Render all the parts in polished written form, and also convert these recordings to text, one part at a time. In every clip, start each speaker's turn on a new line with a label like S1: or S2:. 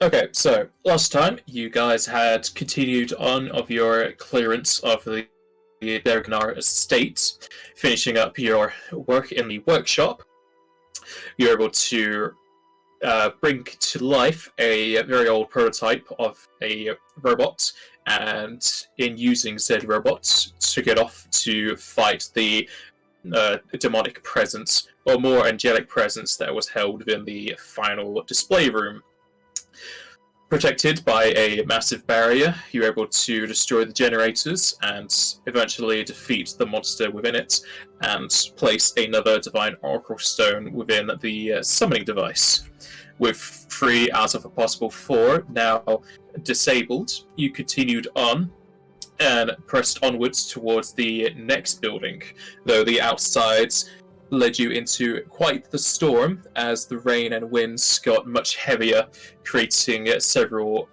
S1: Okay, so last time you guys had continued on of your clearance of the Deregannar estate, finishing up your work in the workshop. You're able to bring to life a very old prototype of a robot, and in using said robots to get off to fight the demonic presence, or more angelic presence that was held within the final display room. Protected by a massive barrier, you're able to destroy the generators and eventually defeat the monster within it, and place another Divine Oracle Stone within the summoning device. With 3 out of a possible 4 now disabled, you continued on and pressed onwards towards the next building, though the outsides led you into quite the storm as the rain and winds got much heavier, creating several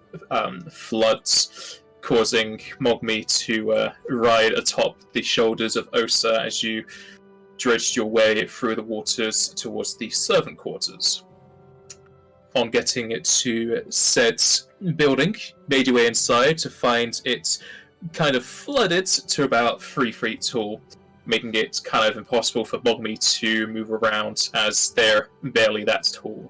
S1: floods, causing Mogmi to ride atop the shoulders of Osa as you dredged your way through the waters towards the servant quarters. On getting to said building, made your way inside to find it kind of flooded to about 3 feet tall, making it kind of impossible for Mogmi to move around as they're barely that tall.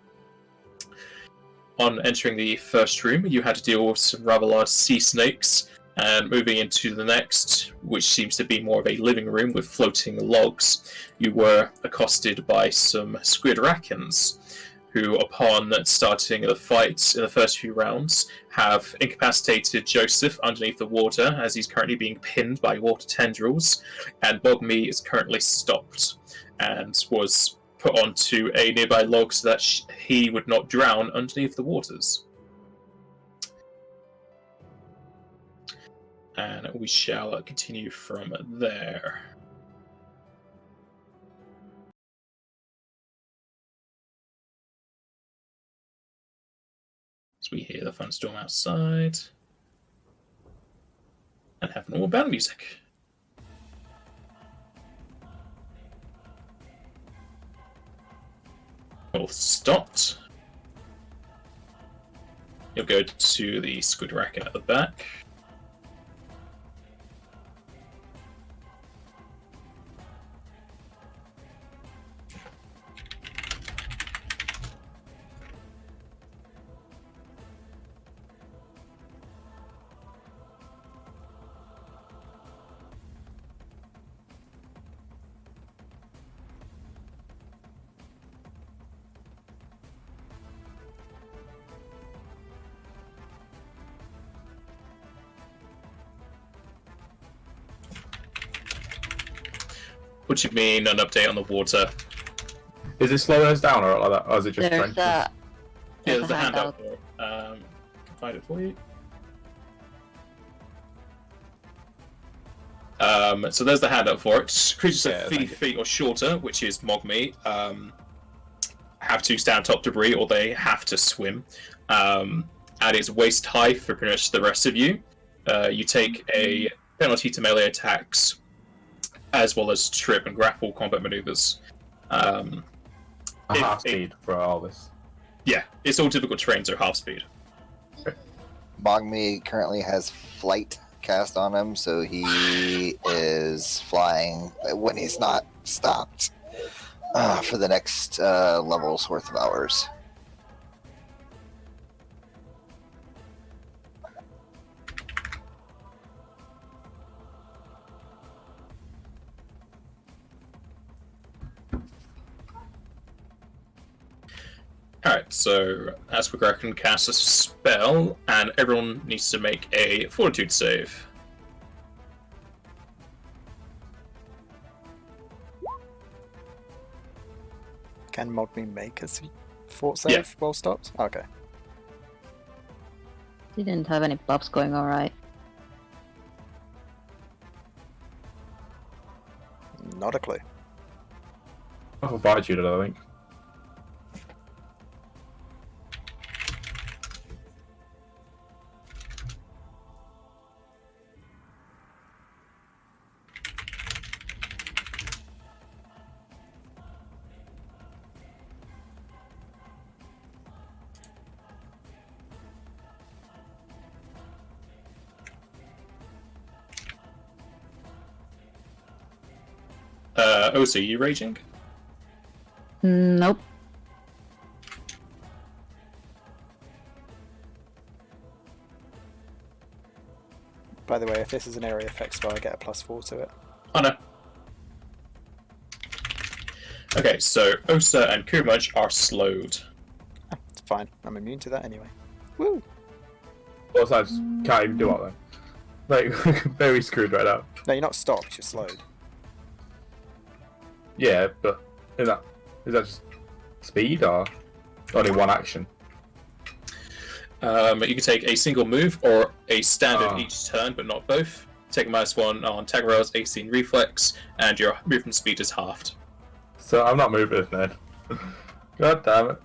S1: On entering the first room, you had to deal with some rather large sea snakes, and moving into the next, which seems to be more of a living room with floating logs, you were accosted by some squid rakens, who, upon starting the fight in the first few rounds, have incapacitated Joseph underneath the water as he's currently being pinned by water tendrils, and Bogmi is currently stopped and was put onto a nearby log so that he would not drown underneath the waters. And we shall continue from there. We hear the fun storm outside and have normal band music. Both stopped. You'll go to the squid racket at the back. What do you mean, an update on the water?
S2: Is it slowing us down or like that? Or is it just
S3: There's
S2: trenches?
S1: There's a handout for it. I can find it for you. So there's the handout for it. Creatures of 50 feet or shorter, which is Mogmi, have to stand on top debris or they have to swim. At its waist high for pretty much the rest of you. You take a penalty to melee attacks, as well as trip and grapple combat maneuvers.
S2: Half speed for all this.
S1: Yeah, it's all difficult terrain, so half speed.
S4: Bogmi currently has flight cast on him, so he is flying when he's not stopped for the next level's worth of hours.
S1: Alright, so Asperger casts a spell, and everyone needs to make a fortitude save.
S5: Can Mogmi make a fort save
S1: Yeah.
S5: while stopped? Okay.
S3: Didn't have any pops going alright.
S5: Not a clue.
S2: I'll provide you, I think.
S1: Osa, you raging?
S3: Nope.
S5: By the way, if this is an area effect spell, I get a +4 to it.
S1: Oh no. Okay, so Osa and Kurmaj are slowed.
S5: It's fine. I'm immune to that anyway. Woo!
S2: Plus, I just can't even do all that. Like, very screwed right now.
S5: No, you're not stopped. You're slowed.
S2: Yeah, but is that just speed or only one action?
S1: You can take a single move or a standard each turn, but not both. Take a -1 on attack rolls, AC and reflex, and your movement speed is halved.
S2: So I'm not moving then. God damn it.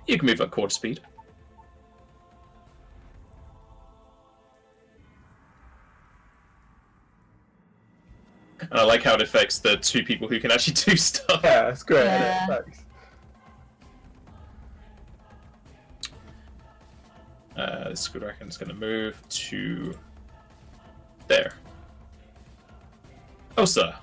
S1: You can move at quarter speed. And I like how it affects the two people who can actually do stuff.
S2: Yeah, it's great.
S3: Yeah.
S2: Thanks.
S1: This good reckon is going to move to there. Osa.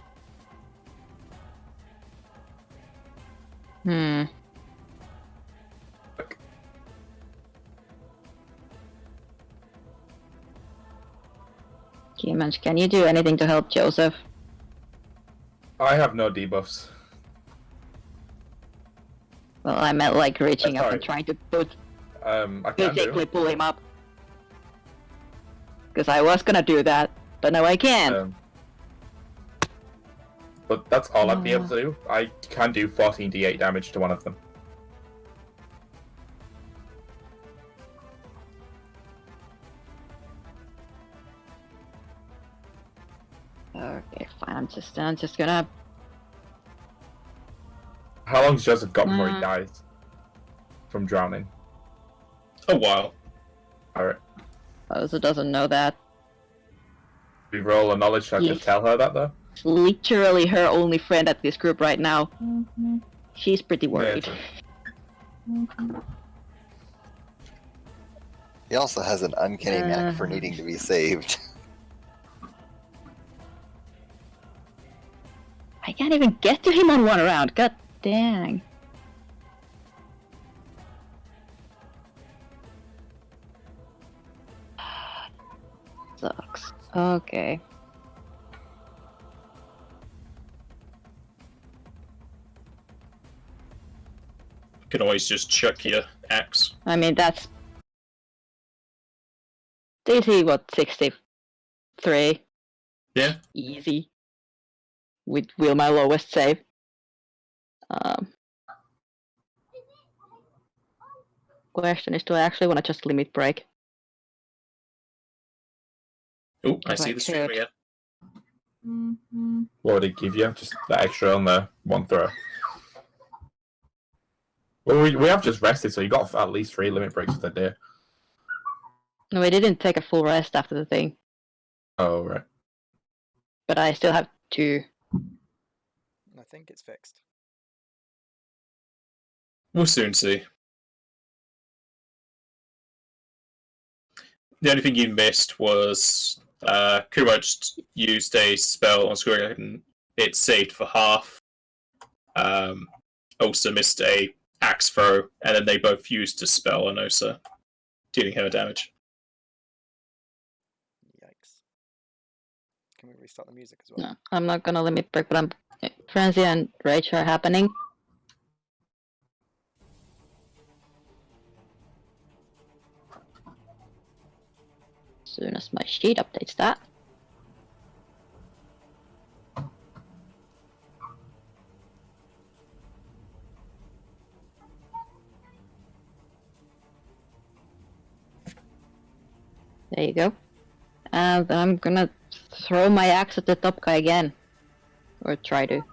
S3: Humans, can you do anything to help Joseph?
S2: I have no debuffs.
S3: Well, I meant like reaching
S2: That's
S3: up and
S2: alright.
S3: trying to put
S2: I can
S3: physically
S2: do.
S3: pull him up. Because I was gonna do that, but now I can't.
S2: But that's all I'd be able to do. I can do 14d8 damage to one of them.
S3: Okay, fine. I'm just gonna.
S2: How long's Joseph got before he dies from drowning?
S1: A while.
S2: Alright.
S3: Osa doesn't know that.
S2: We roll a knowledge check to
S3: Yes.
S2: tell her that though.
S3: It's literally her only friend at this group right now. She's pretty worried.
S4: He also has an uncanny knack for needing to be saved.
S3: I can't even get to him on one round. God dang. Sucks. Okay.
S1: You can always just chuck your axe.
S3: I mean, that's. DC, what, 63?
S1: Yeah.
S3: Easy. Will my lowest save. Question is, do I actually want to just limit break?
S1: Oh, I
S3: If
S1: see
S3: I
S1: the stream
S3: could.
S1: again.
S2: What would it give you? Just the extra on the one throw. Well, we have just rested, so you got at least 3 limit breaks for the day.
S3: No, I didn't take a full rest after the thing,
S2: Oh, right.
S3: but I still have 2.
S5: I think it's fixed.
S1: We'll soon see. The only thing you missed was Kuraj used a spell on Square and it saved for half. Osa missed a axe throw, and then they both used a spell on Osa, dealing her damage.
S5: Yikes. Can we restart the music as well?
S3: No, I'm not gonna limit break, but Frenzy and Rage are happening. As soon as my sheet updates that. There you go. And I'm gonna throw my axe at the top guy again. Or try to.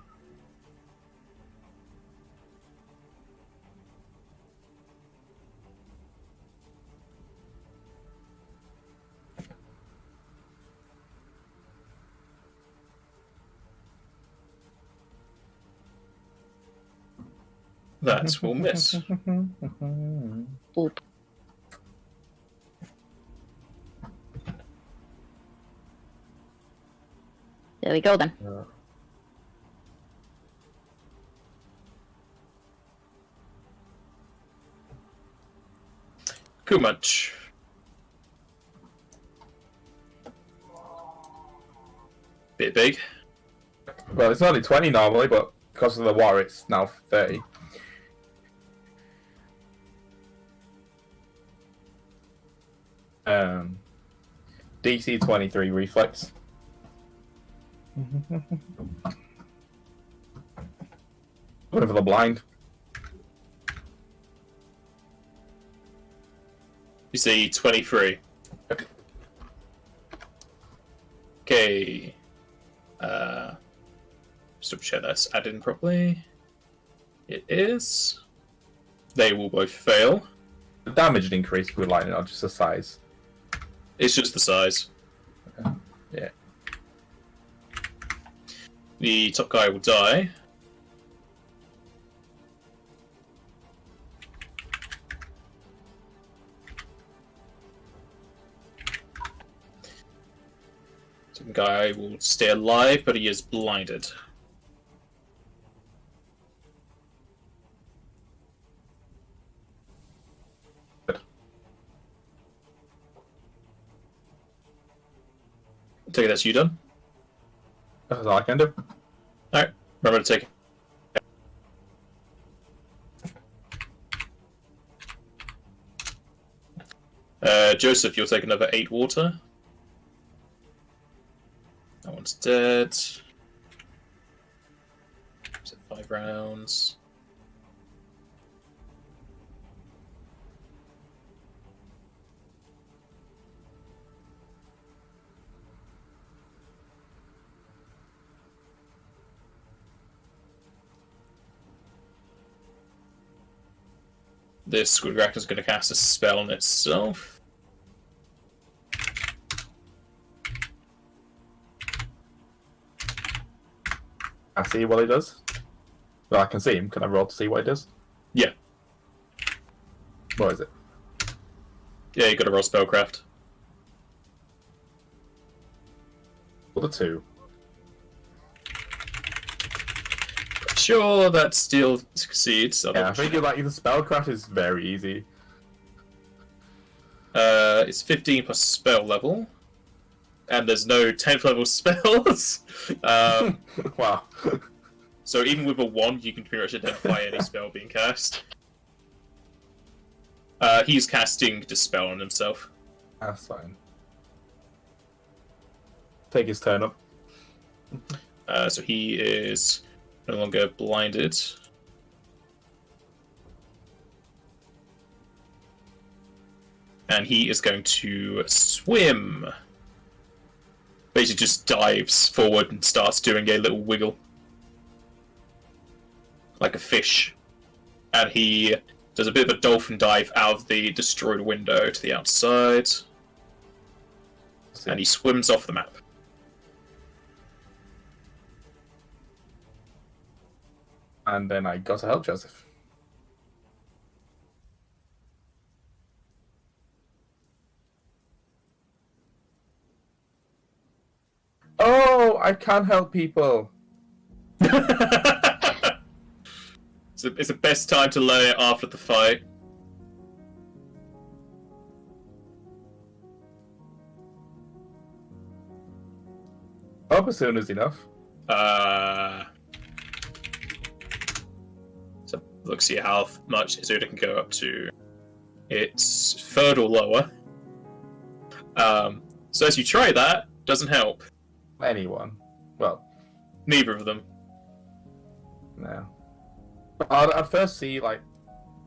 S1: That will miss.
S3: Oop. There we go then.
S1: Kumach. Bit big.
S2: Well, it's only 20 normally, but because of the war, it's now 30. DC 23 reflex. Going for the blind.
S1: You see 23. Okay. Just to check that's added in properly. It is. They will both fail.
S2: The damage increased with lightning, or just the size?
S1: It's just the size.
S2: Yeah.
S1: The top guy will die. Some guy will stay alive, but he is blinded. Take it that's you done.
S2: That's all I can do.
S1: Alright, remember to take it. Joseph, you'll take another 8 water. That one's dead. Is it 5 rounds? This Squid Reactor is going to cast a spell on itself.
S2: I see what he does. Well, I can see him. Can I roll to see what he does?
S1: Yeah.
S2: What is it?
S1: Yeah, you got to roll spellcraft.
S2: Well, the 2.
S1: Sure, that still succeeds.
S2: Yeah, I think the spellcraft is very easy.
S1: It's 15 plus spell level, and there's no 10th level spells.
S2: Wow.
S1: So even with a 1, you can pretty much identify any spell being cast. He's casting Dispel on himself.
S2: That's fine. Take his turn up.
S1: So he is no longer blinded. And he is going to swim. Basically just dives forward and starts doing a little wiggle. Like a fish. And he does a bit of a dolphin dive out of the destroyed window to the outside. And he swims off the map.
S2: And then I got to help Joseph. Oh, I can help people.
S1: It's the best time to learn it after the fight.
S2: Up as soon as enough.
S1: So look, see how much Izuda can go up to. It's 3rd or lower. So as you try that, doesn't help.
S2: Anyone. Well,
S1: Neither of them.
S2: no. I'd first see, like,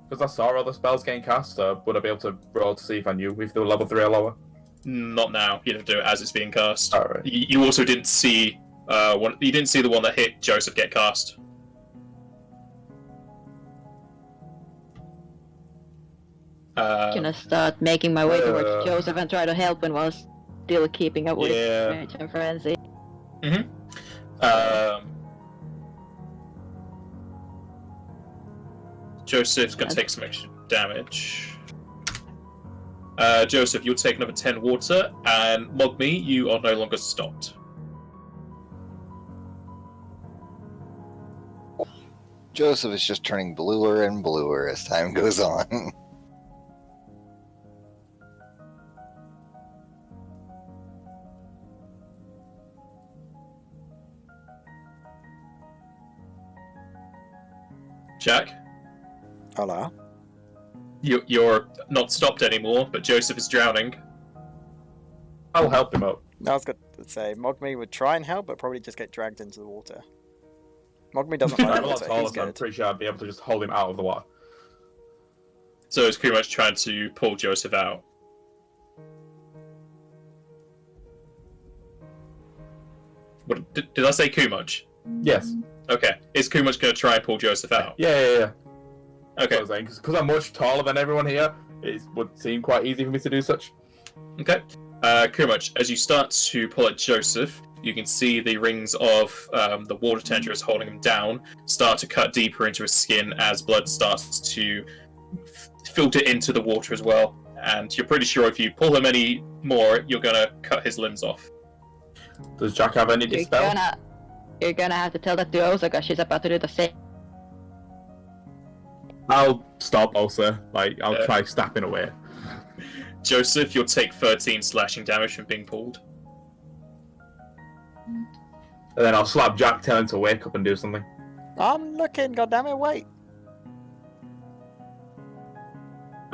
S2: because I saw all the spells getting cast, so would I be able to roll to see if I knew if they were level 3 or lower?
S1: Not now. You don't do it as it's being cast.
S2: Alright.
S1: You also didn't see one. You didn't see the one that hit Joseph get cast.
S3: Gonna start making my way towards Joseph and try to help him while still keeping up with Rage and Frenzy.
S1: Joseph's gonna take some extra damage. Joseph, you'll take another 10 water, and Mogme, you are no longer stopped.
S4: Joseph is just turning bluer and bluer as time goes on.
S1: Jack,
S5: Hola.
S1: you're not stopped anymore, but Joseph is drowning.
S2: I'll help him up.
S5: I was going to say, Mogmi would try and help, but probably just get dragged into the water. Mogmi doesn't like
S2: I'm a lot
S5: water,
S2: taller,
S5: he's
S2: so I'm
S5: good.
S2: pretty sure I'd be able to just hold him out of the water.
S1: So it's pretty much trying to pull Joseph out. What, did I say Kumaj?
S2: Yes.
S1: Okay. Is Kumaj going to try and pull Joseph out?
S2: Yeah.
S1: Okay.
S2: Because I'm much taller than everyone here, it would seem quite easy for me to do such.
S1: Okay. Kumaj, as you start to pull at Joseph, you can see the rings of the water tendrils holding him down start to cut deeper into his skin as blood starts to filter into the water as well. And you're pretty sure if you pull him any more, you're going to cut his limbs off.
S2: Does Jack have any dispel?
S3: You're gonna have to tell that to Osa because she's about to do the same.
S2: I'll stop Osa. I'll try snapping away.
S1: Joseph, you'll take 13 slashing damage from being pulled.
S2: And then I'll slap Jack, tell him to wake up and do something.
S5: I'm looking, goddammit, wait.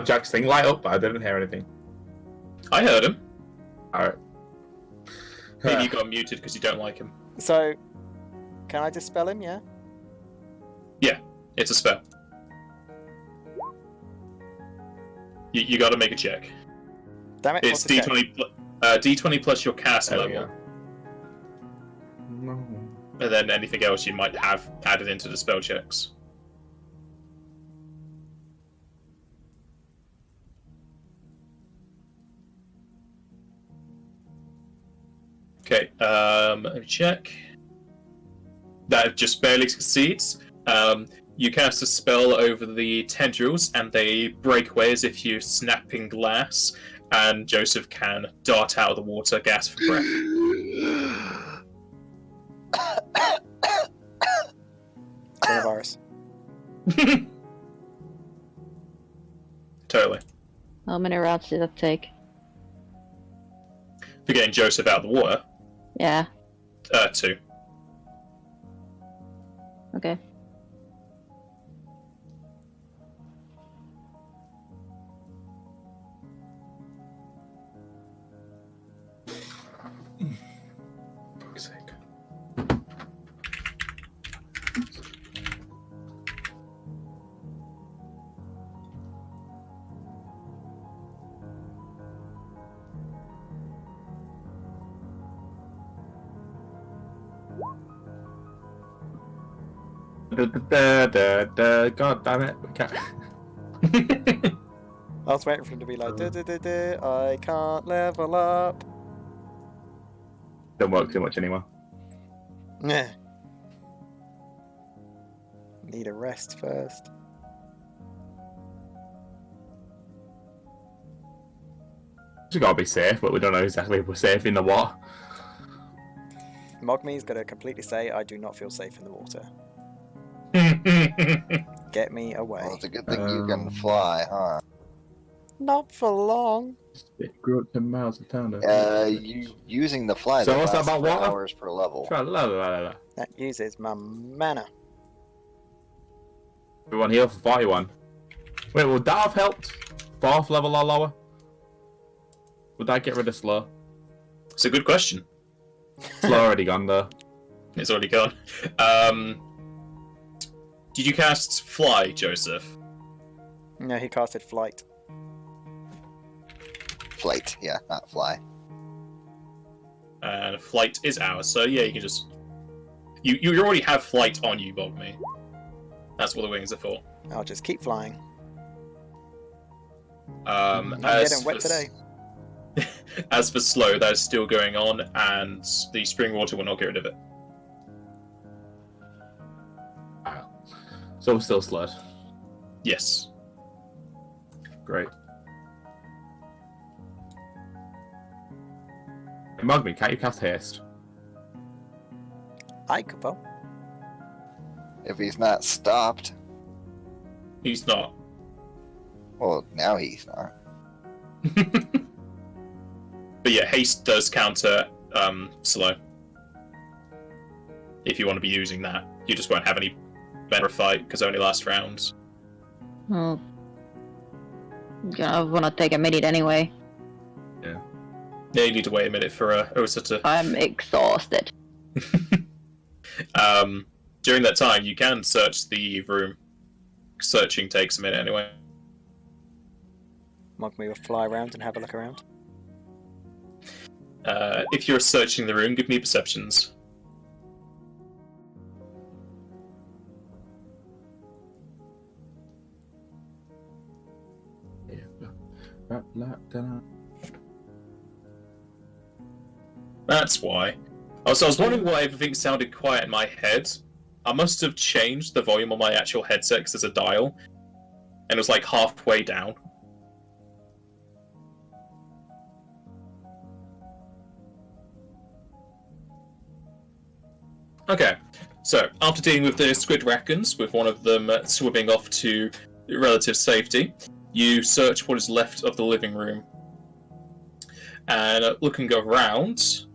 S2: Jack's thing light up, but I didn't hear anything.
S1: I heard him.
S2: Alright.
S1: Maybe you got muted because you don't like him.
S5: So, can I dispel him, yeah?
S1: Yeah, it's a spell. You got to make a check.
S5: Damn it,
S1: It's
S5: what's the check?
S1: D20 plus your cast
S2: There we
S1: level,
S2: No.
S1: and then anything else you might have added into the spell checks. Okay, let me check. That just barely succeeds. You cast a spell over the tendrils, and they break away as if you're snapping glass, and Joseph can dart out of the water, gasp for breath.
S5: Coronavirus.
S1: Totally.
S3: How many rounds did that take?
S1: For getting Joseph out of the water,
S3: Yeah.
S1: 2.
S3: Okay.
S2: For fuck's sake. God damn it. We can't.
S5: I was waiting for him to be like, I can't level up.
S2: Don't work too much anymore.
S5: Yeah. Need a rest first.
S2: Just gotta be safe, but we don't know exactly if we're safe in the water.
S5: Mogmi's gonna completely say, I do not feel safe in the water. Get me away.
S4: Well, it's a good thing you can fly, huh?
S5: Not for long.
S2: It grew up 10 miles of town.
S4: You using the fly
S2: So
S4: that
S2: what's that
S4: lasts
S2: about
S4: for
S2: water?
S4: hours per level.
S5: That uses my mana.
S2: Everyone heal for 41. Wait, would that have helped? 4th level or lower? Would that get rid of slow?
S1: It's a good question.
S2: Slow already gone though.
S1: It's already gone. Did you cast Fly, Joseph?
S5: No, he casted Flight.
S4: Flight, yeah, not fly.
S1: And Flight is ours, so yeah, you can just... You already have Flight on you, Bogme. That's what the wings are for.
S5: I'll just keep flying.
S1: I'm
S5: getting wet today.
S1: As for Slow, that is still going on, and the spring water will not get rid of it.
S2: So we're still slowed.
S1: Yes.
S2: Great. Hey, Mugme, can't you cast haste?
S5: I could, well.
S4: If he's not stopped,
S1: He's not.
S4: well, now he's not.
S1: But yeah, haste does counter slow. If you want to be using that, you just won't have any better fight because it only lasts rounds.
S3: Well, gonna wanna take a minute anyway.
S1: Yeah, you need to wait a minute for Osa to.
S3: I'm exhausted.
S1: During that time, you can search the room. Searching takes a minute anyway.
S5: Mogmi will fly around and have a look around.
S1: If you're searching the room, give me perceptions. That's why. I was wondering why everything sounded quiet in my head. I must have changed the volume on my actual headset because there's a dial, and it was like halfway down. Okay, so after dealing with the squid raccoons, with one of them swimming off to relative safety, you search what is left of the living room. And looking around,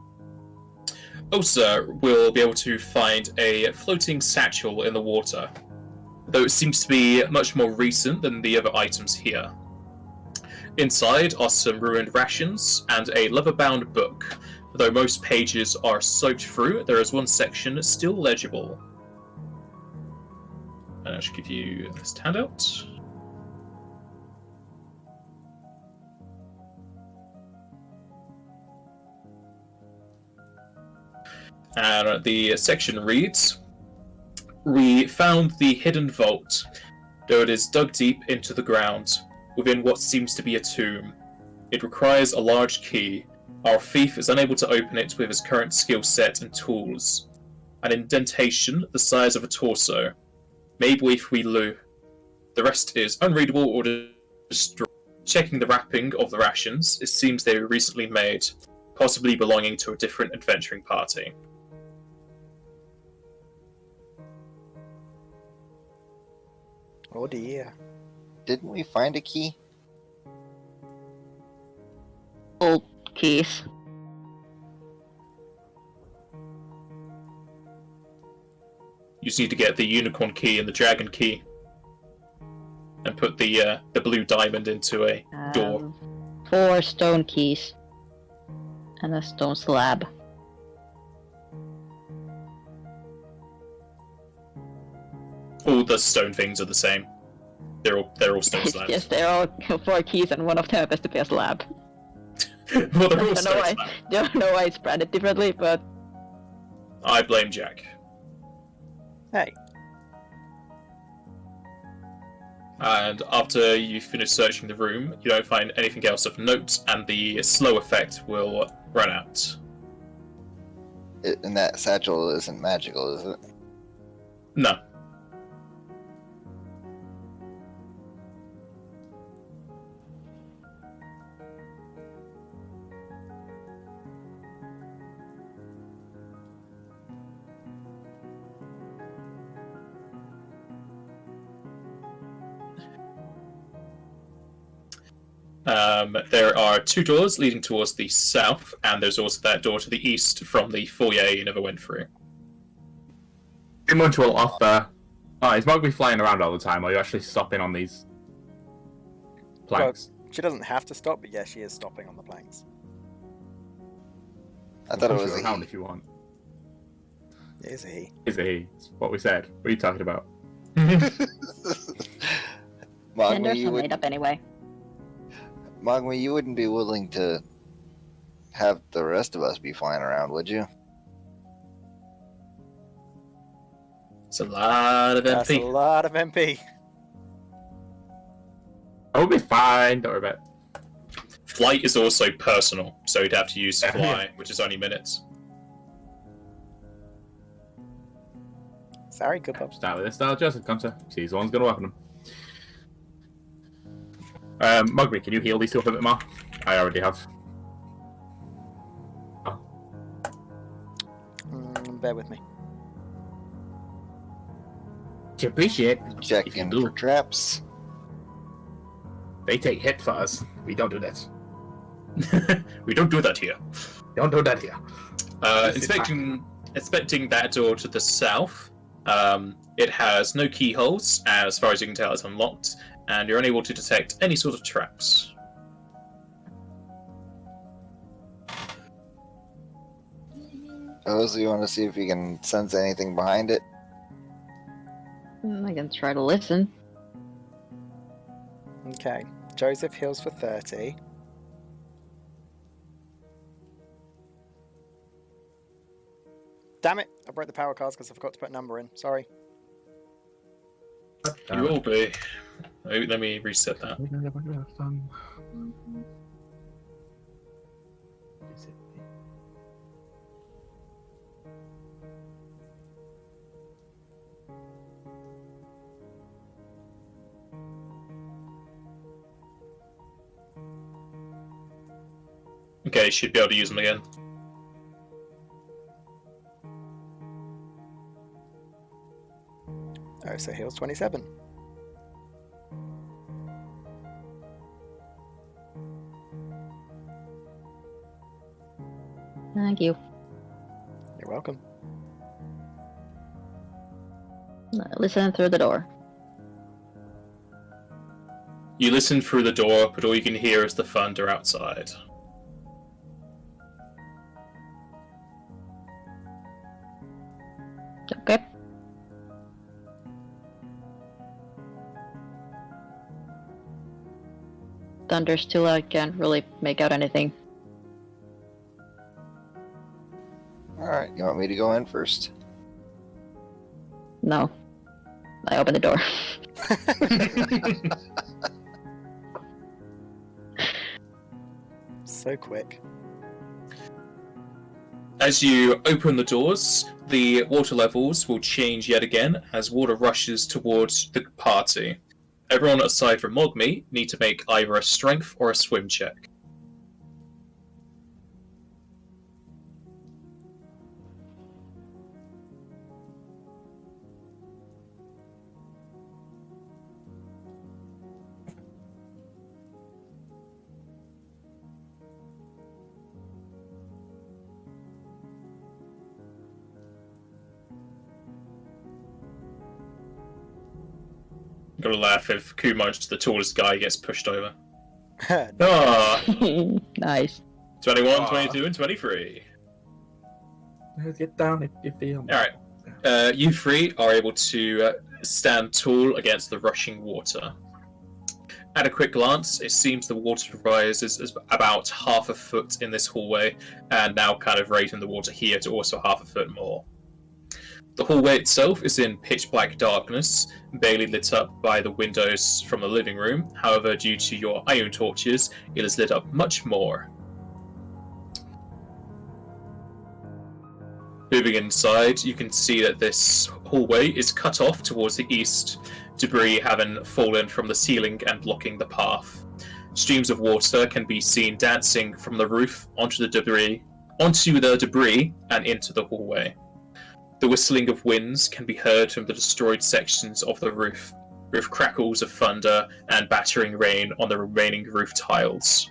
S1: Osa will be able to find a floating satchel in the water, though it seems to be much more recent than the other items here. Inside are some ruined rations and a leather-bound book. Though most pages are soaked through, there is one section still legible. And I should give you this handout. And the section reads, "We found the hidden vault, though it is dug deep into the ground, within what seems to be a tomb. It requires a large key. Our thief is unable to open it with his current skill set and tools. An indentation the size of a torso. Maybe if we lose. The rest is unreadable or destroyed. Checking the wrapping of the rations, it seems they were recently made, possibly belonging to a different adventuring party."
S5: Oh dear.
S4: Didn't we find a key?
S3: Old keys.
S1: You just need to get the unicorn key and the dragon key, and put the blue diamond into a door.
S3: 4 stone keys. And a stone slab.
S1: All the stone things are the same. They're all stone slabs.
S3: Yes, they're all 4 keys and one of them has to be a slab.
S1: Well, they're all
S3: Don't know
S1: stone
S3: why.
S1: slabs.
S3: Don't know why it's branded differently, but
S1: I blame Jack.
S5: Hey.
S1: And after you finish searching the room, you don't find anything else of note, and the slow effect will run out.
S4: And that satchel isn't magical, is it?
S1: No. There are 2 doors leading towards the south, and there's also that door to the east from the foyer you never went through.
S2: Too much will offer. Oh, is Mogby flying around all the time, or are you actually stopping on these planks?
S5: She doesn't have to stop, but yeah, she is stopping on the planks.
S4: I thought it
S2: Push
S4: was
S2: her
S4: a
S2: around
S4: he.
S2: if you want.
S5: Is he?
S2: Is it he? It's what we said. What are you talking about?
S4: Magma,
S3: genders
S4: you
S3: are
S4: would,
S3: made up anyway.
S4: Magma, you wouldn't be willing to have the rest of us be flying around, would you?
S1: It's a lot of
S5: That's a
S1: MP.
S5: lot of MP.
S2: I'll be fine. Don't worry about it.
S1: Flight is also personal, so you'd have to use
S2: Yeah.
S1: fly, which is only minutes.
S5: Sorry, good pub.
S2: Start with this style, Joseph. Come to. He's the one's going to weapon them. Mogby, can you heal these two up a bit more? I already have.
S5: Bear with me.
S2: Much appreciate.
S4: Check
S2: if you
S4: in
S2: do.
S4: for traps.
S2: They take hit for us. We don't do that.
S1: We don't do that here.
S2: Don't do that here.
S1: Inspecting that door to the south, it has no keyholes. As far as you can tell, it's unlocked, and you're unable to detect any sort of traps.
S4: So you want to see if you can sense anything behind it?
S3: I can try to listen.
S5: Okay. Joseph heals for 30. Damn it! I broke the power cards because I forgot to put a number in. Sorry.
S1: You will be. Oh, let me reset that. Okay, you should be able to use them again.
S5: Oh, so heals 27.
S3: Thank you.
S5: You're welcome.
S3: Listen through the door.
S1: You listen through the door, but all you can hear is the thunder outside.
S3: Okay. Thunder's too loud, can't really make out anything.
S4: Alright, you want me to go in first?
S3: No. I open the door.
S5: So quick.
S1: As you open the doors, the water levels will change yet again as water rushes towards the party. Everyone aside from Mogmi need to make either a strength or a swim check. I'm gonna laugh if Kumar's the tallest guy gets pushed over. Ah,
S3: Nice.
S1: 21,
S2: Ah.
S1: 22, and 23.
S2: Get down if you feel.
S1: Alright. You three are able to stand tall against the rushing water. At a quick glance, it seems the water rises is about half a foot in this hallway, and now kind of raising the water here to also half a foot more. The hallway itself is in pitch black darkness, barely lit up by the windows from the living room. However, due to your iron torches, it is lit up much more. Moving inside, you can see that this hallway is cut off towards the east, debris having fallen from the ceiling and blocking the path. Streams of water can be seen dancing from the roof onto the debris and into the hallway. The whistling of winds can be heard from the destroyed sections of the roof, with crackles of thunder and battering rain on the remaining roof tiles.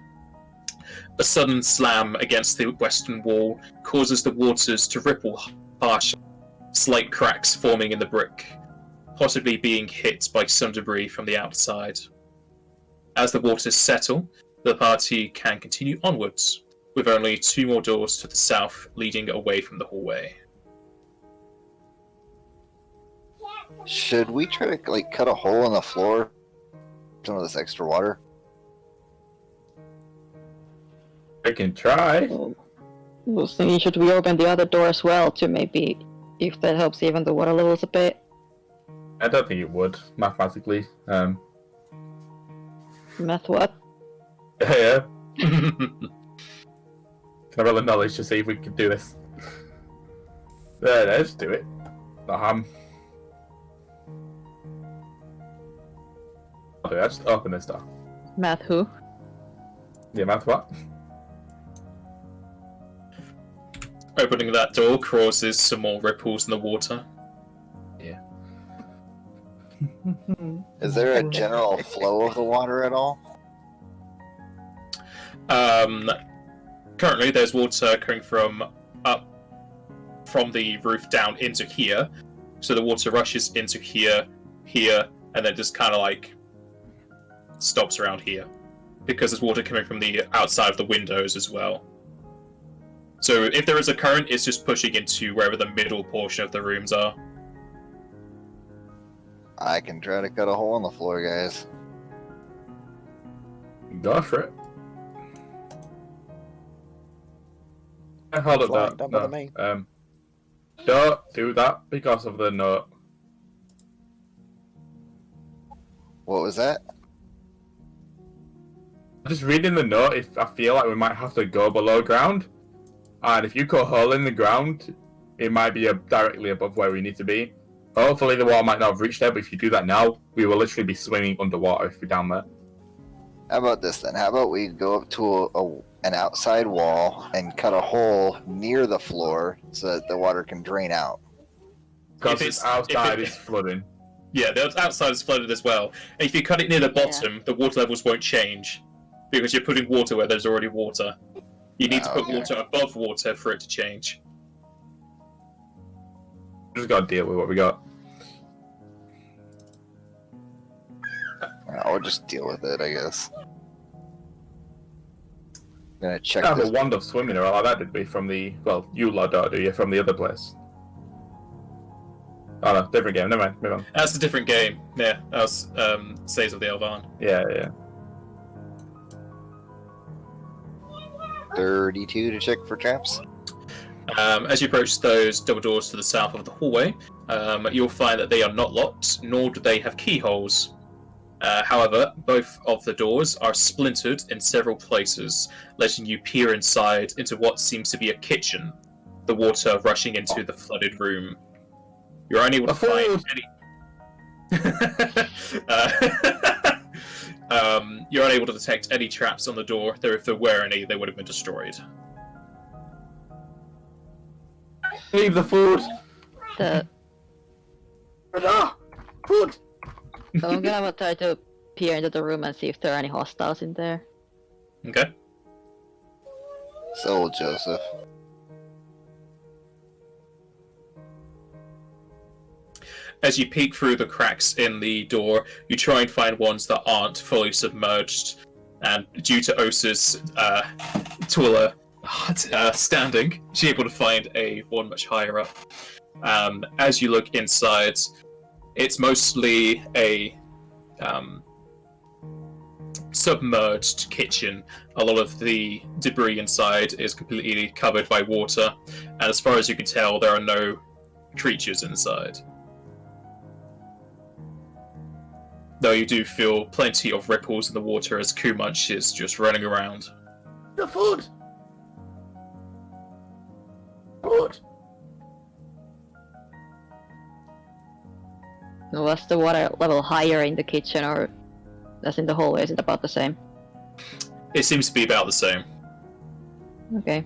S1: A sudden slam against the western wall causes the waters to ripple harshly, slight cracks forming in the brick, possibly being hit by some debris from the outside. As the waters settle, the party can continue onwards, with only 2 more doors to the south leading away from the hallway.
S4: Should we try to cut a hole in the floor? Some of this extra water.
S2: I can try.
S3: I was thinking, should we open the other door as well to maybe, if that helps even the water levels a bit?
S2: I don't think it would mathematically.
S3: Math what?
S2: Yeah. Can I roll a knowledge to see if we can do this? Let's do it. I'll do it. Just open this door.
S3: Math who?
S2: Yeah, math what?
S1: Opening that door causes some more ripples in the water.
S2: Yeah.
S4: Is there a general flow of the water at all?
S1: Currently, there's water coming from the roof down into here. So the water rushes into here, and then just kind of like stops around here. Because there's water coming from the outside of the windows as well. So if there is a current, it's just pushing into wherever the middle portion of the rooms are.
S4: I can try to cut a hole in the floor, guys.
S2: Go for it. Hold up,
S5: Flying, don't bother me.
S2: Don't do that because of the note.
S4: What was that?
S2: Just reading the note, if I feel like we might have to go below ground, and if you cut a hole in the ground, it might be directly above where we need to be. Hopefully the water might not have reached there, but if you do that now, we will literally be swimming underwater if we're down there.
S4: How about this then? How about we go up to an outside wall and cut a hole near the floor so that the water can drain out?
S2: Because it's outside, it's flooding.
S1: Yeah, the outside is flooded as well. And if you cut it near the bottom, the water levels won't change. Because you're putting water where there's already water. You need to put water above water for it to change.
S2: Just gotta deal with what we got.
S4: I'll just deal with it, I guess. I'm gonna check
S2: I have
S4: this.
S2: a wand of swimming or like that, did we? From the... Well, you lot don't, do you? From the other place. Oh no, different game. Never mind, move on.
S1: That's a different game. Yeah, that was Says of the Elvan.
S2: Yeah.
S4: 32 to check for traps.
S1: As you approach those double doors to the south of the hallway, you'll find that they are not locked, nor do they have keyholes. However, both of the doors are splintered in several places, letting you peer inside into what seems to be a kitchen, the water rushing into the flooded room. You're unable to find any... you're unable to detect any traps on the door, though if there were any, they would have been destroyed.
S2: Leave the food! Food!
S3: So I'm gonna try to peer into the room and see if there are any hostiles in there.
S1: Okay.
S4: So, Joseph.
S1: As you peek through the cracks in the door, you try and find ones that aren't fully submerged, and due to Osa's taller standing, she's able to find one much higher up. As you look inside, it's mostly a submerged kitchen. A lot of the debris inside is completely covered by water, and as far as you can tell, there are no creatures inside. Though you do feel plenty of ripples in the water as Kumunch is just running around.
S2: The food! Food!
S3: Was the water level higher in the kitchen or as in the hallway? Is it about the same?
S1: It seems to be about the same.
S3: Okay.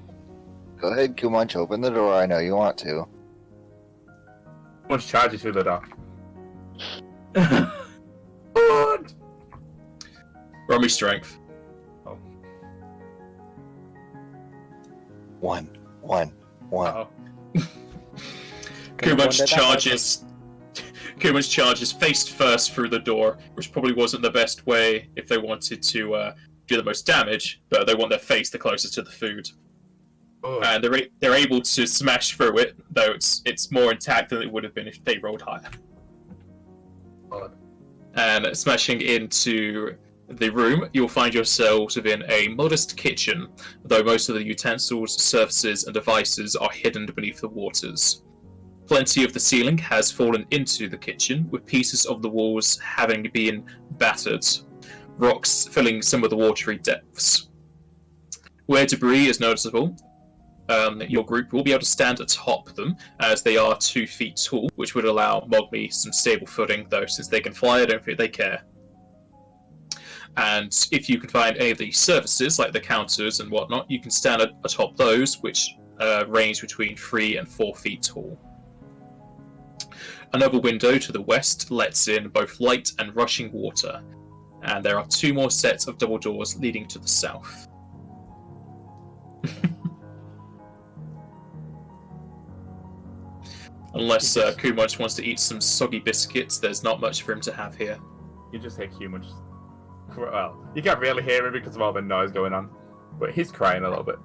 S4: Go ahead, Kumunch, open the door. I know you want to.
S2: Kumunch charges through the door. Food!
S1: Roll me strength.
S2: Oh.
S4: One.
S2: Uh-oh.
S1: Kumunch charges face first through the door, which probably wasn't the best way if they wanted to do the most damage, but they want their face the closest to the food.
S2: Oh.
S1: And they're able to smash through it, though it's more intact than it would have been if they rolled higher.
S2: Oh.
S1: And smashing into the room, you'll find yourselves within a modest kitchen, though most of the utensils, surfaces, and devices are hidden beneath the waters. Plenty of the ceiling has fallen into the kitchen, with pieces of the walls having been battered, rocks filling some of the watery depths. Where debris is noticeable, your group will be able to stand atop them, as they are 2 feet tall, which would allow Mogmi some stable footing, though since they can fly, I don't think they care. And if you can find any of the surfaces, like the counters and whatnot, you can stand atop those, which range between 3 and 4 feet tall. Another window to the west lets in both light and rushing water, and there are 2 more sets of double doors leading to the south. Unless Kumar just wants to eat some soggy biscuits, there's not much for him to have here.
S2: You just hear Human. Well, you can't really hear him because of all the noise going on, but he's crying a little bit.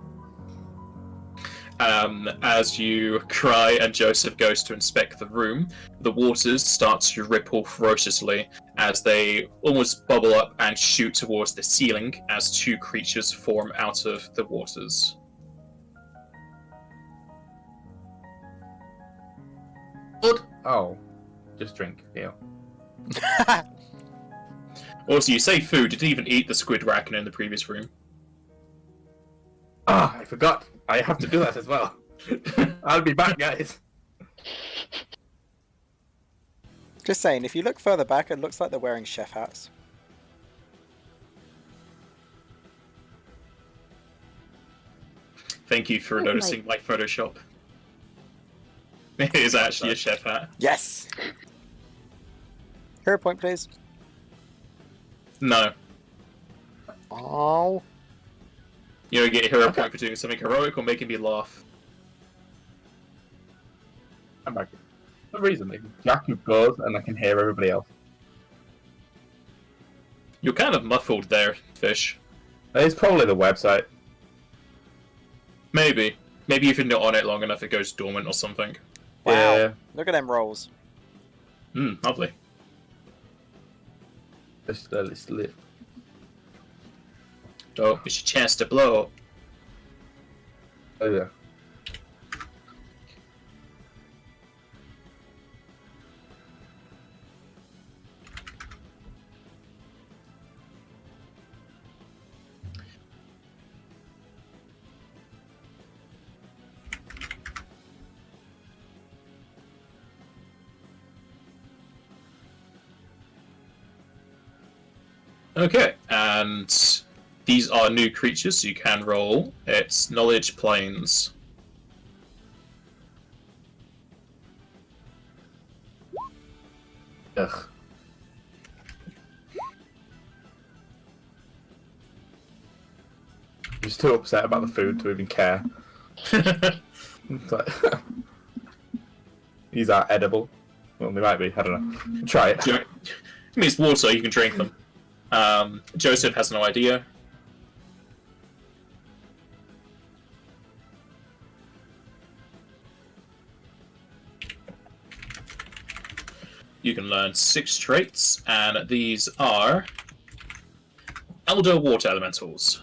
S1: As you cry and Joseph goes to inspect the room, the waters start to ripple ferociously as they almost bubble up and shoot towards the ceiling as 2 creatures form out of the waters.
S2: Oh, just drink. Yeah.
S1: Also, you say food, didn't even eat the squid racken in the previous room.
S2: Ah, I forgot. I have to do that as well. I'll be back, guys.
S5: Just saying, if you look further back, it looks like they're wearing chef hats.
S1: Thank you for noticing my Photoshop. It is actually a chef hat.
S5: Yes! Hero point, please.
S1: No.
S5: Oh.
S1: You don't get a hero point for doing something heroic or making me laugh.
S2: I'm back. For some reason, Jack goes and I can hear everybody else.
S1: You're kind of muffled there, Fish.
S2: It's probably the website.
S1: Maybe. Maybe if you're not on it long enough, it goes dormant or something.
S5: Wow.
S2: Yeah.
S5: Look at them rolls.
S1: Lovely.
S2: Just a little.
S1: Oh, it's your chance to blow.
S2: Oh yeah.
S1: Okay, and these are new creatures, so you can roll. It's Knowledge Planes.
S2: Ugh. I'm just too upset about the food to even care. It's like, these are edible. Well, they might be. I don't know. Try it.
S1: I mean, it's water, you can drink them. Joseph has no idea. You can learn 6 traits, and these are Elder Water Elementals.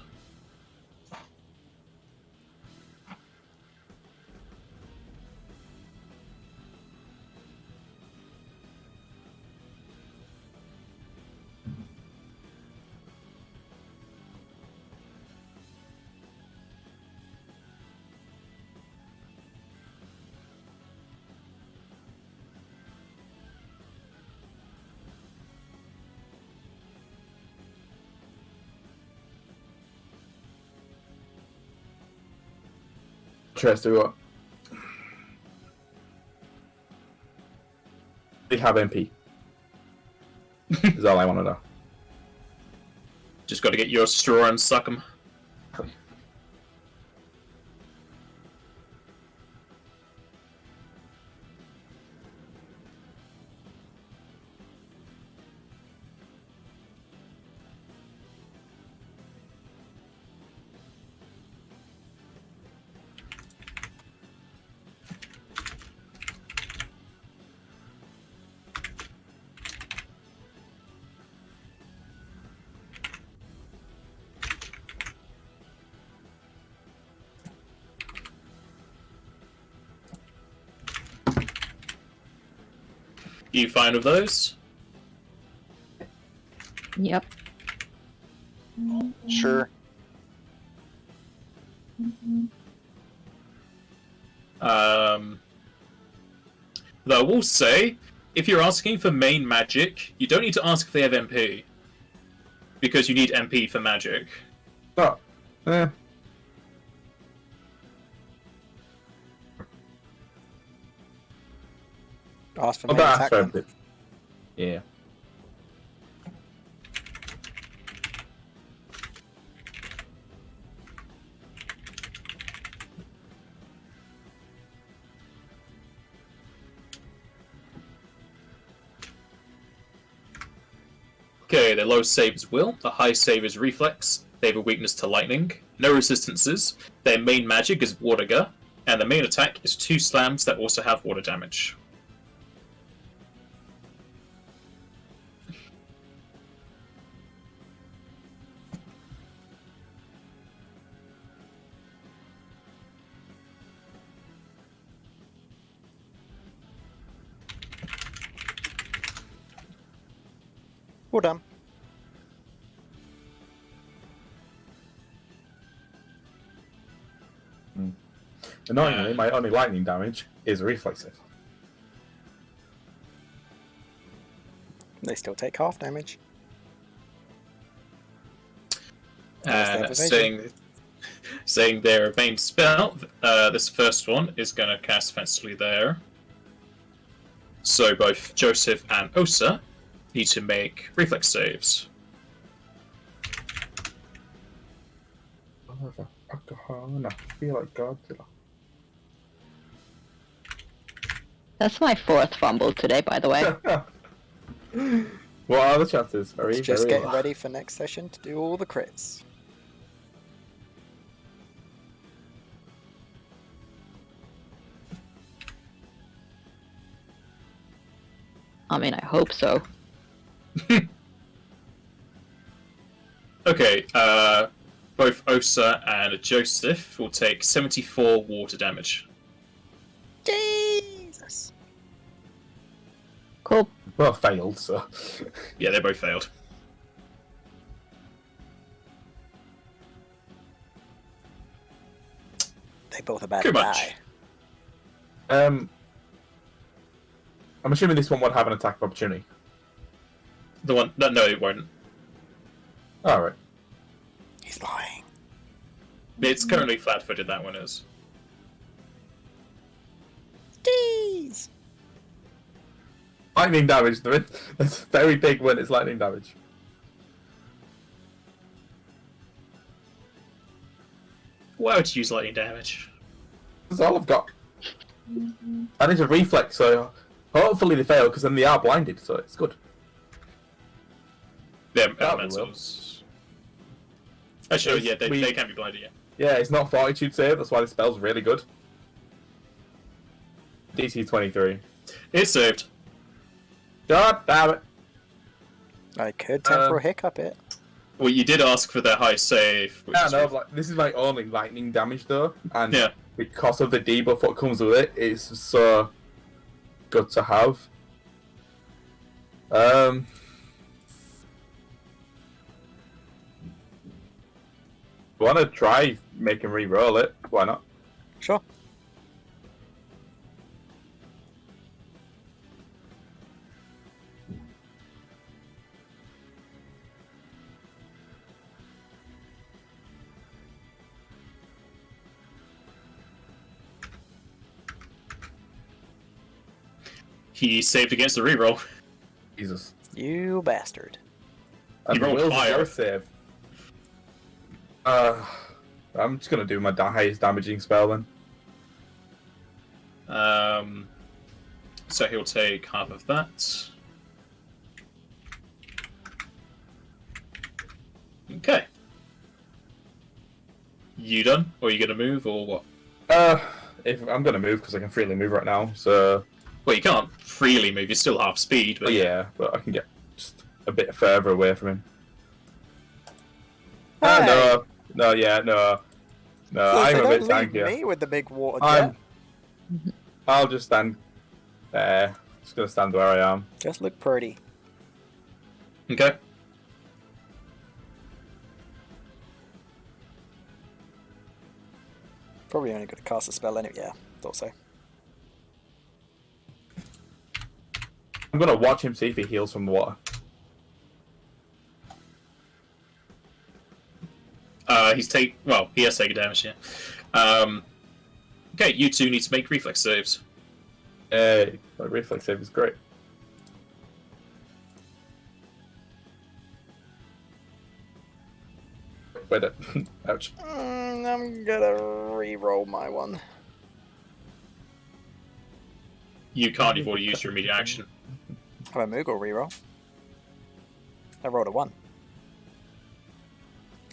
S2: Tries to what? They have MP. Is all I want to know.
S1: Just got to get your straw and suck them. You fine with those?
S3: Yep.
S4: Sure.
S1: Though I will say, if you're asking for main magic, you don't need to ask if they have MP. Because you need MP for magic.
S2: Oh.
S5: Ask for
S2: Oh,
S5: main
S2: that's
S5: attack
S2: fair
S5: then.
S2: bit. Yeah.
S1: Okay, their low save is will, the high save is reflex, they have a weakness to lightning, no resistances, their main magic is water gun, and the main attack is 2 slams that also have water damage.
S5: Well done.
S2: Annoyingly, my only lightning damage is reflexive.
S5: They still take half damage. Unless they have
S1: And
S5: evasion.
S1: saying their main spell, this first one is going to cast offensively there. So both Joseph and Osa need to make reflex saves.
S2: I feel like Godzilla.
S3: That's my 4th fumble today, by the way.
S2: What are the chances? Very,
S5: It's just
S2: very
S5: getting
S2: low.
S5: ready for next session to do all the crits.
S3: I mean, I hope so.
S1: Okay, both Osa and Joseph will take 74 water damage.
S5: Jesus!
S3: Cool.
S2: Well, failed, so.
S1: Yeah, they both failed.
S5: They both about
S1: Too
S5: to
S1: much.
S5: die.
S2: I'm assuming this one won't have an attack of opportunity.
S1: The one, no, it won't.
S2: Alright.
S5: He's lying.
S1: It's currently flat-footed. That one is.
S5: Jeez!
S2: Lightning damage, that's very big when it's lightning damage.
S1: Why would you use lightning damage?
S2: That's all I've got. And it's a reflex, so hopefully they fail, because then they are blinded, so it's good.
S1: They're
S2: That'll be
S1: elementals. Actually, yeah, they can be blinded, yeah.
S2: Yeah, it's not fortitude save, that's why the spell's really good. DC 23.
S1: It's saved.
S2: God damn it.
S5: I could temporal hiccup it.
S1: Well, you did ask for their high save. Which
S2: Yeah,
S1: is
S2: no, like, this is my only lightning damage though, and
S1: Yeah.
S2: because of the debuff what comes with it, it's so good to have. Want to try make him re-roll it? Why not?
S5: Sure.
S1: He saved against the reroll.
S2: Jesus.
S5: You bastard.
S2: And
S1: He
S2: the
S1: rolled
S2: will's
S1: higher.
S2: a save. I'm just gonna do my highest damaging spell then.
S1: So he'll take half of that. Okay. You done? Or are you gonna move, or what?
S2: If I'm gonna move because I can freely move right now, so
S1: Well, you can't freely move. You're still half speed, but
S2: yeah, but I can get just a bit further away from him.
S5: Hey!
S2: No, no,
S5: So
S2: I'm a
S5: don't
S2: bit
S5: leave
S2: tankier.
S5: me with the big water jet.
S2: I'll just stand there. Just gonna stand where I am.
S5: Just look pretty.
S1: Okay.
S5: Probably only going to cast a spell anyway. Yeah, thought so.
S2: I'm gonna watch him see if he heals from the water.
S1: He has taken damage, yeah. Okay, you two need to make reflex saves.
S2: My reflex save is great. Wait a ouch.
S5: I'm gonna re-roll my one.
S1: You can't. You've already used your immediate action.
S5: Have a Moogle re-roll. I rolled a 1.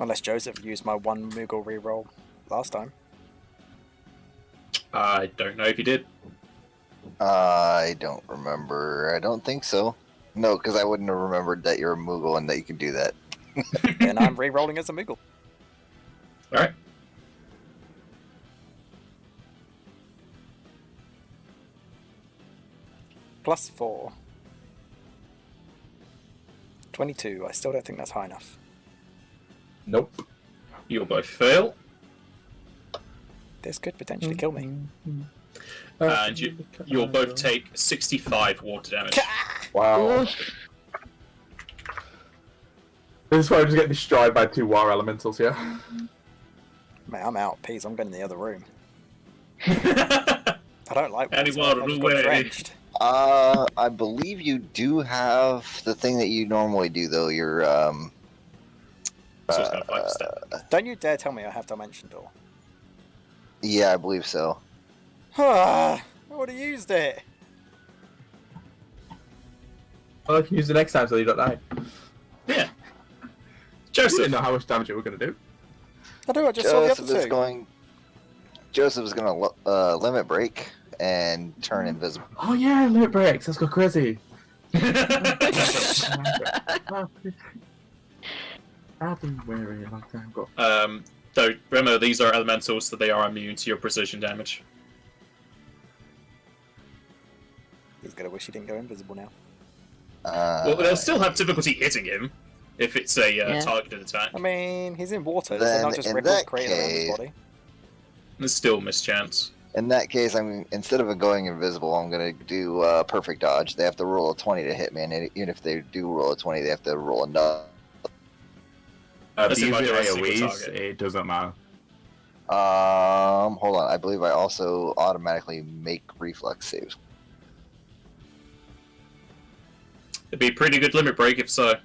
S5: Unless Joseph used my 1 Moogle re-roll last time.
S1: I don't know if you did.
S4: I don't remember. I don't think so. No, because I wouldn't have remembered that you're a Moogle and that you can do that.
S5: And I'm re-rolling as a Moogle.
S1: Alright.
S5: Plus 4. 22. I still don't think that's high enough.
S2: Nope.
S1: You'll both fail.
S5: This could potentially kill me.
S1: And you'll both take 65 water damage.
S2: Wow. This is why I just get destroyed by 2 water elementals here.
S5: Mate, I'm out. Peas, I'm going in the other room. I don't like water.
S1: Anyone
S5: I just
S1: away.
S5: got drenched.
S4: I believe you do have the thing that you normally do, though. Your
S1: So it's gonna 5%.
S5: Don't you dare tell me I have Dimension Door.
S4: Yeah, I believe so.
S5: I would have used it.
S2: Well, I can use it next time so you don't die.
S1: Yeah.
S2: I
S1: Joseph.
S2: didn't know how much damage it were going to do.
S5: I do. I just saw the
S4: Joseph
S5: other
S4: is
S5: two.
S4: going. Joseph is going to limit break and turn invisible.
S2: Oh yeah, limit breaks. Let's go crazy. I've been wearing a long time ago.
S1: Though remember, these are elementals, so they are immune to your precision damage.
S5: He's gonna wish he didn't go invisible now.
S1: Well, they'll still have difficulty hitting him if it's a targeted attack.
S5: I mean, he's in water.
S4: Then,
S5: They're not just
S4: in
S5: ripples
S4: that
S5: created around his
S4: case-
S5: body.
S1: There's still mischance.
S4: In that case, instead of going invisible, I'm going to do perfect dodge. They have to roll a 20 to hit me, and even if they do roll a 20, they have to roll another.
S1: That's
S2: If you
S1: if I
S2: use
S1: do a single
S2: AoEs,
S1: target.
S2: it doesn't matter.
S4: Hold on. I believe I also automatically make reflex saves.
S1: It'd be a pretty good limit break if so.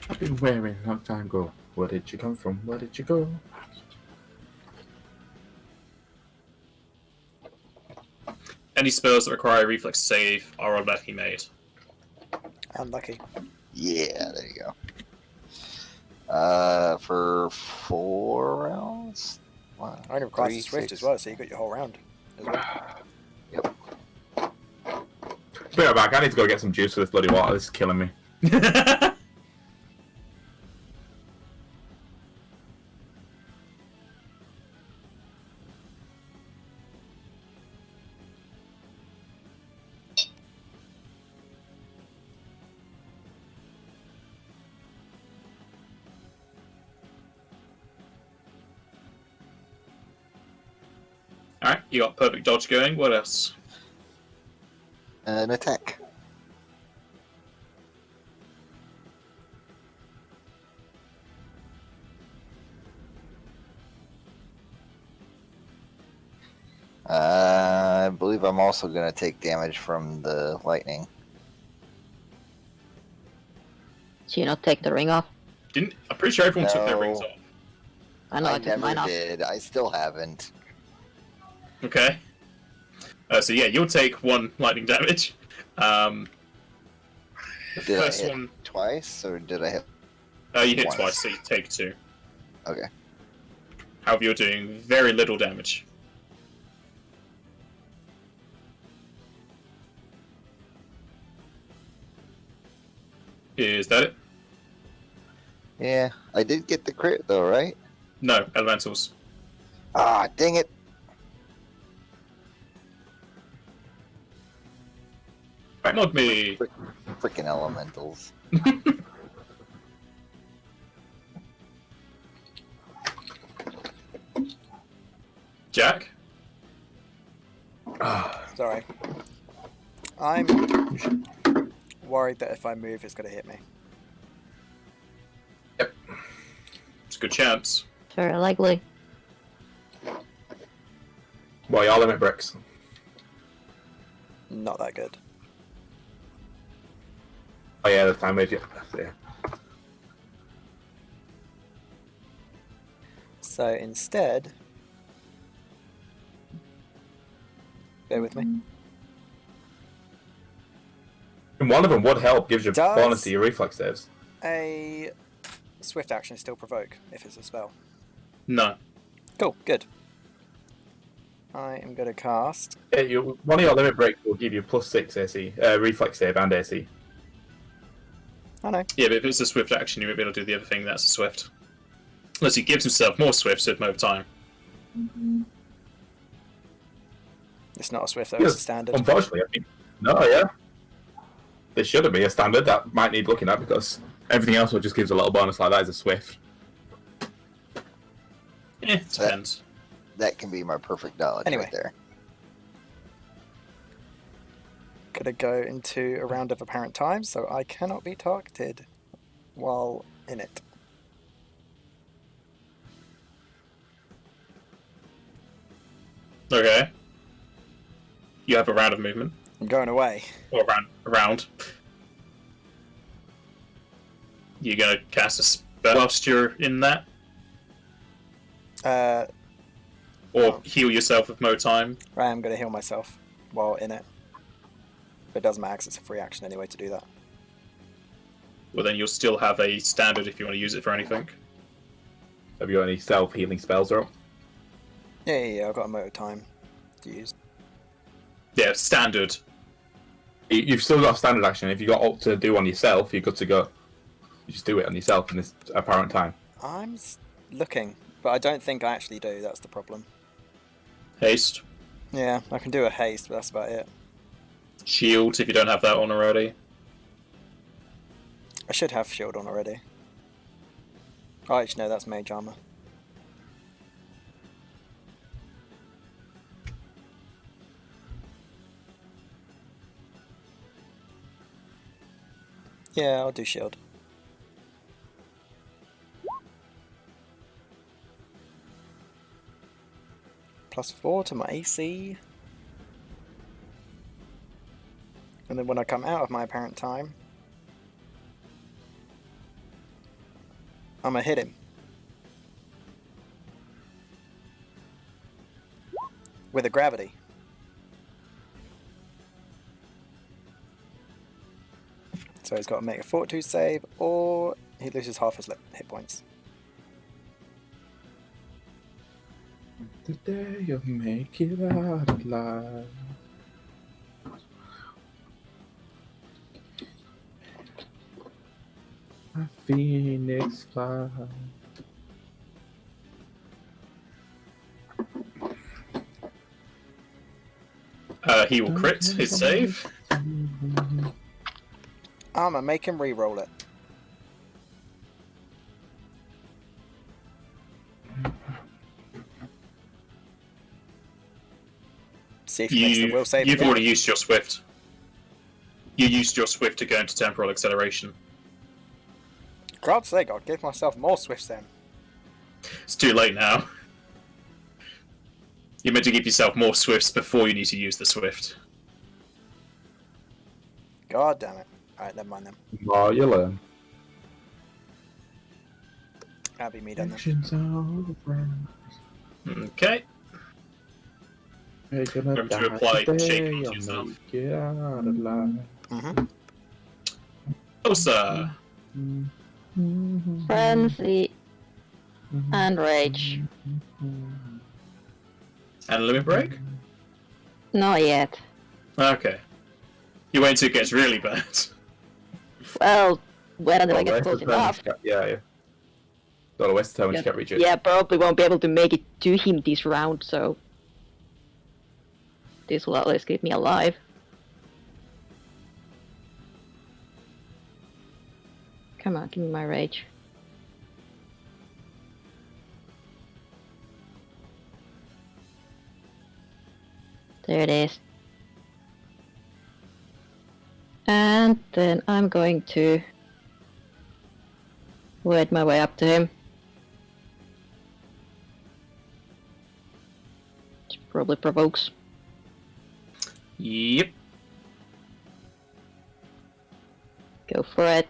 S2: I've been wearing a long time ago. Where did you come from? Where did you go?
S1: Any spells that require a reflex save are automatically made.
S5: Unlucky.
S4: Yeah, there you go. For 4 rounds? Wow.
S5: I only requires
S4: 3,
S5: a Swift
S4: 6.
S5: as well, so you got your whole round. As well.
S2: Be right back. I need to go get some juice for this bloody water. This is killing me.
S1: Alright, you got perfect dodge going. What else?
S4: An attack. I believe I'm also going to take damage from the lightning.
S3: So you not take the ring off?
S1: I'm pretty sure everyone took their
S4: No.
S1: rings off.
S3: I know I, took
S4: never
S3: mine off.
S4: did. I still haven't.
S1: Okay. So yeah, you'll take 1 lightning damage. The
S4: Did I
S1: first
S4: hit
S1: one,
S4: twice, or did I hit?
S1: you hit
S4: once?
S1: twice, so you take 2.
S4: Okay.
S1: However, you're doing very little damage. Is that it?
S4: Yeah, I did get the crit though, right?
S1: No, elementals.
S4: Ah, dang it!
S1: Not me.
S4: Freaking elementals.
S5: I'm worried that if I move, it's going to hit me.
S2: Yep.
S1: It's a good chance.
S3: Very likely.
S2: Well, your limit bricks.
S5: Not that good.
S2: Oh yeah, the damage. Yeah.
S5: So instead, bear with me.
S2: And one of them would help. Gives you
S5: Does-
S2: bonus to your reflex saves.
S5: A swift action still provoke if it's a spell.
S1: No.
S5: Cool, good. I am going to cast.
S2: Yeah, one of your limit breaks will give you +6 AC, reflex save and AC.
S5: Oh no.
S1: Yeah, but if it's a swift action, you won't be able to do the other thing that's a swift. Unless he gives himself more swifts with over time.
S5: It's not a swift though,
S2: Yes,
S5: it's a standard.
S2: Unfortunately, I think. No, yeah. There shouldn't be a standard. That might need looking at because everything else will just gives a little bonus like that as a swift.
S1: It depends.
S4: That can be my perfect dodge
S5: Anyway.
S4: right there.
S5: Gonna go into a round of apparent time, so I cannot be targeted while in it.
S1: Okay. You have a round of movement.
S5: I'm going away.
S1: Or a round. You gonna cast a spell whilst you're in that? Or heal yourself with more time?
S5: I am gonna heal myself while in it. But it doesn't matter 'cause it's a free action anyway to do that.
S1: Well, then you'll still have a standard if you want to use it for anything.
S2: Have you got any self-healing spells or?
S5: Yeah, I've got a motor time to use.
S1: Yeah, standard.
S2: You've still got a standard action. If you got up to do on yourself, you're good to go. You just do it on yourself in this apparent time.
S5: I'm looking, but I don't think I actually do, that's the problem.
S1: Haste.
S5: Yeah, I can do a haste, but that's about it.
S1: Shield, if you don't have that on already.
S5: I should have shield on already. Oh, actually no, that's mage armor. Yeah, I'll do shield. +4 to my AC. And then when I come out of my apparent time, I'm gonna hit him. With a gravity. So he's got to make a fortitude save, or he loses half his hit points.
S2: The day you make it out alive. My phoenix fly.
S1: He will crit his save.
S5: I'm gonna make him re-roll it. See if he makes the will save
S1: You've
S5: again.
S1: already used your swift. You used your swift to go into temporal acceleration.
S5: God's sake, I'll give myself more swifts then.
S1: It's too late now. You're meant to give yourself more swifts before you need to use the swift.
S5: God damn it. Alright, never mind then.
S2: More you learn.
S5: That'll be me done then.
S2: Actions all around.
S1: Okay.
S2: You're gonna
S1: Remember to
S2: die
S1: apply
S2: today,
S1: shaking to
S2: you'll
S1: yourself.
S2: make it out alive.
S5: Mm-hmm.
S1: Osa.
S3: Frenzy and rage.
S1: And limit break?
S3: Not yet.
S1: Okay. You wait until it gets really bad.
S3: Well, when do I
S2: Well,
S3: get
S2: where's
S3: close
S2: the turn
S3: enough?
S2: when she can't- Yeah. Got a waste of time when she can't reach it.
S3: Yeah, probably won't be able to make it to him this round, so this will at least keep me alive. Come on, give me my rage. There it is. And then I'm going to wade my way up to him. Which probably provokes.
S1: Yep.
S3: Go for it.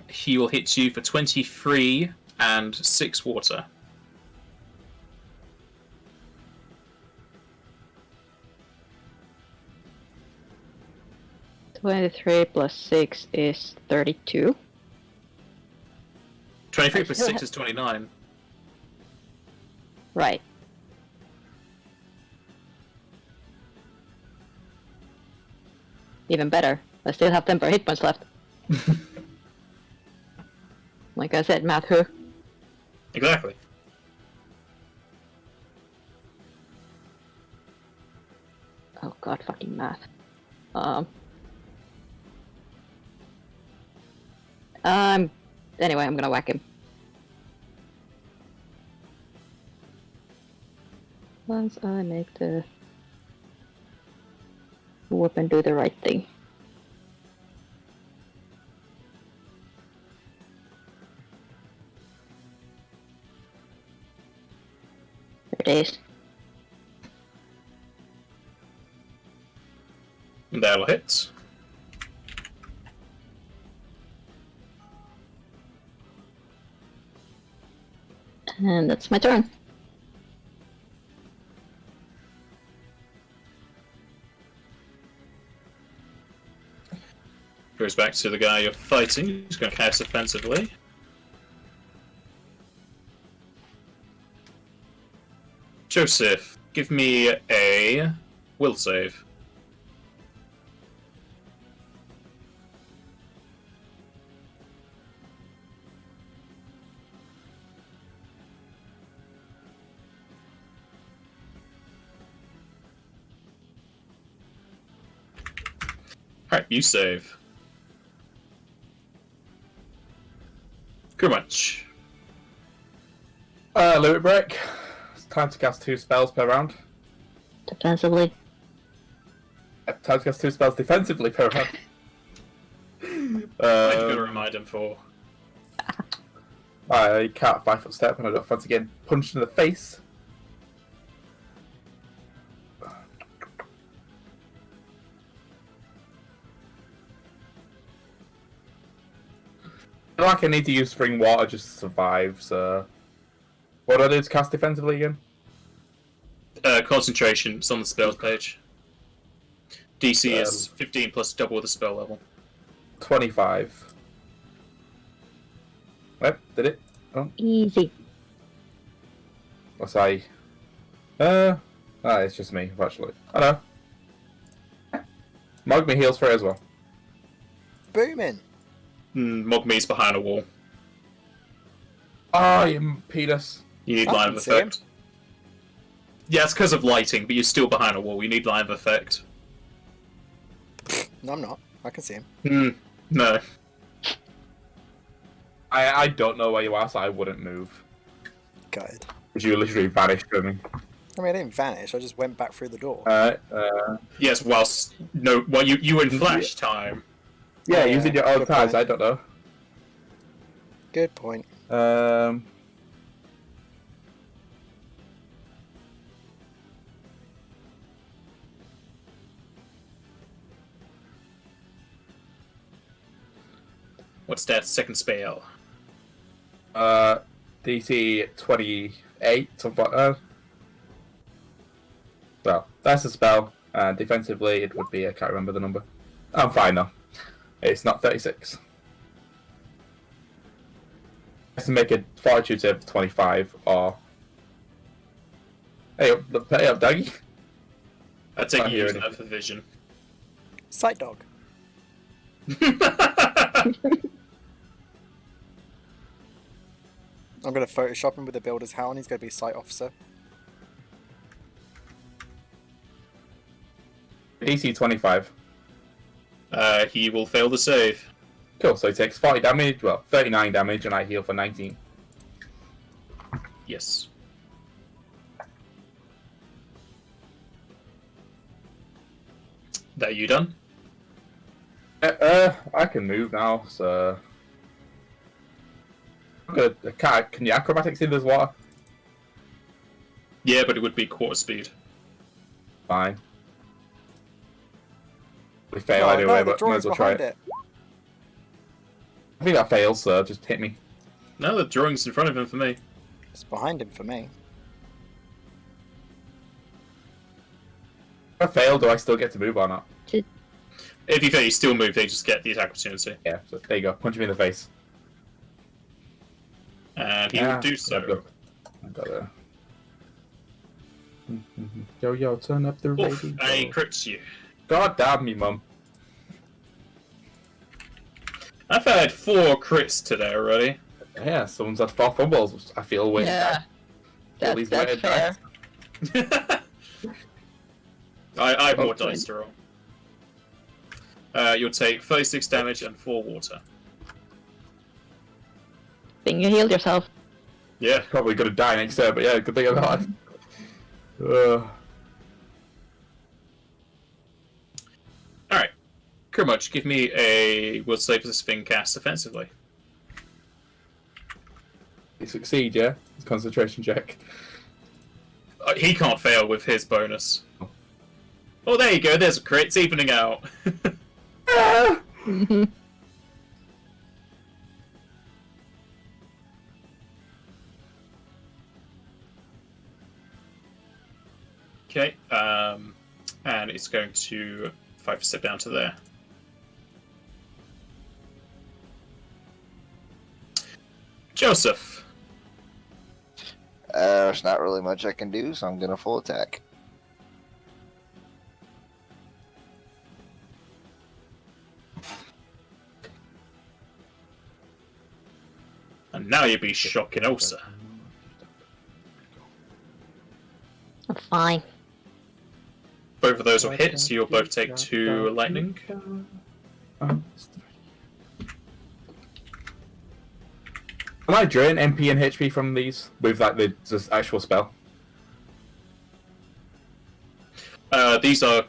S1: He will hit you for 23 and 6 water.
S3: $23 plus 6 is 32.
S1: 23 plus 6 is 29.
S3: Right. Even better. I still have 10 per hit points left. Like I said, math who?
S1: Exactly.
S3: Oh god, fucking math. Anyway, I'm gonna whack him. Once I make the weapon do the right thing. There it is.
S1: That'll hit.
S3: And that's my turn.
S1: Goes back to the guy you're fighting. He's going to cast offensively. Joseph, give me a will save. Alright, you save. Pretty much.
S2: Limit break. It's time to cast 2 spells per round.
S3: Defensively.
S2: Time to cast 2 spells defensively per round.
S1: I'm going to remind him for.
S2: I can't 5-foot step and I don't fancy getting punched in the face. I feel like I need to use spring water just to survive, so... What do I do to cast defensively again?
S1: Concentration. It's on the spells page. DC is 15 plus double the spell level.
S2: 25. Yep, did it? Oh,
S3: Easy.
S2: what's I? It's just me, actually. I know. Mogme heals for it as well.
S5: Booming.
S1: Mogme's behind a wall.
S2: Oh, you penis.
S1: You need
S5: I
S1: line
S5: can
S1: of
S5: see him.
S1: effect. Yeah, it's because of lighting, but you're still behind a wall. You need line of effect.
S5: No, I'm not. I can see him.
S1: No.
S2: I don't know where you are, so I wouldn't move.
S5: Good.
S2: Because you literally vanished from me.
S5: I mean, I didn't vanish. I just went back through the door.
S1: Yes, whilst you were in flash time.
S2: Yeah,
S5: Yeah,
S2: using your own
S5: good
S2: cards,
S5: point.
S2: I don't know.
S5: Good point.
S1: What's that second spell?
S2: DC 28, something like that. Well, that's a spell, and defensively it would be, I can't remember the number. I'm fine now. It's not 36. Has to make a fortitude save of 25, or... Hey up, Daggy.
S1: I take
S2: Can't
S1: you
S2: hear
S1: using that
S2: anything.
S1: for vision.
S5: Sight dog. I'm going to Photoshop him with a builder's hat on. He's going to be sight officer.
S2: DC 25.
S1: He will fail the save.
S2: Cool, so he takes 40 damage, well, 39 damage, and I heal for 19.
S1: Are you done?
S2: I can move now, so... Good. Can you acrobatics in this water?
S1: Yeah, but it would be quarter speed.
S2: Fine. We fail
S5: No,
S2: anyway,
S5: the
S2: but might as
S5: drawing's
S2: well try
S5: behind
S2: it.
S5: it.
S2: I think that fails, so just hit me.
S1: No, the drawing's in front of him for me.
S5: It's behind him for me.
S2: If I fail, do I still get to move or not?
S1: If you fail, you still move, they just get the attack opportunity.
S2: Yeah, so there you go. Punch me in the face.
S1: And he will do so.
S2: I got it. Yo, turn up the
S1: Oof,
S2: radio.
S1: and he crits you.
S2: God damn me, mum.
S1: I've had 4 crits today already.
S2: Yeah, someone's had 4 fumbles. I feel weird.
S3: Yeah. That's fair.
S1: I have more
S3: Okay.
S1: dice to roll. You'll take 36 damage and 4 water.
S3: Think you healed yourself.
S2: Yeah, probably gonna die next turn, but yeah, good thing I'm alive.
S1: Alright. Kurmuch, give me a will save this thing cast offensively.
S2: You succeed, yeah? It's a concentration check.
S1: He can't fail with his bonus. Oh, there you go, there's a crit, it's evening out. Okay, and it's going to 5 step down to there. Joseph.
S4: There's not really much I can do, so I'm gonna full attack.
S1: And now you'll be shocking Elsa.
S3: I'm fine.
S1: Both of those will hit, so you'll both take 2 lightning.
S2: Can I drain MP and HP from these with like the actual spell?
S1: These are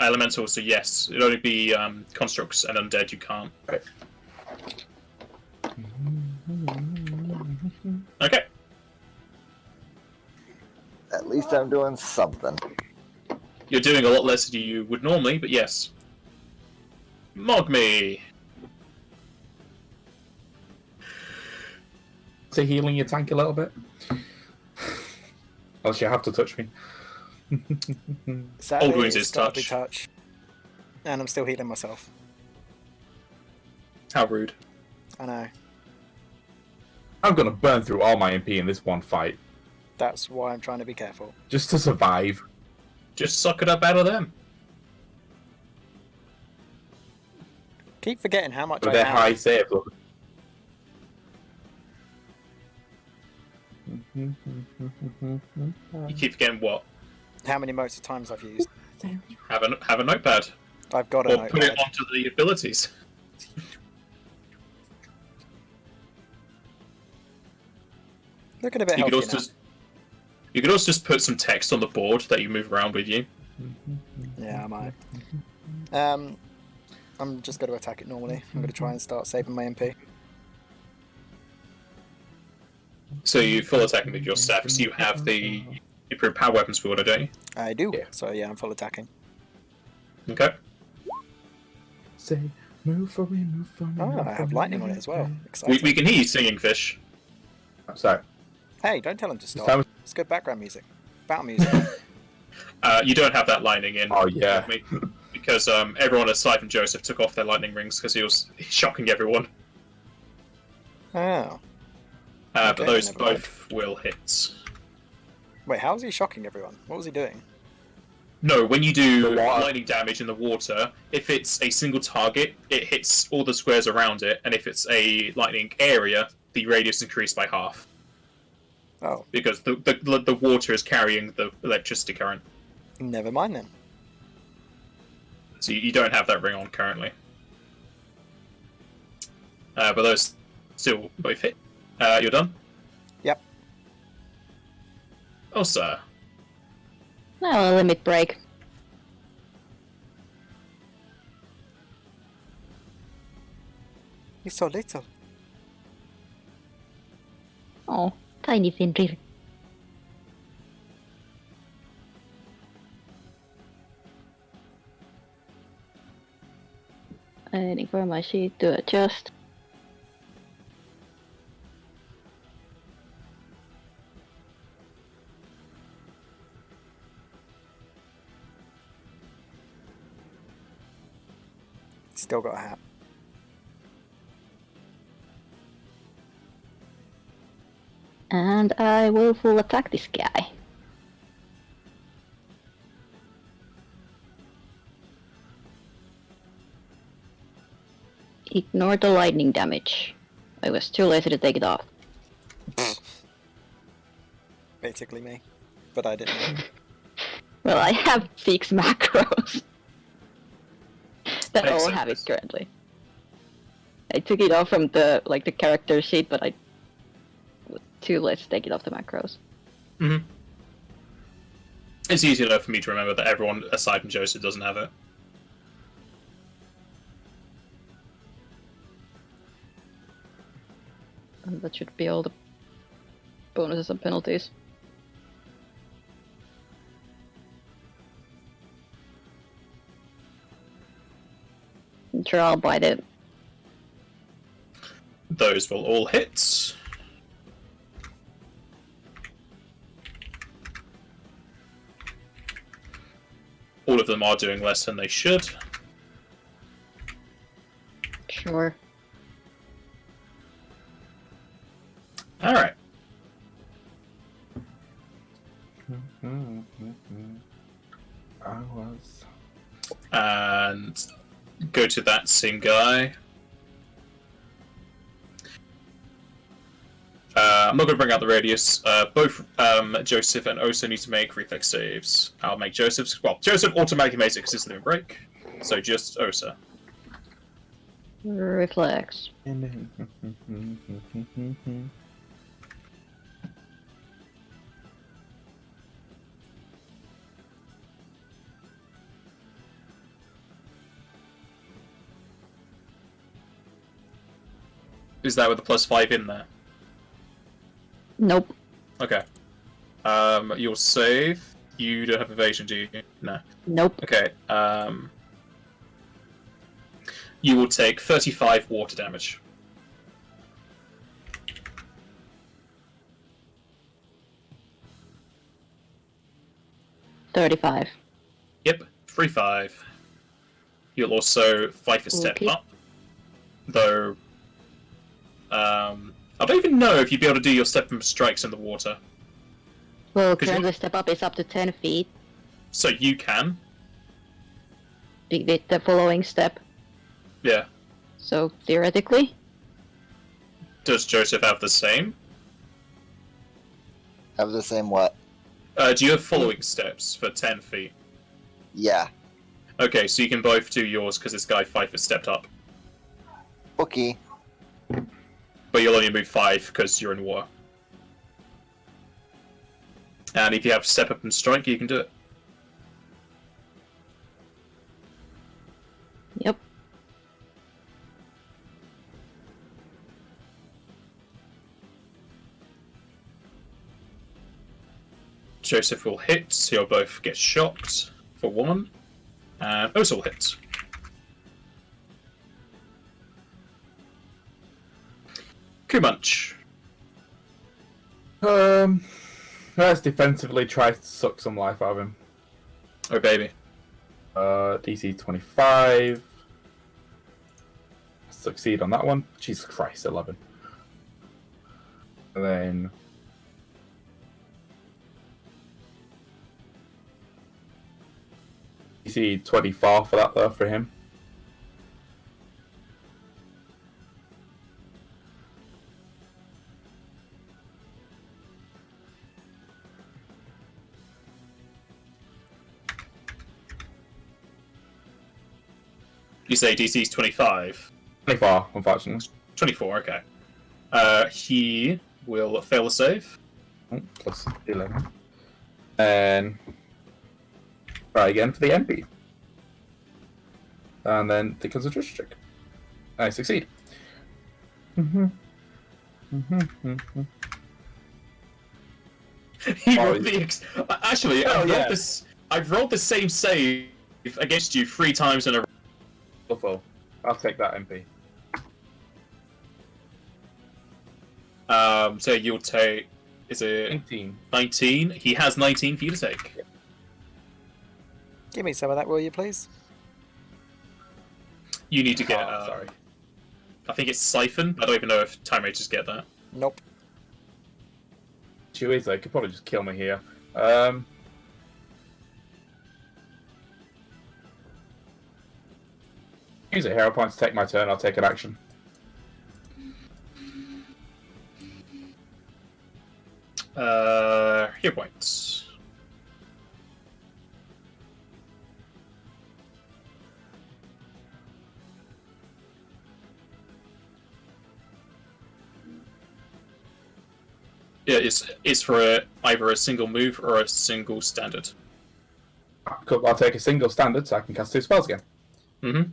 S1: elementals, so yes. It'll only be constructs and undead, you can't.
S2: Right.
S1: Okay.
S4: At least I'm doing something.
S1: You're doing a lot less than you would normally, but yes. Mogme.
S2: Is it healing your tank a little bit? Unless you have to touch me.
S5: Sadly,
S1: Old wounds
S5: it's
S1: is
S5: gotta be
S1: touch.
S5: touch. And I'm still healing myself.
S1: How rude.
S5: I know.
S2: I'm gonna burn through all my MP in this one fight.
S5: That's why I'm trying to be careful.
S2: Just to survive.
S1: Just suck it up out of them.
S5: Keep forgetting how much
S2: With
S5: I
S2: their
S5: have.
S2: high save. Look.
S1: You keep forgetting what?
S5: How many modes of times I've used.
S1: Have a notepad.
S5: I've got a
S1: Or put it
S5: notepad.
S1: onto the abilities.
S5: Looking a bit
S1: You could
S5: healthy
S1: also you could also just put some text on the board that you move around with you.
S5: now. Yeah, I might. I'm just going to attack it normally. I'm going to try and start saving my MP.
S1: So you full attacking with your staff, because you have the improved power weapons builder, don't you?
S5: I do.
S2: Yeah.
S5: So yeah, I'm full attacking.
S1: Okay.
S2: Say, move for me, move for me.
S5: Oh,
S2: move
S5: I
S2: for
S5: have
S2: me,
S5: lightning on it
S2: move
S5: as
S2: for
S5: well.
S2: me.
S5: Exciting.
S1: We can hear you singing, Fish.
S2: I'm sorry.
S5: Hey, don't tell him to stop.
S2: time-
S5: It's good background music. Battle music.
S1: You don't have that lightning in.
S2: Oh, yeah.
S1: with me, because everyone aside from Joseph took off their lightning rings because he was shocking everyone.
S5: Oh.
S1: But
S5: Okay,
S1: those
S5: never mind.
S1: both will hit.
S5: Wait, how is he shocking everyone? What was he doing?
S1: No, when you do
S2: The water.
S1: lightning damage in the water, if it's a single target, it hits all the squares around it, and if it's a lightning area, the radius is increased by half.
S5: Oh,
S1: Because the water is carrying the electricity current.
S5: never mind then.
S1: So you don't have that ring on currently. But those still both hit. You're done?
S5: Yep.
S1: Oh, sir.
S3: Now a limit break.
S5: He's so little.
S3: Oh, tiny Fenrir. Waiting for my sheet to adjust.
S5: Still got a hat.
S3: And I will full attack this guy. Ignore the lightning damage. I was too lazy to take it off.
S5: Basically me. But I didn't know.
S3: Well, I have 6 macros. that
S1: Makes
S3: all have it
S1: sense.
S3: currently. I took it off from the the character sheet, but I was too lazy to take it off the macros.
S1: Mm-hmm. It's easy enough for me to remember that everyone aside from Joseph doesn't have it.
S3: And that should be all the bonuses and penalties. I'm sure I'll bite it.
S1: Those will all hit. All of them are doing less than they should.
S3: Sure.
S1: Alright.
S2: I was.
S1: And go to that same guy. I'm not going to bring out the radius. Both Joseph and Osa need to make reflex saves. I'll make Joseph's. Well, Joseph automatically makes it because it's a break. So just Osa.
S3: Reflex.
S1: Is that with the +5 in there?
S3: Nope.
S1: Okay. You'll save. You don't have evasion, do you? No.
S3: Nope.
S1: Okay. You will take 35 water damage.
S3: $35.
S1: Yep, 3-5. You'll also fight a step
S3: Okay.
S1: up. Though, I don't even know if you'd be able to do your step and strikes in the water.
S3: Well,
S1: 'Cause
S3: currently
S1: you-
S3: step up is up to 10 feet.
S1: So you can.
S3: With the following step.
S1: Yeah.
S3: So theoretically,
S1: Does Joseph have the same?
S4: Have the same what?
S1: Do you have following steps for 10 feet?
S4: Yeah.
S1: Okay, so you can both do yours because this guy 5 has stepped up.
S4: Okay.
S1: But you'll only move 5 because you're in war. And if you have step up and strike, you can do it.
S3: yep.
S1: Joseph will hit, so you'll both get shocked for 1. And Osa will hit. Kumunch.
S2: Let's defensively try to suck some life out of him.
S1: Oh, baby.
S2: DC 25. Succeed on that one. Jesus Christ, 11. And then DC 24 for that though for him.
S1: You say DC's 25?
S2: 24, unfortunately.
S1: 24, okay. He will fail a save.
S2: Oh, plus 11. And try again for the MP. And then the concentration check. I succeed.
S1: He rolled actually,
S2: Oh,
S1: I've
S2: yeah.
S1: rolled this. I've rolled the same save against you 3 times in a row.
S2: Buffalo. I'll take that MP.
S1: So you'll take. Is it
S2: 19.
S1: 19? He has 19 for you to take.
S5: Give me some of that, will you, please?
S1: You need to get.
S2: Sorry.
S1: I think it's Siphon. I don't even know if Time Rangers get that.
S5: Nope.
S2: Too easy. They could probably just kill me here. Use a hero point to take my turn. I'll take an action.
S1: Hero points. Yeah, it's for either a single move or a single standard.
S2: Cool. I'll take a single standard so I can cast 2 spells again.
S1: Mm-hmm.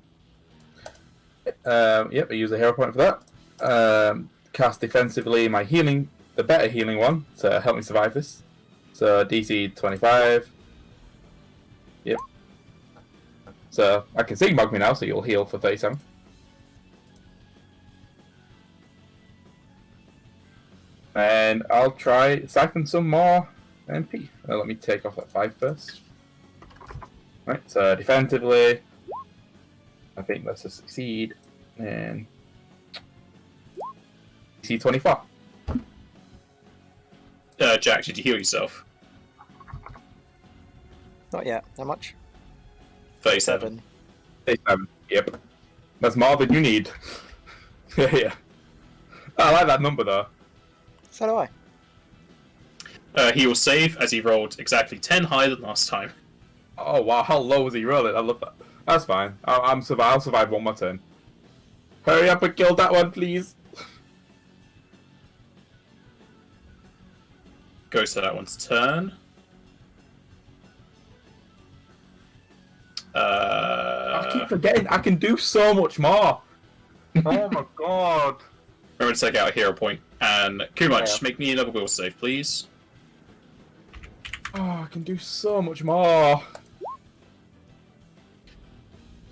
S2: Yep, I use a hero point for that. Cast defensively my healing, the better healing one, to help me survive this. So DC 25. Yep. So I can Sigmog me now, so you'll heal for 37. And I'll try siphon some more MP. Let me take off that 5 first. Right, so defensively, I think let's just succeed. And DC 24.
S1: Jack, did you heal yourself?
S5: Not yet. How much?
S1: 37.
S2: 37. Yep. That's more than you need. Yeah. I like that number though.
S5: So do I.
S1: He will save as he rolled exactly 10 higher than last time.
S2: Oh wow, how low was he rolling? I love that. That's fine. I'll survive one more turn. Hurry up and kill that one, please.
S1: Goes to that one's turn.
S2: I keep forgetting I can do so much more. Oh my god.
S1: Remember to take out a hero point. And Kumach,
S2: Yeah.
S1: make me another will save, please.
S2: Oh, I can do so much more.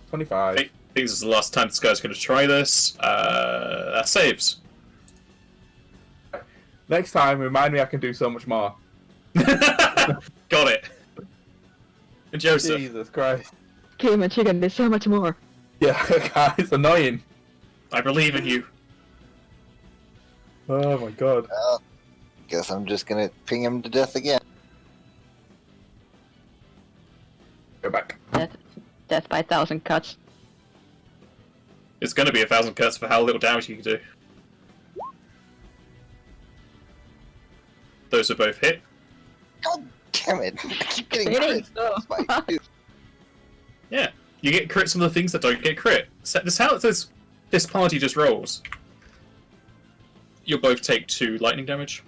S2: 25.
S1: I think this is the last time this guy's going to try this. That saves.
S2: Next time, remind me I can do so much more.
S1: Got it. And Joseph.
S2: Jesus Christ.
S3: Cayman Chicken, there's so much more.
S2: Yeah, guys, annoying.
S1: I believe in you.
S2: Oh my god.
S4: Well, guess I'm just gonna ping him to death again.
S2: Go back.
S3: Death by 1,000 cuts.
S1: It's going to be 1,000 cuts for how little damage you can do. Those are both hit.
S4: God damn it! I keep getting
S3: Really?
S4: crits. Spike, dude.
S1: Yeah, you get crits from the things that don't get crit. So this how this party just rolls. You'll both take 2 lightning damage.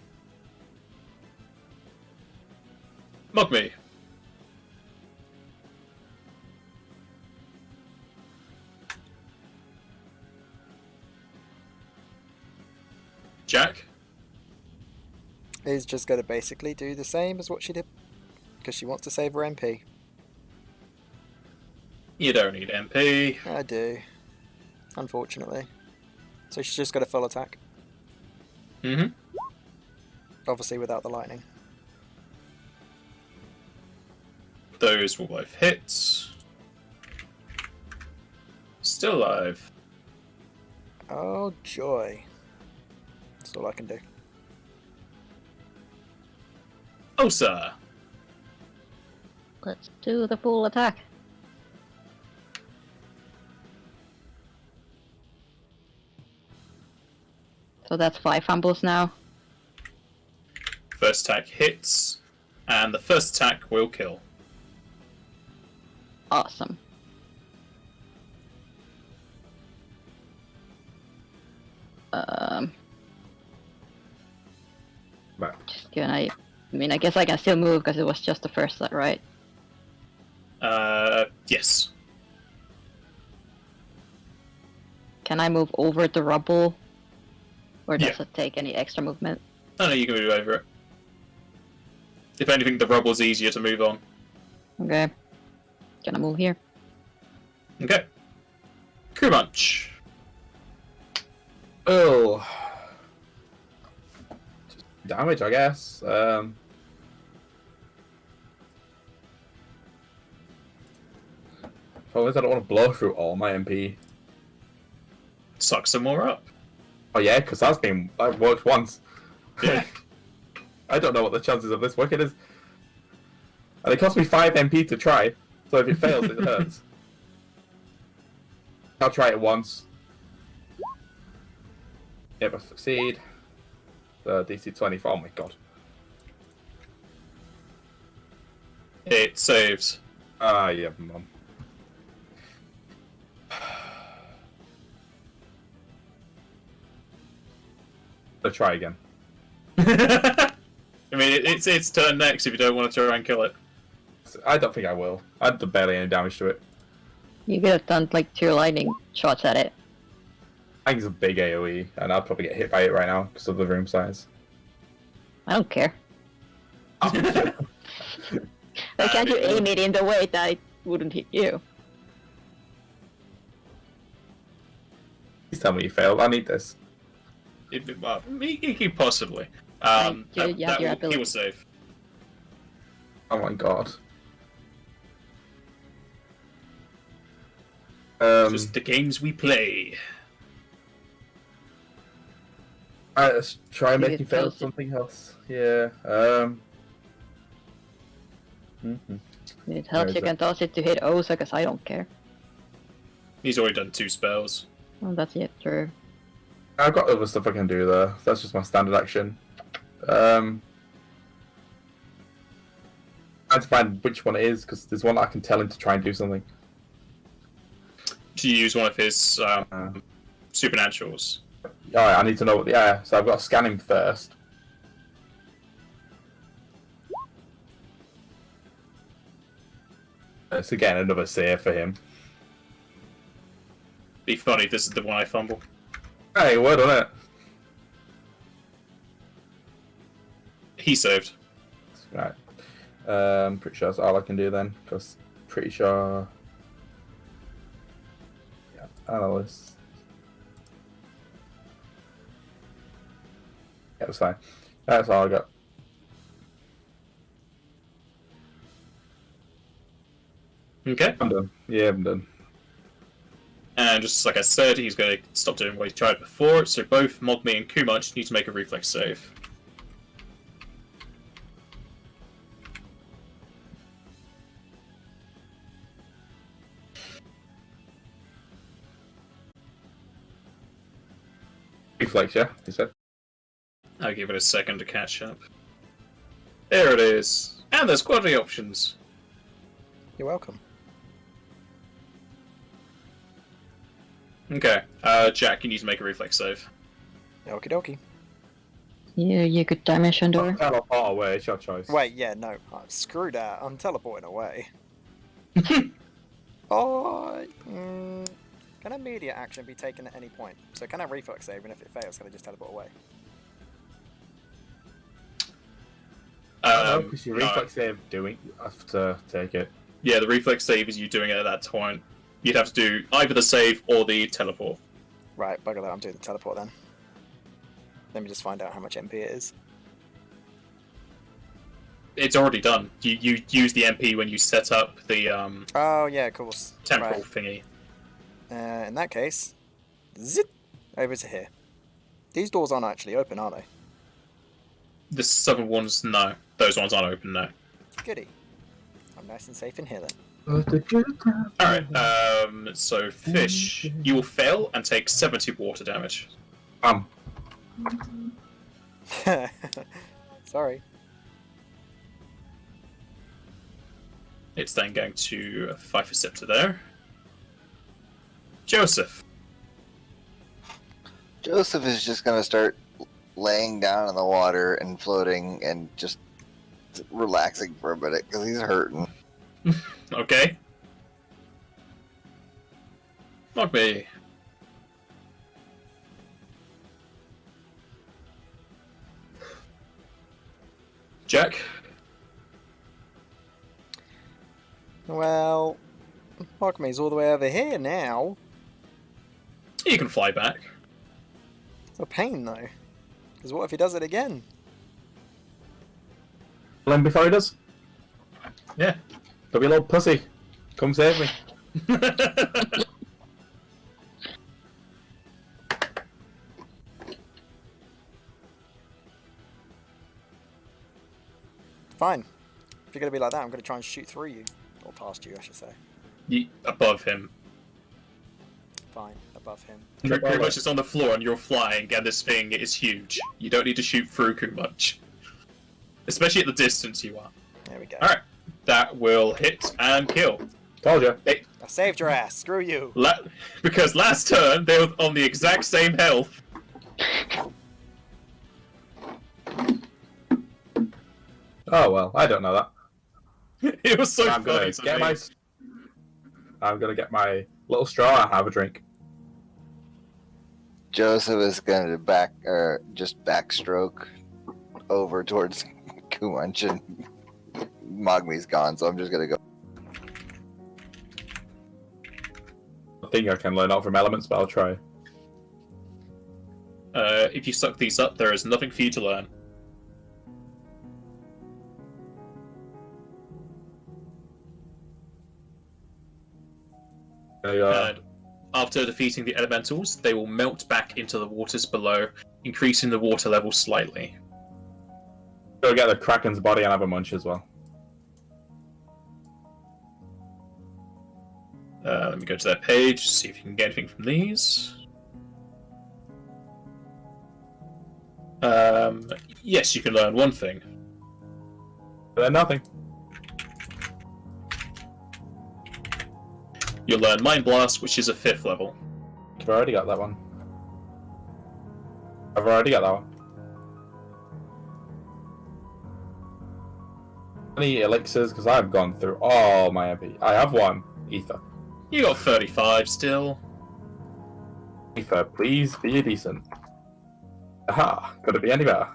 S1: Mug me. Jack?
S5: Is just going to basically do the same as what she did. Because she wants to save her MP.
S1: You don't need MP.
S5: I do. Unfortunately. So she's just got a full attack.
S1: Mm-hmm.
S5: Obviously without the lightning.
S1: Those will both hit. Still alive.
S5: Oh, joy. That's all I can do.
S1: Oh, sir.
S3: Let's do the full attack. So that's 5 fumbles now.
S1: First attack hits, and the first attack will kill.
S3: Awesome.
S2: Back.
S3: Just gonna. I mean, I guess I can still move because it was just the first set, right?
S1: Yes.
S3: Can I move over the rubble Or does
S1: Yeah.
S3: it take any extra movement?
S1: I know you can move over it. If anything, the rubble's easier to move on.
S3: Okay. Gonna move here.
S1: Okay. Crew Munch.
S2: Oh. Just damage, I guess. Problem is, I don't want to blow through all my MP.
S1: Suck some more up.
S2: Oh yeah, because that worked once.
S1: Yeah.
S2: I don't know what the chances of this working is. And it cost me 5 MP to try, so if it fails, it hurts. I'll try it once. Yep, I succeed. DC 24, oh my god.
S1: It saves.
S2: Ah, yeah, mum. I'll try again.
S1: I mean, it's its turn next if you don't want to try and kill it.
S2: I don't think I will. I've done barely any damage to it.
S3: You could have done like 2 lightning shots at it.
S2: I think it's a big AoE, and I'll probably get hit by it right now because of the room size.
S3: I don't care. Why can't you aim it in the way that it wouldn't hit you?
S2: Please tell me you failed. I need this.
S1: Well, he could possibly. He will save.
S2: Oh my god.
S1: Just the games we play.
S2: Alright, let's try and
S3: You
S2: make
S3: could
S2: you fail
S3: toss it.
S2: something else. Yeah.
S3: It helps
S2: Where
S3: you
S2: is
S3: can toss it to hit Osa, because I don't care.
S1: He's already done 2 spells.
S3: Oh, that's it, true.
S2: I've got other stuff I can do there. That's just my standard action. I have to find which one it is, because there's one I can tell him to try and do something.
S1: To use one of his supernaturals.
S2: Alright, I need to know what yeah, so I've got to scan him first. It's again another save for him.
S1: Be funny if this is the one I fumble.
S2: Hey, well done it.
S1: He saved.
S2: Right. Pretty sure that's all I can do then, because pretty sure. Yeah, analyst. Yeah, that's fine. That's all I got.
S1: Okay.
S2: I'm done. Yeah, I'm done.
S1: And just like I said, he's going to stop doing what he tried before, so both Mogmi and Kumach need to make a reflex save.
S2: Reflex, yeah, he said.
S1: I'll give it a second to catch up. There it is. And there's quality options.
S5: You're welcome.
S1: Okay. Jack, you need to make a reflex save.
S5: Okie dokie.
S3: Yeah, you could dimension door.
S2: Teleport away, it's your choice.
S5: Wait, yeah, no. Screw that. I'm teleporting away. Can immediate action be taken at any point? So can I reflex save, and if it fails, can I just teleport away?
S2: Because your reflex save doing, you have to take it.
S1: Yeah, the reflex save is you doing it at that point. You'd have to do either the save or the teleport.
S5: Right, bugger that. I'm doing the teleport then. Let me just find out how much MP it is.
S1: It's already done. You use the MP when you set up the
S5: Oh, yeah, of course.
S1: temporal
S5: Right.
S1: thingy.
S5: In that case, zip over to here. These doors aren't actually open, are they?
S1: The southern ones, no. Those ones aren't open, no.
S5: Goody. I'm nice and safe in here then.
S1: Alright, so Fish, you will fail and take 70 water damage.
S5: Sorry.
S1: It's then going to 5 for Scepter there. Joseph.
S4: Joseph is just going to start laying down in the water and floating and just relaxing for a minute because he's hurting.
S1: Okay. Mogmi. Jack?
S5: Well, Mogmi's all the way over here now.
S1: You can fly back.
S5: It's a pain though. Because what if he does it again?
S2: Kill him before he does.
S1: Yeah.
S2: Don't be a little pussy. Come save me.
S5: Fine. If you're going to be like that, I'm going to try and shoot through you. Or past you, I should say.
S1: Above him.
S5: Fine, above him.
S1: Pretty much it's on the floor and you're flying, and this thing is huge. You don't need to shoot through too much. Especially at the distance you are.
S5: There we go.
S1: Alright. That will hit and kill.
S2: Told you.
S5: I saved your ass. Screw you.
S1: Because last turn, they were on the exact same health.
S2: Oh well, I don't know that.
S1: It was so
S2: I'm
S1: funny
S2: gonna
S1: to
S2: get
S1: me.
S2: I'm gonna get my little straw and have a drink.
S4: Joseph is going to just backstroke over towards Kumunch, and Mogmi's gone, so I'm just going to go.
S2: I think I can learn out from elements, but I'll try.
S1: If you suck these up, there is nothing for you to learn. And after defeating the elementals, they will melt back into the waters below, increasing the water level slightly.
S2: Go get the Kraken's body and have a munch as well.
S1: Let me go to that page, see if you can get anything from these. Yes, you can learn one thing.
S2: Then nothing.
S1: You'll learn Mind Blast, which is a 5th level.
S2: I've already got that one. I've already got that one. Any elixirs? Because I've gone through all my MP. I have one. Ether.
S1: You got 35 still.
S2: Ether, please be decent. Aha! Could it be any better?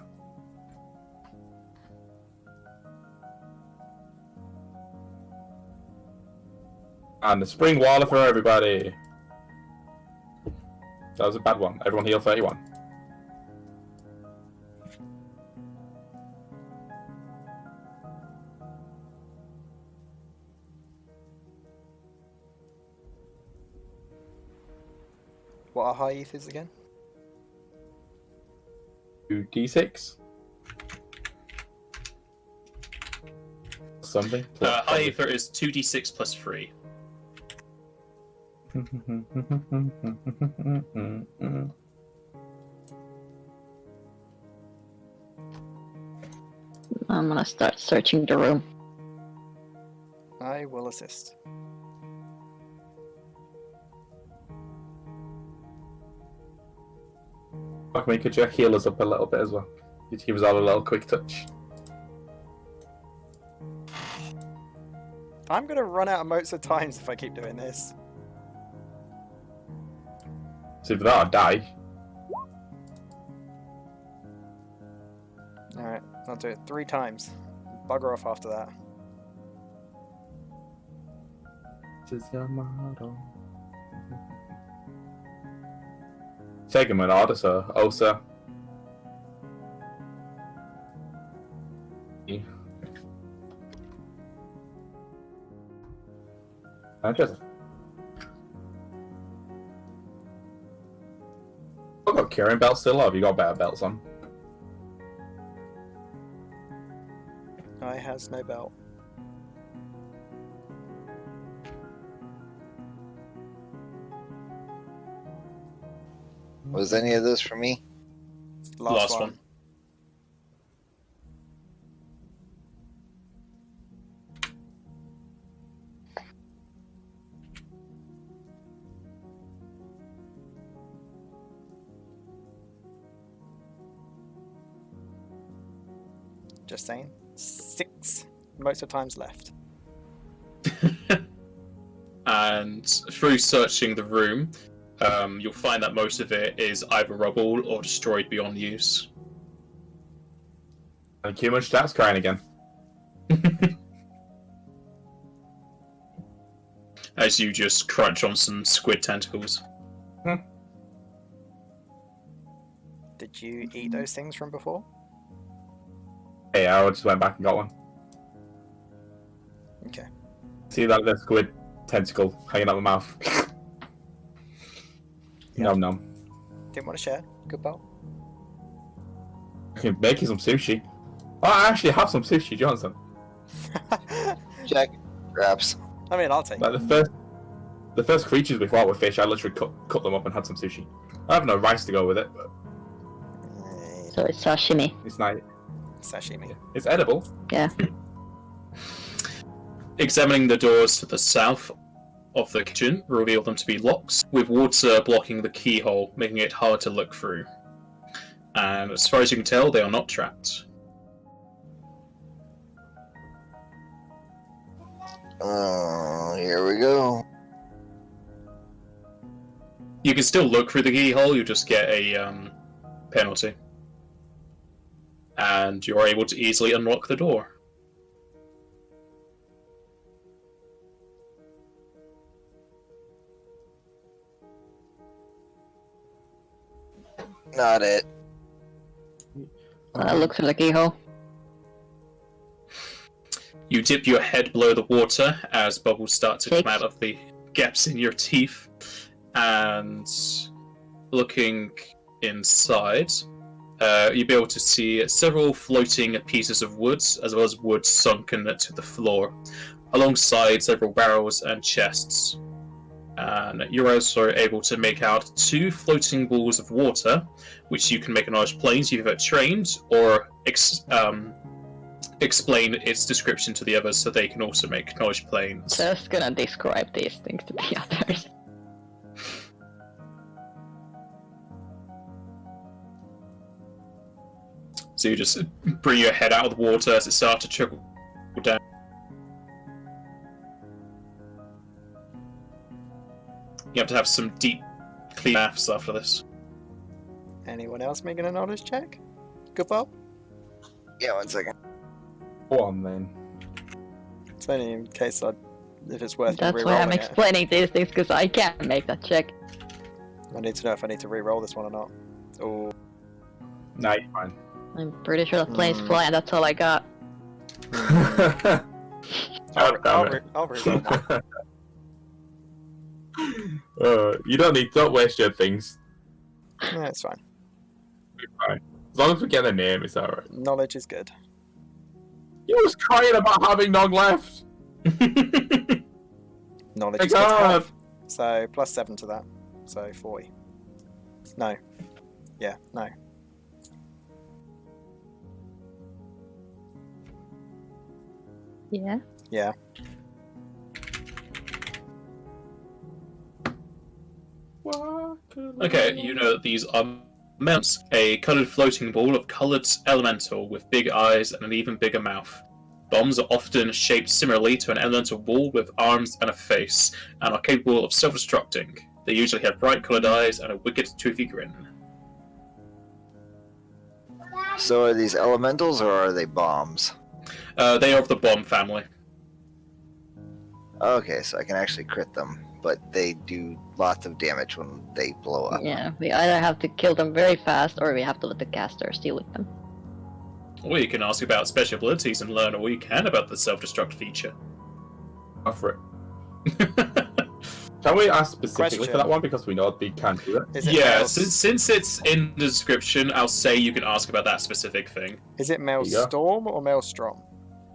S2: And the spring water for everybody. That was a bad one. Everyone heal 31.
S5: What are high ethers again?
S2: 2d6. Something.
S1: High Ether is 2d6 plus 3.
S3: I'm gonna start searching the room.
S5: I will assist.
S2: Fuck me, could you heal us up a little bit as well? You'd give us all a little quick touch.
S5: I'm gonna run out of motes of times if I keep doing this.
S2: So if that, I'd die.
S5: Alright, I'll do it 3 times. Bugger off after that.
S2: This is your motto. Take him an order, sir. Oh, sir. Interesting. I've got curing belts still, or have you got better belts on?
S5: I has no belt.
S4: Was any of this for me?
S1: Last one.
S5: Just saying. 6 motes of times left.
S1: And through searching the room, you'll find that most of it is either rubble or destroyed beyond use.
S2: And Human starts crying again.
S1: As you just crunch on some squid tentacles.
S5: Did you eat those things from before?
S2: Hey, I just went back and got one.
S5: Okay.
S2: See that the squid tentacle hanging out my mouth.
S5: Yeah.
S2: Nom nom.
S5: Didn't want to share? Good bowl.
S2: I can make you some sushi. Oh, I actually have some sushi, Johnson.
S4: Check. Grabs.
S5: I mean, I'll take
S2: Like the first creatures we fought with fish, I literally cut them up and had some sushi. I have no rice to go with it, but
S3: So it's sashimi.
S2: it's nice.
S5: Sashimi.
S2: It's edible.
S3: Yeah.
S1: Examining the doors to the south of the kitchen reveal them to be locks, with water blocking the keyhole, making it hard to look through. And as far as you can tell, they are not trapped.
S4: Here we go.
S1: You can still look through the keyhole, you just get a penalty. And you're able to easily unlock the door.
S4: Not it.
S3: I look through the keyhole.
S1: You dip your head below the water as bubbles start to come out of the gaps in your teeth. And looking inside, you'll be able to see several floating pieces of wood, as well as wood sunken to the floor, alongside several barrels and chests. And you're also able to make out 2 floating balls of water, which you can make knowledge planes you've either trained, or explain its description to the others so they can also make knowledge planes.
S3: Just gonna describe these things to the others.
S1: So you just bring your head out of the water as it starts to trickle down. You have to have some deep, clean maths after this.
S5: Anyone else making a knowledge check? Good bowl?
S4: Yeah, 1 second.
S2: Go on then.
S5: It's only in case if it's worth
S3: That's
S5: me
S3: why I'm
S5: re-rolling it.
S3: explaining these things, because I can't make that check.
S5: I need to know if I need to re-roll this one or not. Oh,
S2: Nah, you're fine.
S3: I'm pretty sure the plane's flying, that's all I got.
S5: I'll re-roll that.
S2: Don't waste your things.
S5: Yeah, it's fine.
S2: It's fine. As long as we get a name, it's alright.
S5: Knowledge is good.
S2: You was crying about having none left.
S5: Knowledge
S2: My
S5: is good to
S2: God.
S5: have. So, +7 to that. So, 40. No. Yeah, no.
S3: Yeah.
S5: Yeah.
S1: Okay, you know that these are mounts, a coloured floating ball of coloured elemental with big eyes and an even bigger mouth. Bombs are often shaped similarly to an elemental ball with arms and a face, and are capable of self-destructing. They usually have bright coloured eyes and a wicked, toothy grin.
S4: So are these elementals or are they bombs?
S1: They are of the bomb family.
S4: Okay, so I can actually crit them, but they do lots of damage when they blow up.
S3: Yeah, we either have to kill them very fast, or we have to let the casters deal with them.
S1: Or you can ask about special abilities and learn all you can about the self-destruct feature.
S2: Offer it. Can we ask specifically
S5: Question.
S2: for that one because we know they can't do it?
S5: Is it
S1: Yeah,
S5: male,
S1: since it's in the description, I'll say you can ask about that specific thing.
S5: is it
S2: There you go.
S5: Maelstrom or Maelstrom?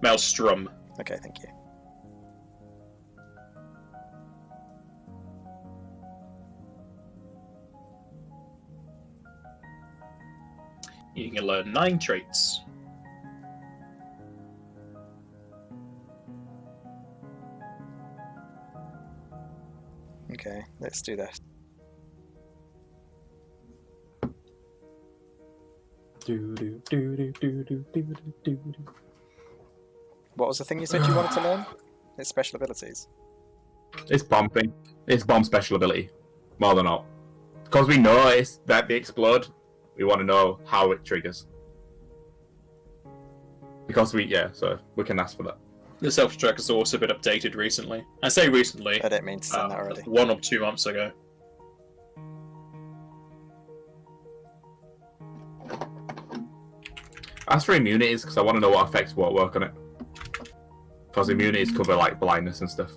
S1: Maelstrom.
S5: Okay, thank you.
S1: You can learn 9 traits.
S5: Okay, let's do this. What was the thing you said you wanted to learn? It's special abilities.
S2: It's bomb thing. It's bomb special ability. More than all. Because we know it's that they explode, we want to know how it triggers. Because so we can ask for that.
S1: The self-destruct has also been updated recently. I say recently.
S5: I didn't mean to send that already.
S1: 1 or 2 months ago.
S2: As for immunities, because I want to know what effects won't work on it. Because immunities cover like blindness and stuff.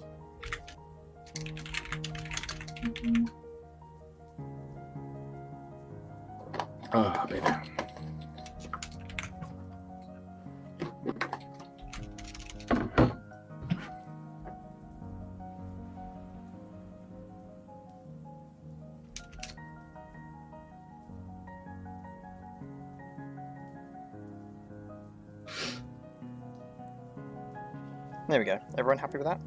S2: Oh, baby.
S5: There we go. Everyone happy with that?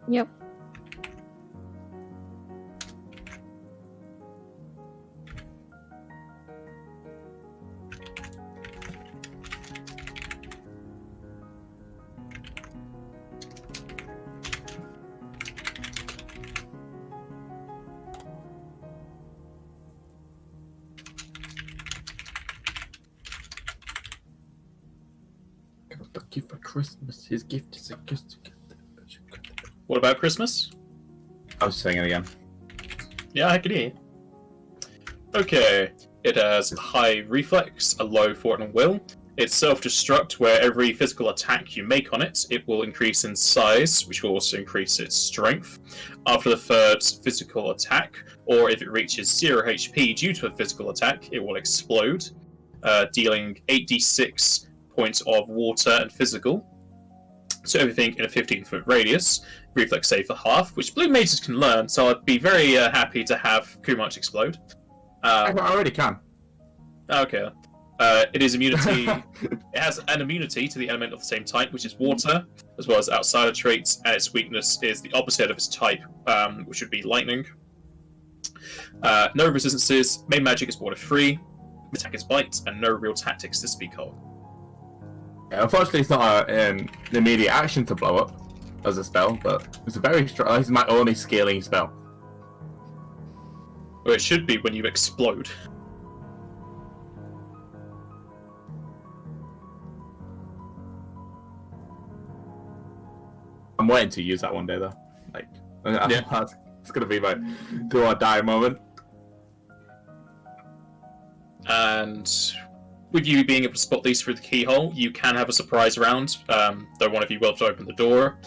S3: Yep.
S2: The gift for Christmas. His gift is a gift.
S1: What about Christmas?
S2: I was saying it again.
S1: Yeah, I can hear you. Okay. It has high reflex, a low fort and will. It's self-destruct, where every physical attack you make on it, it will increase in size, which will also increase its strength. After the third physical attack, or if it reaches 0 HP due to a physical attack, it will explode, dealing 8d6 points of water and physical. So everything in a 15-foot radius. Reflex save for half, which blue mages can learn, so I'd be very happy to have Kumach explode.
S2: I already can.
S1: Okay. It is immunity. It has an immunity to the element of the same type, which is water, as well as outsider traits, and its weakness is the opposite of its type, which would be lightning. No resistances, main magic is water free, attack is bite, and no real tactics to speak of.
S2: Yeah, unfortunately, it's not an immediate action to blow up as a spell, but it's a very strong. This is my only scaling spell.
S1: Well, it should be when you explode.
S2: I'm waiting to use that one day, though. Like,
S1: Yeah.
S2: It's gonna be my do or die moment.
S1: And with you being able to spot these through the keyhole, you can have a surprise round, though one of you will have to open the door.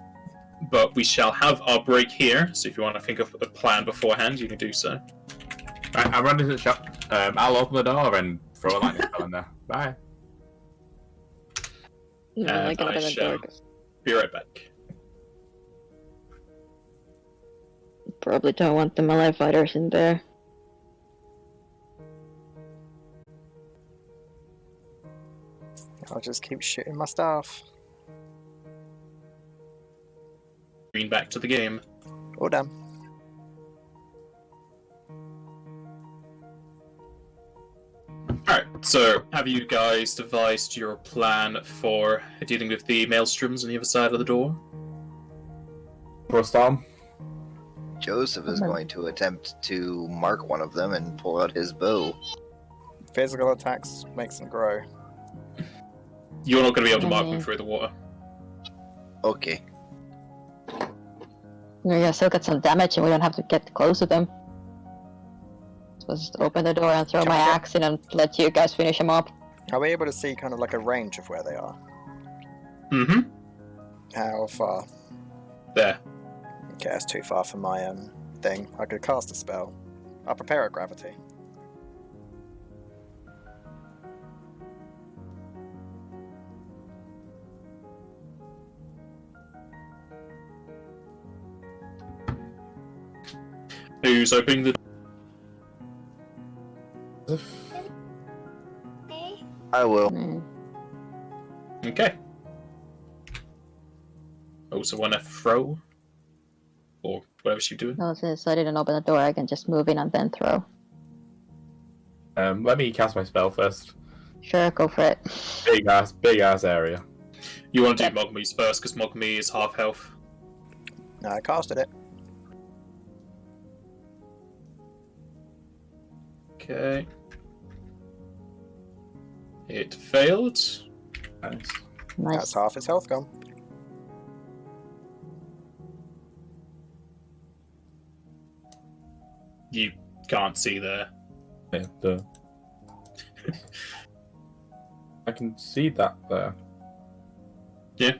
S1: But we shall have our break here, so if you want to think of a plan beforehand, you can do so.
S2: Right, I'll run into the shop. I'll open the door and throw a lightning spell in there. Bye.
S3: No,
S1: And
S3: I got
S1: I
S3: it in the
S1: shall
S3: door.
S1: be right back.
S3: Probably don't want the melee fighters in there.
S5: I'll just keep shooting my stuff.
S1: Green back to the game.
S5: All done.
S1: Alright, so have you guys devised your plan for dealing with the maelstroms on the other side of the door?
S2: For a storm.
S4: Joseph is going to attempt to mark one of them and pull out his bow.
S5: Physical attacks makes them grow.
S1: You're not going to be able to mark them through the water.
S4: Okay.
S3: We're gonna still get some damage and we don't have to get close to them. So just open the door and throw
S5: Can
S3: my
S5: we get-
S3: axe in and let you guys finish them up.
S5: Are we able to see kind of like a range of where they are?
S1: Mm-hmm.
S5: How far?
S1: There.
S5: Okay, that's too far for my thing. I could cast a spell. I'll prepare a gravity.
S1: Who's opening the
S4: I will.
S3: Mm.
S1: Okay. Also want to throw? Or whatever she's doing?
S3: No, since I didn't open the door, I can just move in and then throw.
S2: Let me cast my spell first.
S3: Sure, go for it.
S2: Big ass area.
S1: You want to do Mogmi's first, because Mogmi is half health.
S5: No, I casted it.
S1: Okay. It failed.
S2: Nice.
S3: Nice.
S5: That's half his health gone.
S1: You can't see there.
S2: Yeah, duh. I can see that there.
S1: Yeah.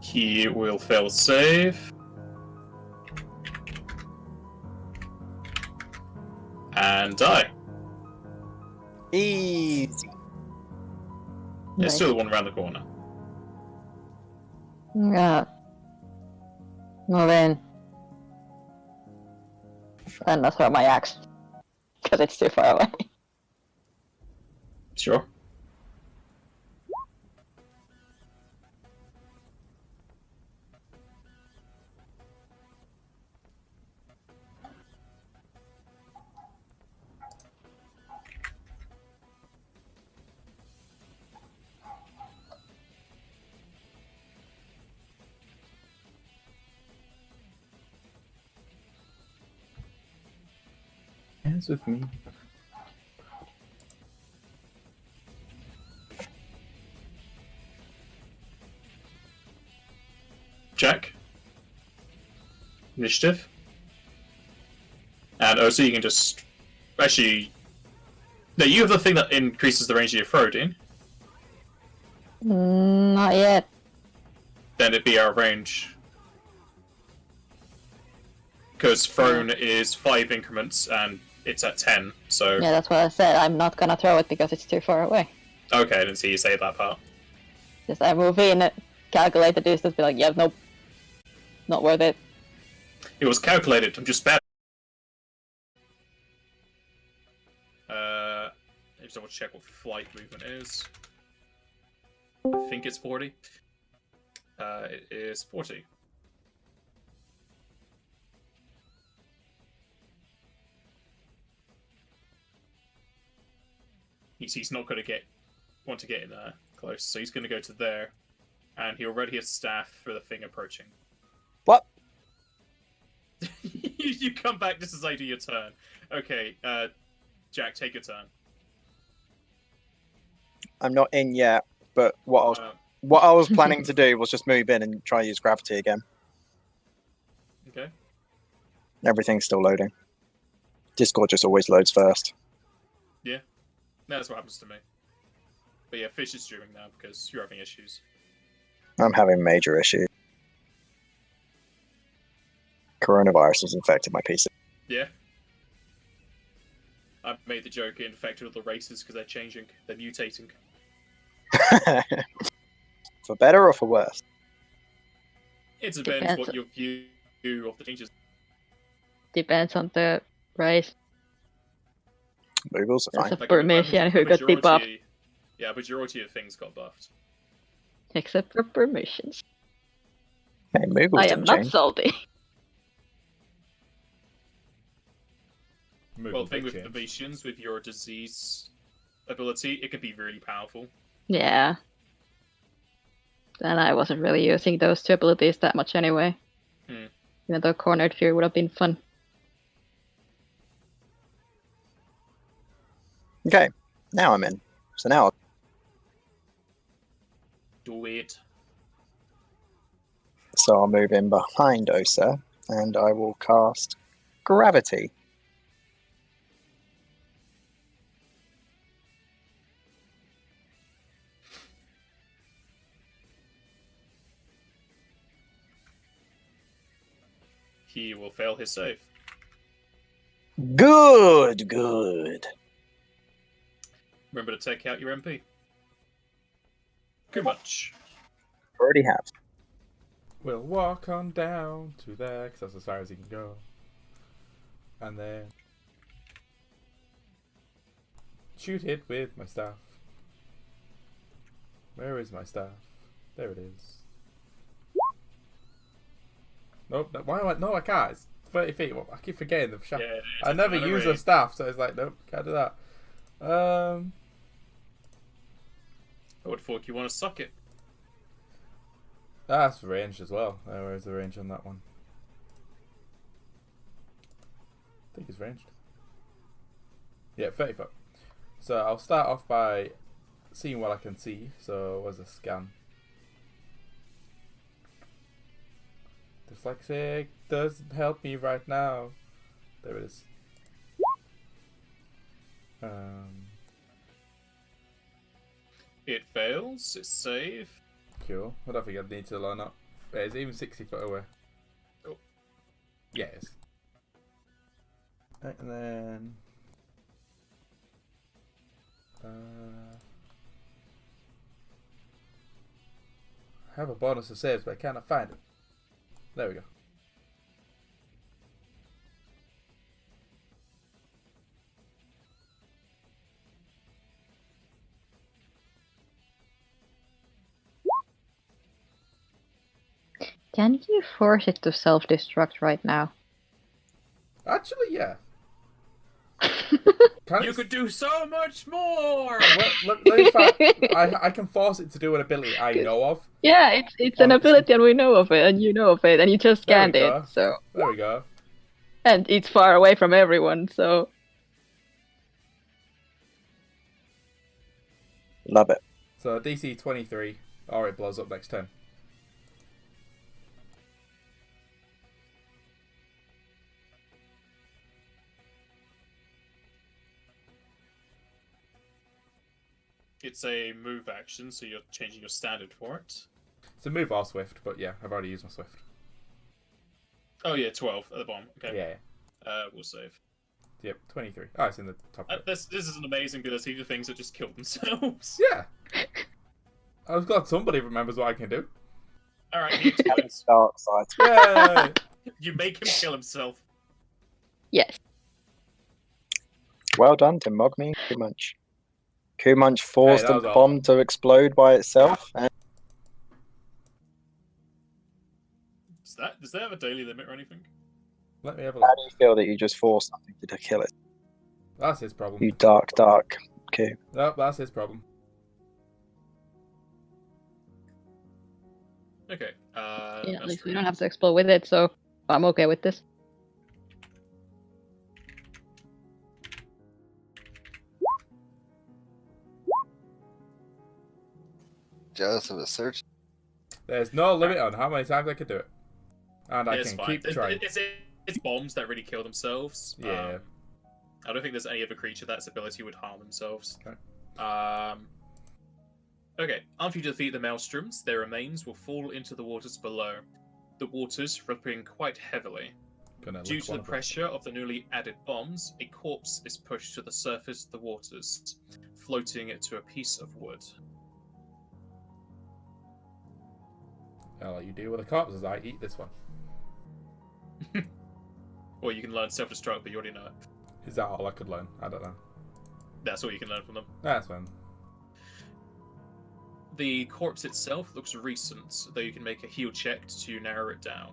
S1: He will fail save. And die.
S5: Easy.
S1: There's
S3: Nice.
S1: still one around the corner.
S3: Yeah. Move in. And I'll throw my axe. Because it's too far away.
S1: Sure.
S2: Hands with me.
S1: Jack. Initiative. And so you can just... Actually... No, you have the thing that increases the range of your throw, don't you?
S3: Not yet.
S1: Then it'd be out of range. Because thrown is 5 increments and it's at 10, so...
S3: Yeah, that's what I said. I'm not gonna throw it because it's too far away.
S1: Okay, I didn't see you say that part.
S3: Just I move in, calculate the distance, be like, yeah, nope. Not worth it.
S1: It was calculated, I'm just bad. Let's double check what flight movement is. I think it's 40. It is 40. He's not going to want to get in there close, so he's going to go to there, and he already has staff for the thing approaching.
S5: What?
S1: You come back just as I do your turn. Okay, Jack, take your turn.
S5: I'm not in yet, but what I was planning to do was just move in and try to use gravity again.
S1: Okay.
S5: Everything's still loading. Discord just always loads first.
S1: Yeah, that's what happens to me. But yeah, Fish is streaming now because you're having issues.
S5: I'm having major issues. Coronavirus has infected my PC.
S1: Yeah. I made the joke it infected all the races because they're changing, they're mutating.
S5: For better or for worse?
S1: It depends
S3: Depends.
S1: what your view of the changes.
S3: Depends on the race.
S5: Moogles are
S3: There's
S5: fine.
S3: a Burmesian who got debuffed.
S1: Yeah, majority of things got buffed.
S3: Except for permissions.
S5: Hey, Moogles
S3: I am
S5: didn't
S3: not
S5: change.
S3: salty.
S1: Well, the thing with the Vetians, with your disease ability, it can be really powerful.
S3: Yeah. And I wasn't really using those two abilities that much anyway. Even though Cornered Fury would have been fun.
S5: Okay, now I'm in. So now
S1: Do it.
S5: I'll move in behind Osa, and I will cast Gravity.
S1: He will fail his save.
S5: Good.
S1: Remember to take out your MP. Good much.
S5: Already have.
S2: We'll walk on down to there, because that's as far as he can go. And then shoot it with my staff. Where is my staff? There it is. Nope. Why am I? No, I can't. It's 30 feet. I keep forgetting the shaft.
S1: Yeah,
S2: I never use the staff, so it's like, nope, can't do that.
S1: I would thought you want to suck it.
S2: That's ranged as well. Where's the range on that one? I think it's ranged. Yeah, 30 foot. So I'll start off by seeing what I can see. So where's the scan? Dyslexic doesn't help me right now. There it is.
S1: It fails. It's save.
S2: Cool. I don't think I need to line up. Yeah, it's even 60 foot away.
S1: Oh.
S2: Yeah, it is. And then... I have a bonus of saves, but I cannot find it. There we go.
S3: Can you force it to self-destruct right now?
S2: Actually, yeah.
S1: You could do so much more!
S2: Let me find... I can force it to do an ability I know of.
S3: Yeah, it's an ability and we know of it, and you know of it, and you just
S2: There we
S3: scanned it,
S2: go.
S3: so...
S2: There we go.
S3: And it's far away from everyone, so...
S5: Love it.
S2: So DC 23, or it blows up next turn.
S1: It's a move action, so you're changing your standard for it.
S2: It's a move or swift, but yeah, I've already used my swift.
S1: Oh yeah, 12 at the bottom. Okay.
S2: Yeah.
S1: We'll save.
S2: Yep, 23. Oh, it's in the top.
S1: This isn't amazing because there's heaps of things that just kill themselves.
S2: Yeah. I was glad somebody remembers what I can do.
S1: Alright, he explodes.
S5: Dark side.
S2: Yay!
S1: You make him kill himself.
S3: Yes.
S5: Well done to Mogme Kumunch. Kumunch forced
S2: Hey, that
S5: the
S2: was
S5: bomb to explode by itself. And
S1: Does that have a daily limit or anything?
S2: Let me have a
S5: how
S2: look.
S5: do you feel that you just forced something to kill it?
S2: That's his problem.
S5: You dark Q.
S2: Nope, that's his problem.
S1: Okay.
S3: Yeah, at least we don't have to explode with it, so I'm okay with this.
S4: Joseph is search.
S2: There's no limit on how many times I can do it. And I
S1: It's
S2: can
S1: fine.
S2: keep trying.
S1: It's bombs that really kill themselves.
S2: Yeah.
S1: I don't think there's any other creature that's ability would harm themselves.
S2: Okay.
S1: Okay. After you defeat the maelstroms, their remains will fall into the waters below. The waters rippling quite heavily.
S2: Gonna
S1: Due
S2: look
S1: to the
S2: one of them.
S1: pressure of the newly added bombs, a corpse is pushed to the surface of the waters, floating to a piece of wood.
S2: I'll let you deal with the corpses. I eat this one.
S1: Or you can learn self-destruct, but you already know it.
S2: Is that all I could learn? I don't know.
S1: That's all you can learn from them.
S2: That's fine.
S1: The corpse itself looks recent, though you can make a heal check to narrow it down.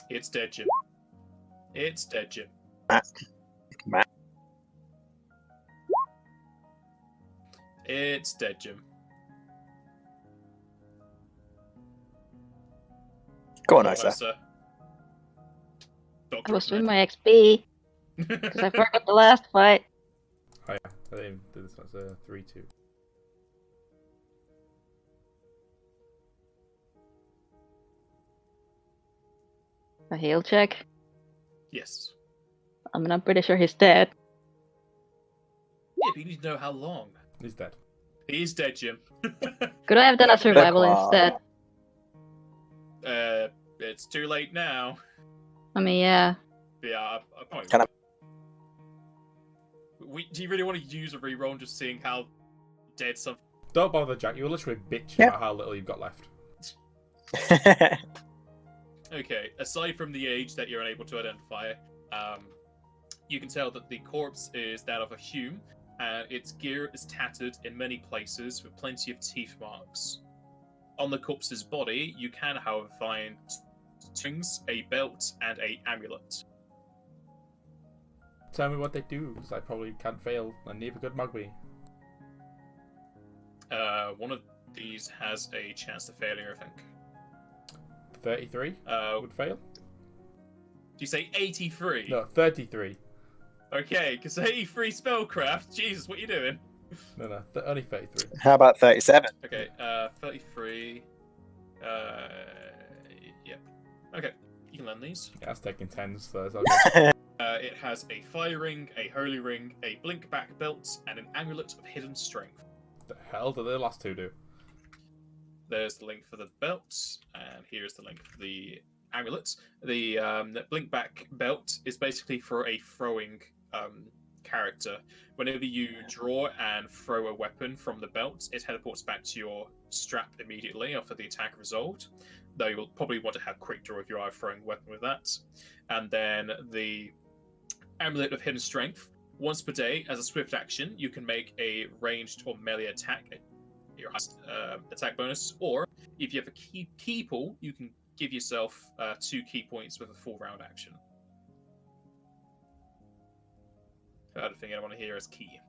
S1: It's dead, Jim. It's dead, Jim.
S5: Matt.
S1: It's dead, Jim.
S5: Go on,
S1: Oh,
S5: Isa.
S1: sir.
S3: I was doing my XP, because I forgot the last fight.
S2: Oh yeah, I didn't even do this one. It's a 3-2.
S3: A heal check.
S1: Yes.
S3: I mean, I'm pretty sure he's dead.
S1: Yeah, but you need to know how long.
S2: He's dead.
S1: He's dead, Jim.
S3: Could I have done a survival
S5: Wow.
S3: instead?
S1: It's too late now.
S3: I mean, yeah.
S1: Yeah, I probably.
S5: Can I-
S1: Do you really want to use a reroll just seeing how dead some?
S2: Don't bother, Jack. You were literally bitching
S5: Yeah.
S2: about how little you've got left.
S1: Okay, aside from the age that you're unable to identify, you can tell that the corpse is that of a Hume, and its gear is tattered in many places with plenty of teeth marks. On the corpse's body, you can, however, find strings, a belt, and an amulet.
S2: Tell me what they do, because I probably can't fail, and neither could Mugby.
S1: One of these has a chance to failure, I think.
S2: 33 would fail?
S1: Do you say 83?
S2: No, 33.
S1: Okay, because 83 spellcraft. Jesus, what are you doing?
S2: No, only 33.
S5: How about 37?
S1: Okay, 33. Yep. Okay, you can learn these.
S2: Yeah, that's taking 10s, so it's okay.
S1: It has a fire ring, a holy ring, a blink back belt, and an amulet of hidden strength.
S2: The hell do the last two do?
S1: There's the link for the belt, and here's the link for the amulet. The blink back belt is basically for a throwing character. Whenever you draw and throw a weapon from the belt, it teleports back to your strap immediately after the attack resolved. Though you'll probably want to have quick draw if you are throwing a weapon with that. And then the amulet of hidden strength. Once per day, as a swift action, you can make a ranged or melee attack at your highest attack bonus, or if you have a key pool, you can give yourself 2 key points with a full round action. The other thing I want to hear is key.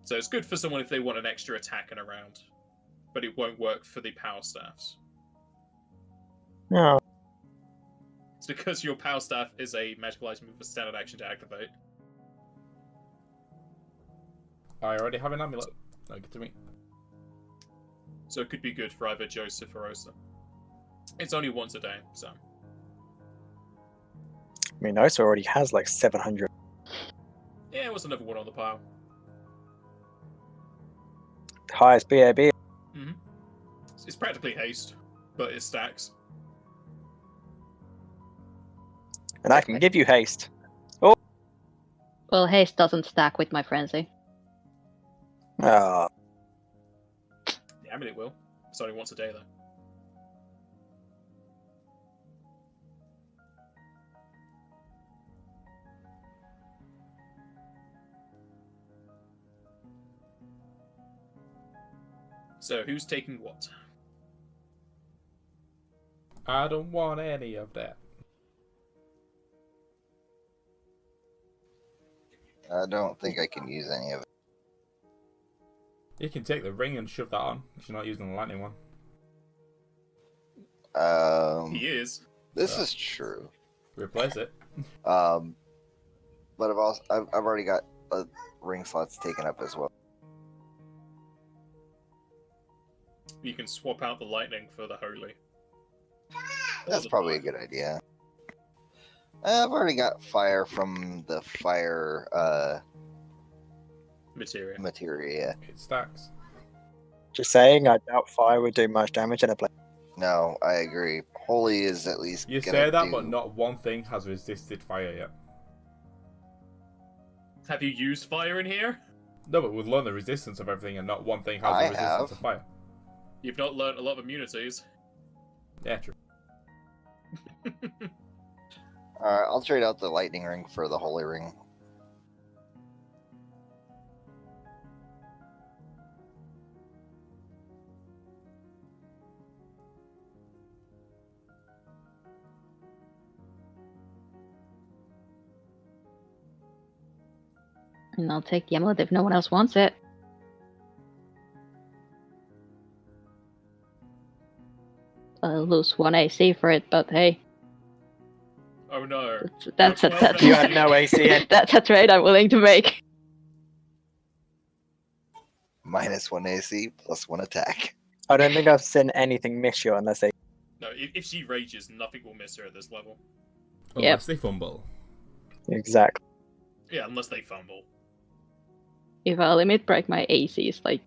S1: So it's good for someone if they want an extra attack in a round, but it won't work for the power staffs.
S5: No.
S1: It's because your power staff is a magical item with a standard action to activate.
S2: I already have an amulet. No, give it to me.
S1: So it could be good for either Joseph or Osa. It's only once a day, so.
S5: I mean, Osa already has like 700.
S1: Yeah, it was another one on the pile.
S5: Highest BAB.
S1: Mm-hmm. It's practically haste, but it stacks.
S5: And I can give you haste.
S3: Well, haste doesn't stack with my frenzy.
S5: Oh.
S1: Yeah, I mean it will. It's only once a day, though. So, who's taking what?
S2: I don't want any of that.
S4: I don't think I can use any of it.
S2: You can take the ring and shove that on if you're not using the lightning one.
S1: He is.
S4: This is true.
S2: Replace it.
S4: But I've already got ring slots taken up as well.
S1: You can swap out the lightning for the holy.
S4: That's probably a good idea. I've already got fire from the fire
S1: materia.
S2: It stacks.
S5: Just saying, I doubt fire would do much damage in a place.
S4: No, I agree. Holy is at least.
S2: You
S4: gonna
S2: say that,
S4: do...
S2: but not one thing has resisted fire yet.
S1: Have you used fire in here?
S2: No, but we've learned the resistance of everything, and not one thing has
S4: I
S2: the resistance
S4: have.
S2: of fire.
S1: You've not learned a lot of immunities.
S2: Yeah, true.
S4: Alright, I'll trade out the lightning ring for the holy ring.
S3: And I'll take the amulet if no one else wants it. I'll lose 1 AC for it, but hey.
S1: Oh no.
S3: That's
S5: You had no AC in.
S3: That's a trade I'm willing to make.
S4: -1 AC, +1 attack.
S5: I don't think I've seen anything miss you unless they.
S1: No, if she rages, nothing will miss her at this level.
S2: Unless they fumble.
S5: Exactly.
S1: Yeah, unless they fumble.
S3: If I limit break, my AC is like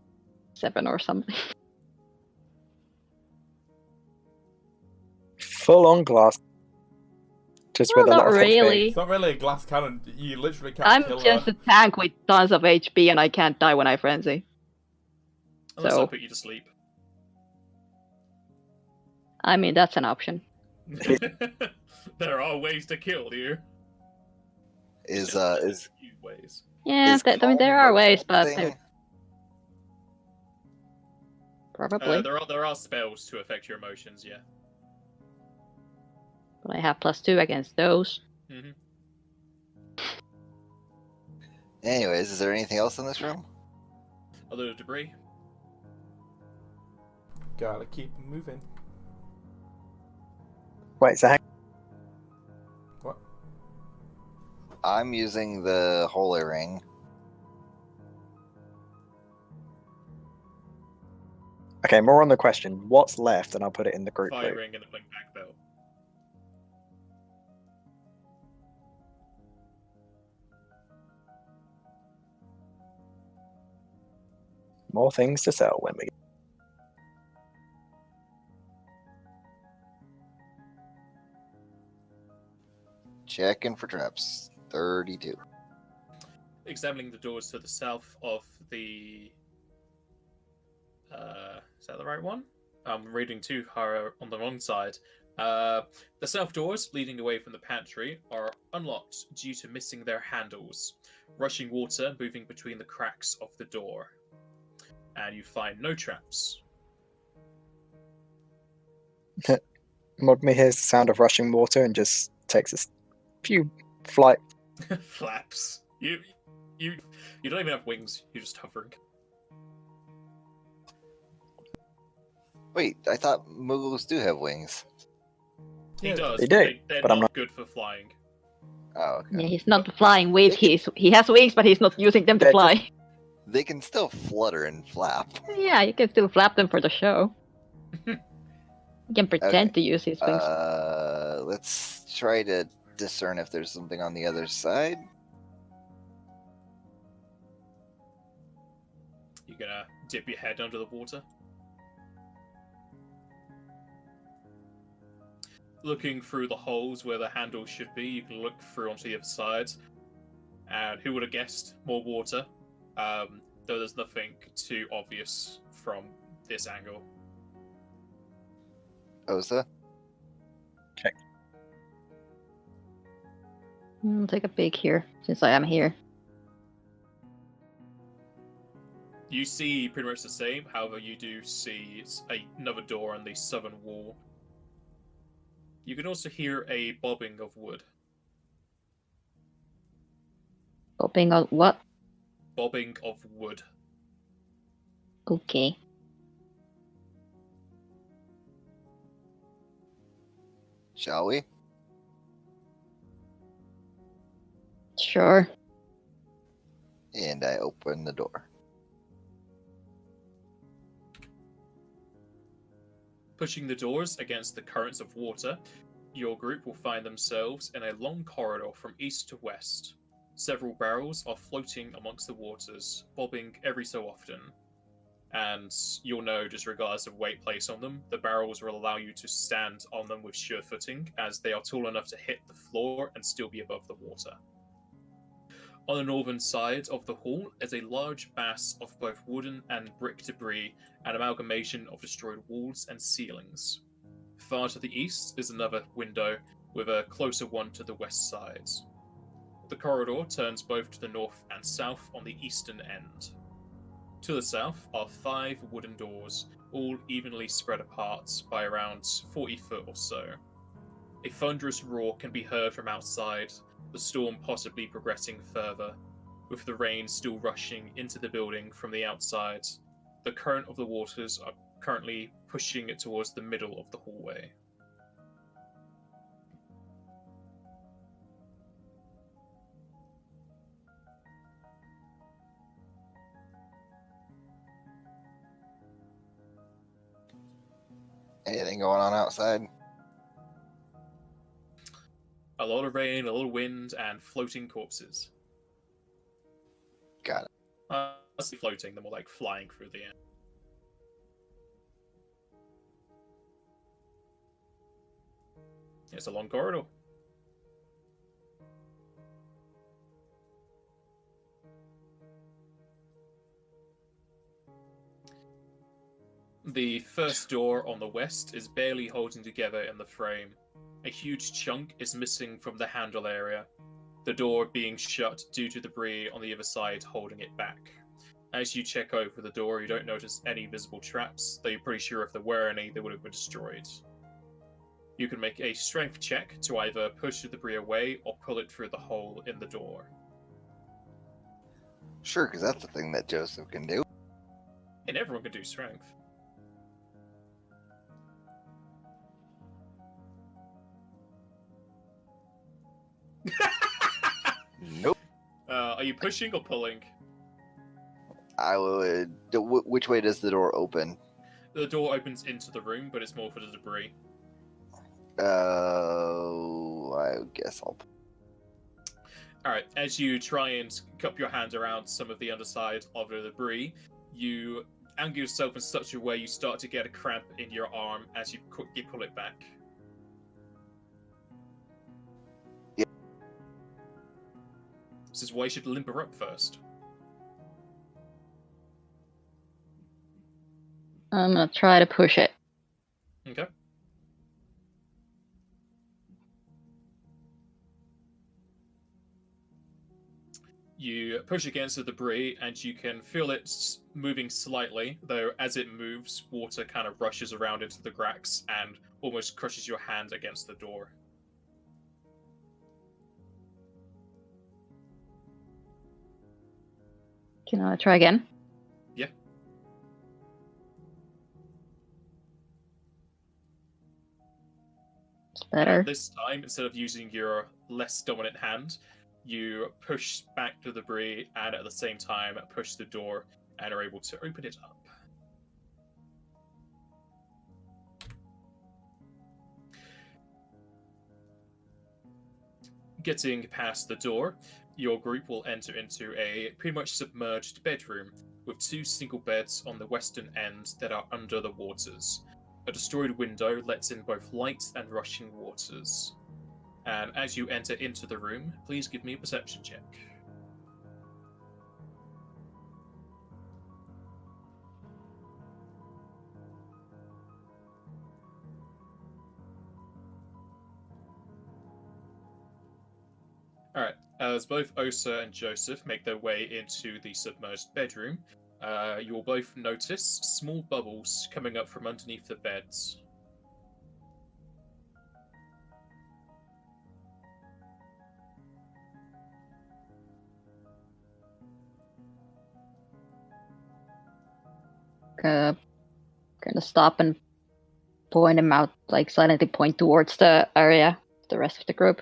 S3: 7 or something.
S5: Full on glass. Just
S3: Well,
S5: with a
S3: not
S5: lot of
S3: really.
S2: It's not really a glass cannon. You literally can't
S3: I'm
S2: kill
S3: just
S2: her.
S3: a tank with tons of HP and I can't die when I frenzy.
S1: Unless
S3: So-
S1: I put you to sleep.
S3: I mean, that's an option.
S1: There are ways to kill you.
S4: Is
S1: There's a few ways.
S3: Yeah,
S4: Is
S3: I mean, there
S4: calm
S3: are
S4: a
S3: ways,
S4: bad
S3: but
S4: thing?
S3: probably.
S1: There are spells to affect your emotions, yeah.
S3: But I have +2 against those.
S1: Mm-hmm.
S4: Anyways, is there anything else in this room?
S1: A little debris.
S2: Gotta keep moving.
S5: Wait, so hang
S2: What?
S4: I'm using the holy ring.
S5: Okay, more on the question. What's left? And I'll put it in the group.
S1: Fire
S5: Loop.
S1: ring and a blink back belt.
S5: More things to sell when we.
S4: Checking for traps. 32.
S1: Examining the doors to the south of the. Is that the right one? I'm reading too hard on the wrong side. The south doors leading away from the pantry are unlocked due to missing their handles. Rushing water moving between the cracks of the door. And you find no traps.
S5: Mogmi hears the sound of rushing water and just takes a few flight.
S1: Flaps. You don't even have wings. You're just hovering.
S4: Wait, I thought Muggles do have wings.
S1: He
S2: Yeah,
S1: does.
S5: they
S1: but
S5: do,
S1: They're
S5: but
S1: not
S5: I'm not-
S1: good for flying.
S4: Oh, okay.
S3: Yeah, he's not flying with he has wings, but he's not using them to
S5: They're
S3: fly.
S4: They can still flutter and flap.
S3: Yeah, you can still flap them for the show. You can pretend to use his wings.
S4: Let's try to discern if there's something on the other side.
S1: You're gonna dip your head under the water. Looking through the holes where the handle should be, you can look through onto the other side. And who would have guessed? More water. Though there's nothing too obvious from this angle.
S4: Osa?
S3: I'll take a peek here, since I am here.
S1: You see pretty much the same, however you do see another door on the southern wall. You can also hear a bobbing of wood.
S3: Popping out what?
S1: Bobbing of wood.
S3: Okay.
S4: Shall we?
S3: Sure.
S4: And I open the door.
S1: Pushing the doors against the currents of water, your group will find themselves in a long corridor from east to west. Several barrels are floating amongst the waters, bobbing every so often. And you'll know, just regardless of weight placed on them, the barrels will allow you to stand on them with sure footing, as they are tall enough to hit the floor and still be above the water. On the northern side of the hall is a large mass of both wooden and brick debris, an amalgamation of destroyed walls and ceilings. Far to the east is another window, with a closer one to the west side. The corridor turns both to the north and south on the eastern end. To the south are 5 wooden doors, all evenly spread apart by around 40 foot or so. A thunderous roar can be heard from outside, the storm possibly progressing further, with the rain still rushing into the building from the outside. The current of the waters are currently pushing it towards the middle of the hallway.
S4: Anything going on outside?
S1: A lot of rain, a lot of wind, and floating corpses.
S4: Got it.
S1: I say floating, they're more like flying through the air. It's a long corridor. The first door on the west is barely holding together in the frame. A huge chunk is missing from the handle area. the door being shut due to debris on the other side holding it back. As you check over the door, you don't notice any visible traps, though you're pretty sure if there were any, they would have been destroyed. You can make a strength check to either push the debris away or pull it through the hole in the door.
S4: Sure, because that's the thing that Joseph can do.
S1: And everyone can do strength.
S4: Nope.
S1: Are you pushing or pulling?
S4: I would. Which way does the door open?
S1: The door opens into the room, but it's more for the debris.
S4: I guess I'll.
S1: Alright, as you try and cup your hand around some of the underside of the debris, you angle yourself in such a way you start to get a cramp in your arm as you quickly pull it back.
S4: Yeah.
S1: This is why you should limber up first.
S3: I'm gonna try to push it.
S1: Okay. You push against the debris and you can feel it moving slightly, though as it moves, water kind of rushes around into the cracks and almost crushes your hand against the door.
S3: Can I try again?
S1: Yeah.
S3: It's better.
S1: This time, instead of using your less dominant hand, you push back the debris and at the same time push the door and are able to open it up. Getting past the door, your group will enter into a pretty much submerged bedroom with two single beds on the western end that are under the waters. A destroyed window lets in both light and rushing waters. And as you enter into the room, please give me a perception check. Alright, as both Osa and Joseph make their way into the submerged bedroom, you will both notice small bubbles coming up from underneath the beds.
S3: Gonna stop and point him out, like silently point towards the area, the rest of the group.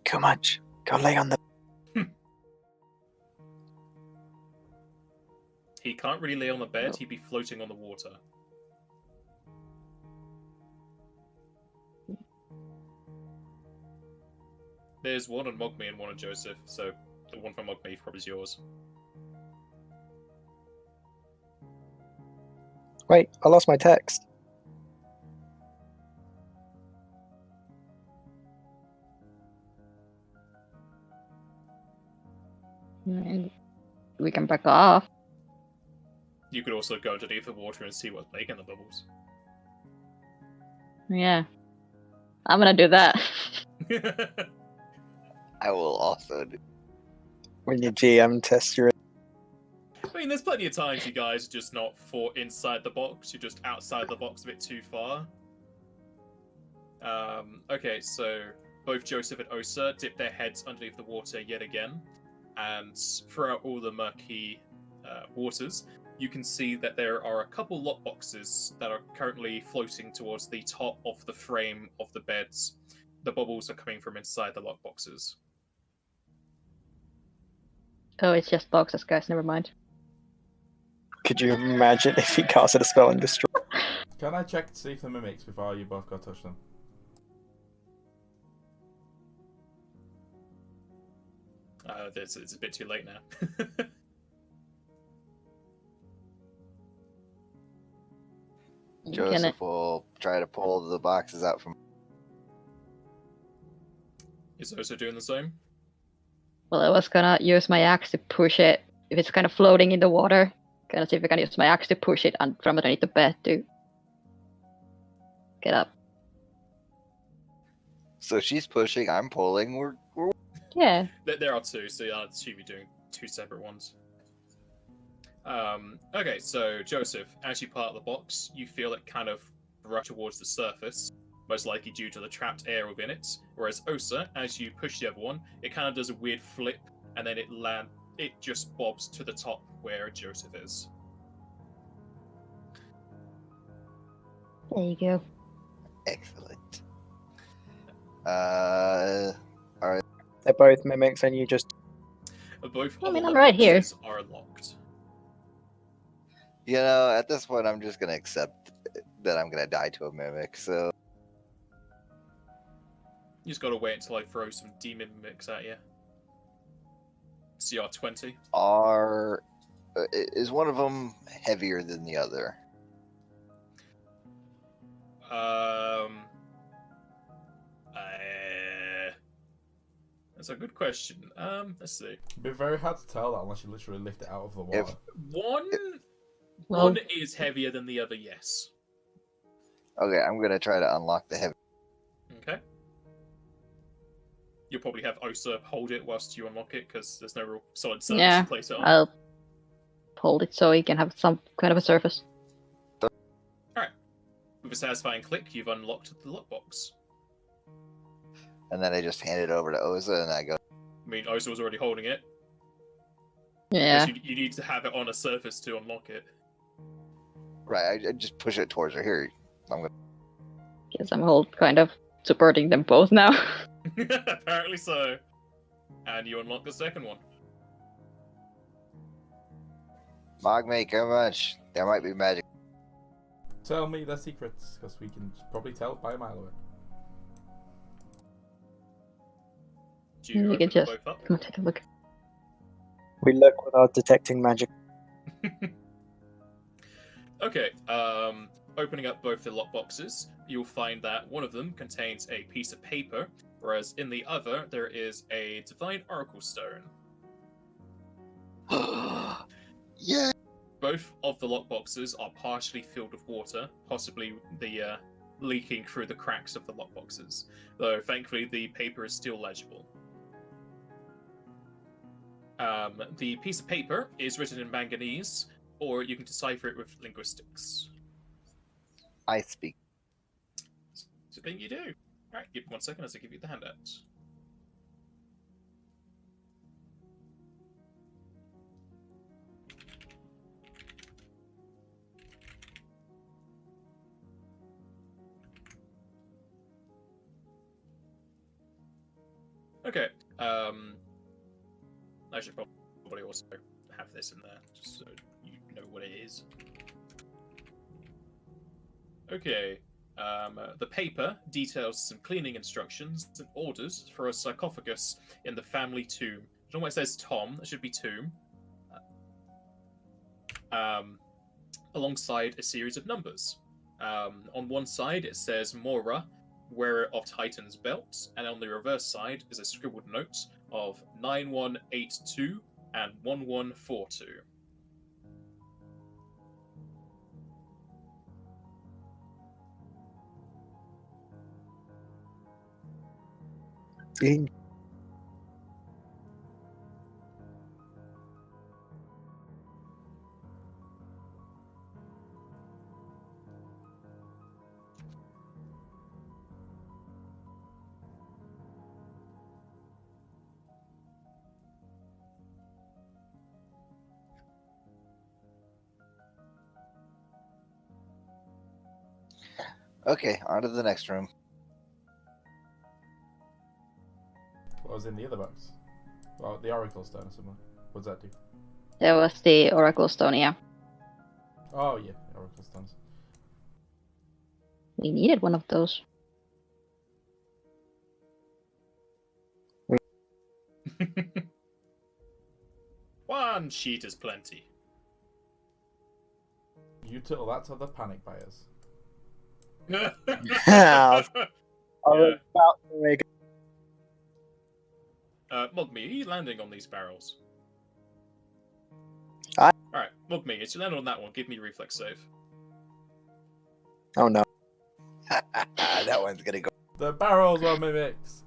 S5: Kumaj, go lay on the.
S1: He can't really lay on the bed, he'd be floating on the water. There's one on Mogme and one on Joseph, so the one from Mogme probably is yours.
S5: Wait, I lost my text.
S3: And we can back off.
S1: You could also go underneath the water and see what's making the bubbles.
S3: Yeah. I'm gonna do that.
S4: I will also do.
S5: When your GM tests your.
S1: I mean, there's plenty of times you guys are just not for inside the box, you're just outside the box a bit too far. Okay, so both Joseph and Osa dip their heads underneath the water yet again, and throughout all the murky waters, you can see that there are a couple lockboxes that are currently floating towards the top of the frame of the beds. The bubbles are coming from inside the lockboxes.
S3: Oh, it's just boxes, guys. Never mind.
S5: Could you imagine if he casted a spell and destroyed?
S2: Can I check to see if they're mimics before you both go touch them?
S1: It's a bit too late now.
S3: Can
S4: Joseph will try to pull the boxes out from.
S1: Is also doing the same.
S3: Well, I was gonna use my axe to push it. If it's kind of floating in the water, gonna see if I can use my axe to push it and from underneath the bed to get up.
S4: So she's pushing, I'm pulling. We're
S3: Yeah.
S1: There are two, so I assume you're doing two separate ones. Okay, so Joseph, as you part the box, you feel it kind of rush towards the surface, most likely due to the trapped air within it. Whereas Osa, as you push the other one, it kind of does a weird flip, and then it just bobs to the top where Joseph is.
S3: There you go.
S4: excellent. Alright.
S5: They're both mimics, and you just
S1: Both
S3: I
S1: of the
S3: mean, I'm right here.
S1: boxes are locked.
S4: You know, at this point, I'm just gonna accept that I'm gonna die to a mimic. So
S1: You just gotta wait until I throw some demon mimics at you. CR20.
S4: is one of them heavier than the other?
S1: That's a good question. Let's see.
S2: It'd be very hard to tell that unless you literally lift it out of the water.
S1: One is heavier than the other, yes.
S4: Okay, I'm gonna try to unlock the heavy.
S1: Okay. You'll probably have Osa hold it whilst you unlock it, because there's no real solid surface
S3: Yeah,
S1: to place it on.
S3: I'll hold it so you can have some kind of a surface.
S1: Alright. With a satisfying click, you've unlocked the lockbox.
S4: And then I just hand it over to Oza, and I go.
S1: I mean, Osa was already holding it.
S3: Yeah.
S1: Because you need to have it on a surface to unlock it.
S4: Right, I just push it towards her. Here, I'm gonna.
S3: Guess I'm kind of supporting them both now.
S1: Apparently so. And you unlock the second one.
S4: Mogmate, how much? There might be magic.
S2: Tell me their secrets, because we can probably tell by a mile away.
S1: Do you
S3: You
S1: open
S3: can
S1: them
S3: just
S1: both up?
S3: come take a look.
S5: we look without detecting magic.
S1: Okay, opening up both the lockboxes, you'll find that one of them contains a piece of paper, whereas in the other there is a divine oracle stone.
S4: Yeah.
S1: Both of the lockboxes are partially filled with water, possibly the leaking through the cracks of the lockboxes, though thankfully the paper is still legible. The piece of paper is written in manganese, or you can decipher it with linguistics.
S4: I speak.
S1: So then you do. Alright, give me 1 second as I give you the handout. Okay, I should probably also have this in there, just so you know what it is. Okay, the paper details some cleaning instructions and orders for a sarcophagus in the family tomb. I don't know why it says Tom, it should be tomb. Alongside a series of numbers. On one side it says Mora, wearer of Titan's belt, and on the reverse side is a scribbled note of 9182 and 1142.
S4: Okay, on to the next room.
S2: What was in the other box? Well, the Oracle Stone or something. What does that do?
S3: There was the Oracle Stone, yeah.
S2: Oh, yeah, Oracle Stones.
S3: We needed one of those.
S1: One sheet is plenty.
S2: You tell that to the panic buyers.
S5: I was about to make
S1: Mogme, are you landing on these barrels?
S5: Aye.
S1: Alright, Mogme, as you land on that one, give me a reflex save.
S5: Oh no.
S4: That one's gonna go.
S6: The barrels are mimics.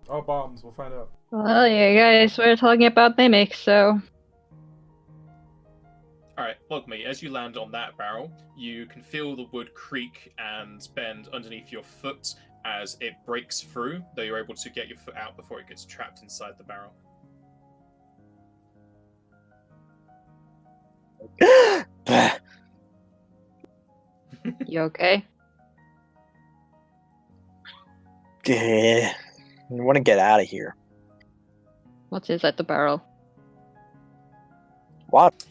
S6: Or bombs, we'll find out.
S3: Well, yeah, guys, we're talking about mimics, so
S1: Alright, Mogme, as you land on that barrel, you can feel the wood creak and bend underneath your foot as it breaks through, though you're able to get your foot out before it gets trapped inside the barrel.
S3: you okay?
S5: Yeah. I want to get out of here.
S3: What's inside the barrel?
S5: What?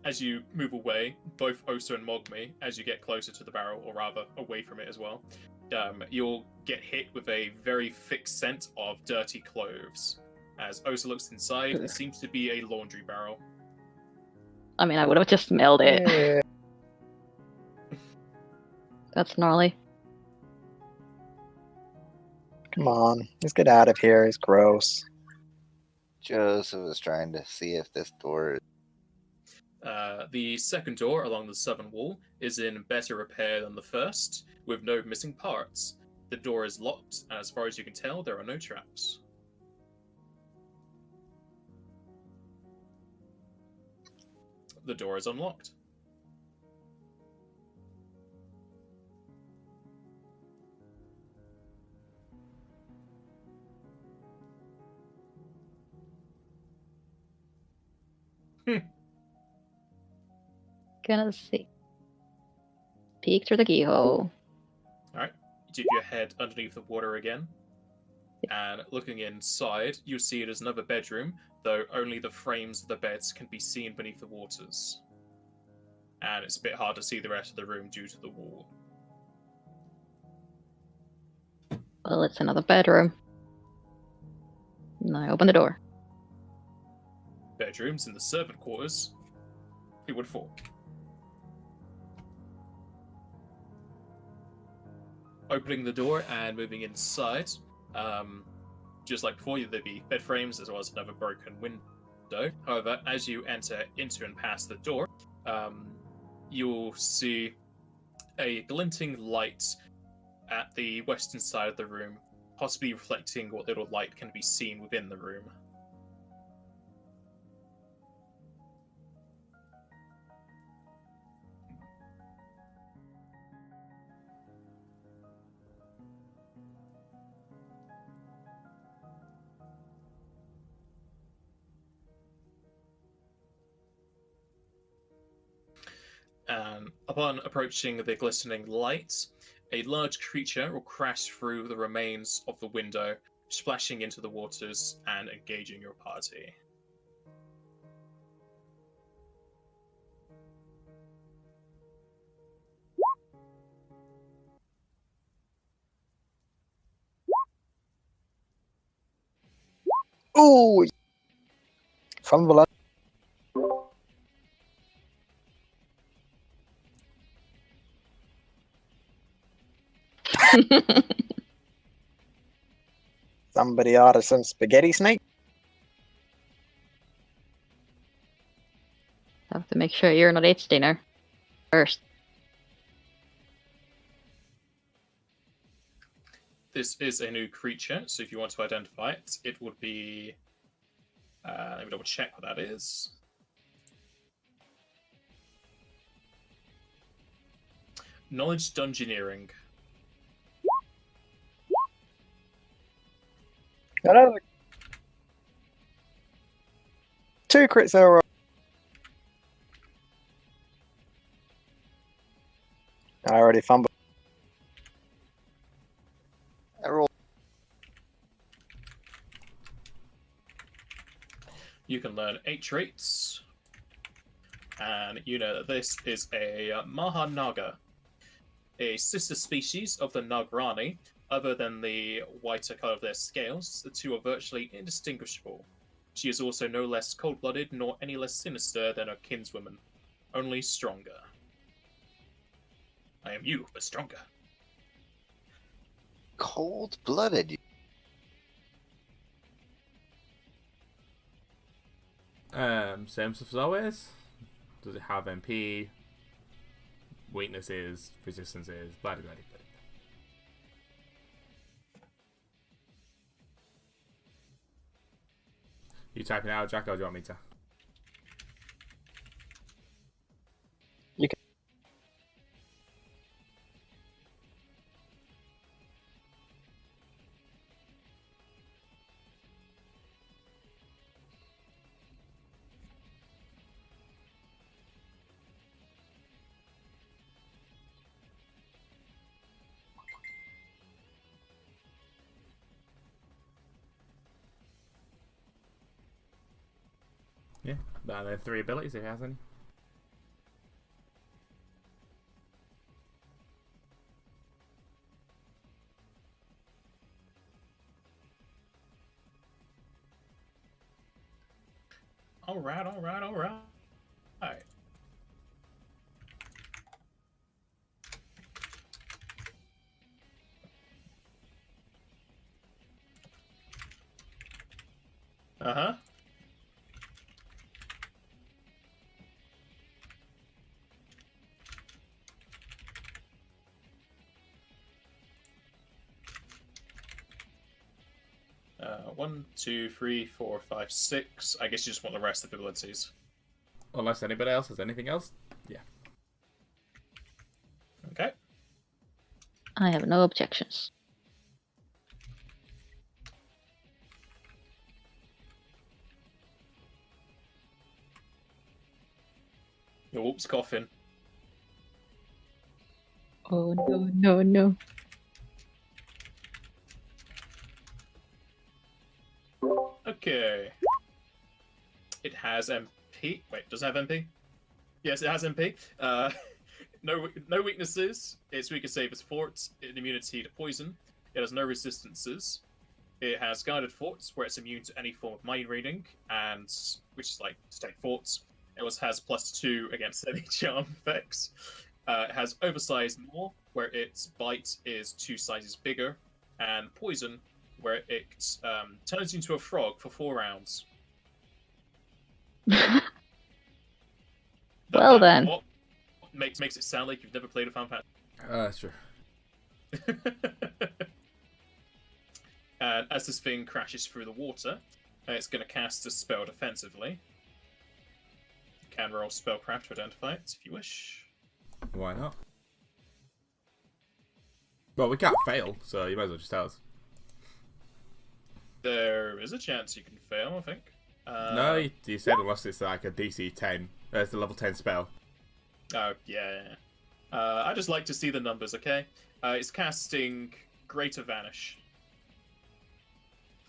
S1: As you move away, both Osa and Mogme, as you get closer to the barrel, or rather away from it as well, you'll get hit with a very thick scent of dirty clothes. As Osa looks inside, it seems to be a laundry barrel.
S3: I mean, I would have just smelled it.
S5: Yeah.
S3: That's gnarly.
S5: Come on. Let's get out of here. It's gross.
S4: Joseph is trying to see if this door is.
S1: The second door along the southern wall is in better repair than the first, with no missing parts. The door is locked, and as far as you can tell, there are no traps. The door is unlocked.
S3: Gonna see. Peek through the keyhole.
S1: Alright, you dip your head underneath the water again, and looking inside, you'll see it is another bedroom, though only the frames of the beds can be seen beneath the waters. And it's a bit hard to see the rest of the room due to the wall.
S3: Well, it's another bedroom. And I open the door.
S1: Bedrooms in the servant quarters. Who would fall? Opening the door and moving inside, just like before, there'd be bed frames as well as another broken window. However, as you enter into and past the door, you'll see a glinting light at the western side of the room, possibly reflecting what little light can be seen within the room. Upon approaching the glistening light, a large creature will crash through the remains of the window, splashing into the waters and engaging your party.
S5: Ooh! Fumble. Somebody order some spaghetti snake.
S3: Have to make sure you're not its dinner first.
S1: This is a new creature, so if you want to identify it, it would be... let me double check what that is. Knowledge Dungeoneering.
S5: Hello. 2 crits are. I already fumbled.
S4: I roll.
S1: You can learn 8 traits, and you know that this is a Mahanaga, a sister species of the Nagrani. Other than the whiter color of their scales, the two are virtually indistinguishable. She is also no less cold-blooded nor any less sinister than her kinswoman, only stronger. I am you, but stronger.
S4: Cold-blooded.
S6: Same stuff as always. Does it have MP? Weaknesses, resistances, blah blah blah. You typing out, Jack, or do you want me to?
S5: You can.
S6: Yeah, and then 3 abilities if he has any.
S1: Alright. Alright. Uh-huh. One, two, three, four, five, six. I guess you just want the rest of the abilities.
S6: Unless anybody else has anything else. Yeah.
S1: Okay.
S3: I have no objections.
S1: Oops, coughing.
S3: Oh no.
S1: Okay. It has MP. Wait, does it have MP? Yes, it has MP. No weaknesses. Its weakest save is forts, an immunity to poison. It has no resistances. It has guided forts, where it's immune to any form of mind reading, and which is like state forts. It also has +2 against any charm effects. It has oversized maw, where its bite is 2 sizes bigger, and poison, where it turns you into a frog for 4 rounds.
S3: Well then.
S1: What makes it sound like you've never played a Final
S6: That's true.
S1: Fantasy. And as this thing crashes through the water, it's going to cast a spell defensively. You can roll spellcraft to identify it if you wish.
S6: Why not? Well, we can't fail, so you might as well just tell us.
S1: There is a chance you can fail, I think.
S6: No, you said unless it's like a DC 10. It's a level 10 spell.
S1: Oh, yeah. I just like to see the numbers, okay? It's casting Greater Vanish.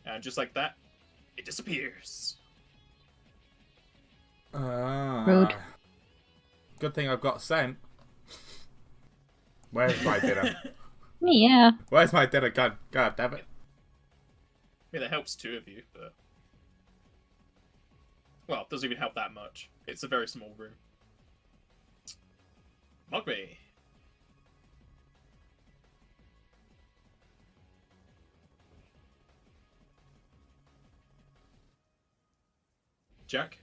S1: And just like that, it disappears.
S3: Rude.
S6: Good thing I've got sent. Where's my dinner?
S3: Yeah.
S6: Where's my dinner? God damn it.
S1: I mean, that helps 2 of you, but... Well, it doesn't even help that much. It's a very small room. Mugby. Jack?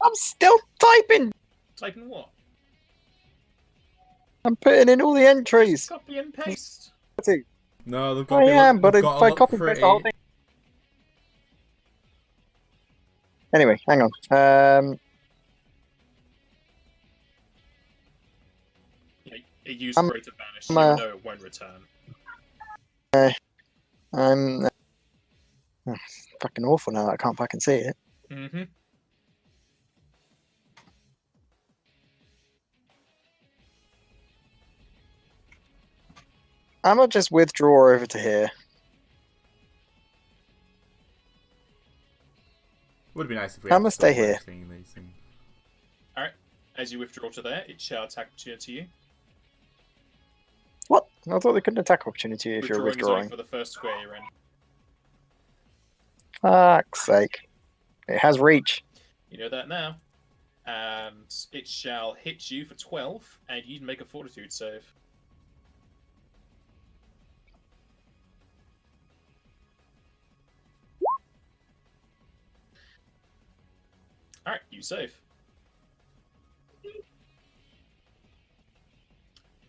S5: I'm still typing.
S1: Typing what?
S5: I'm putting in all the entries.
S1: Copy and paste.
S6: No, they've got
S5: I
S6: to be
S5: am, but if
S6: they've got to
S5: I
S6: look
S5: copy paste the whole
S6: pretty.
S5: thing. Anyway, hang on.
S1: Yeah, it used Greater Vanish, so you know it won't return.
S5: I'm fucking awful now. I can't fucking see it.
S1: Mm-hmm.
S5: I'm gonna just withdraw over to here.
S6: Would be nice if we
S5: I'm
S6: had
S5: gonna stay
S6: some way
S5: here.
S6: of seeing these things.
S1: Alright, as you withdraw to there, it shall attack opportunity you.
S5: What? I thought they couldn't attack opportunity if you're
S1: Withdrawing is only
S5: withdrawing.
S1: for the first square you're in.
S5: Fuck's sake. It has reach.
S1: You know that now. And it shall hit you for 12, and you can make a fortitude save. Alright, you save.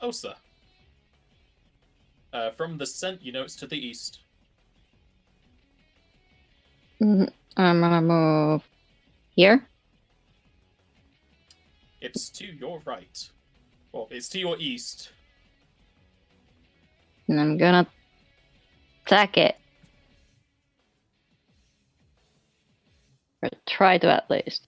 S1: Osa. From the scent, you know it's to the east.
S3: I'm gonna move here.
S1: It's to your right. Well, it's to your east.
S3: And I'm gonna attack it. Or try to at least.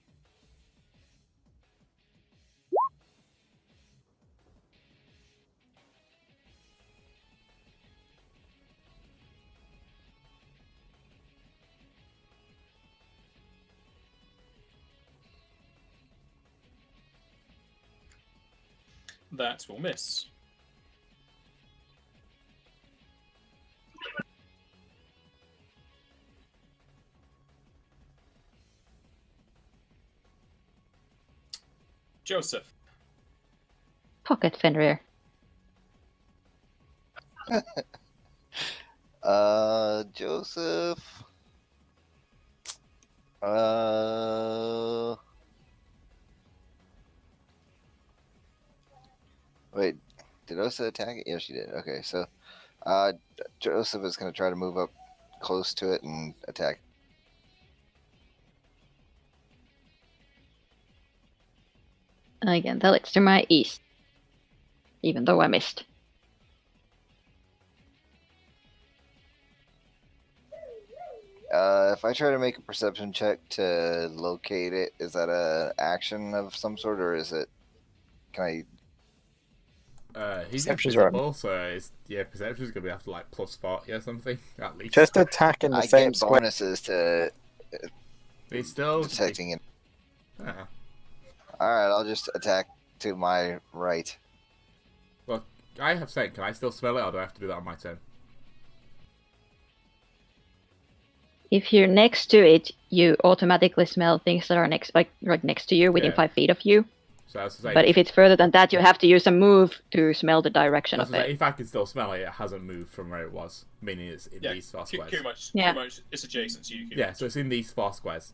S1: That will miss. Joseph.
S3: Pocket Fenrir.
S4: Joseph. Wait, did Osa attack it? Yeah, she did. Okay, so Joseph is going to try to move up close to it and attack.
S3: Again, that looks to my east. Even though I missed.
S4: If I try to make a perception check to locate it, is that a action of some sort, or is it? Can I?
S2: He's
S5: Perception's right.
S2: invisible, so perception's gonna be after like plus 40 or something at least.
S5: Just attack in the
S4: I
S5: same
S4: get
S5: square.
S4: bonuses to
S2: He's still
S4: detecting it.
S2: Ah.
S4: All right, I'll just attack to my right.
S2: Well, I have scent. Can I still smell it, or do I have to do that on my turn?
S3: If you're next to it, you automatically smell things that are right next to you, within
S2: Yeah.
S3: 5 feet of you.
S2: So I was saying,
S3: But if it's further than that, you have to use a move to smell the direction of it.
S2: if I can still smell it, it hasn't moved from where it was, meaning it's in
S1: Yeah,
S2: these 4
S1: too
S2: squares.
S1: much.
S3: Yeah.
S1: Too much. It's adjacent to you.
S2: Yeah, so it's in these 4 squares.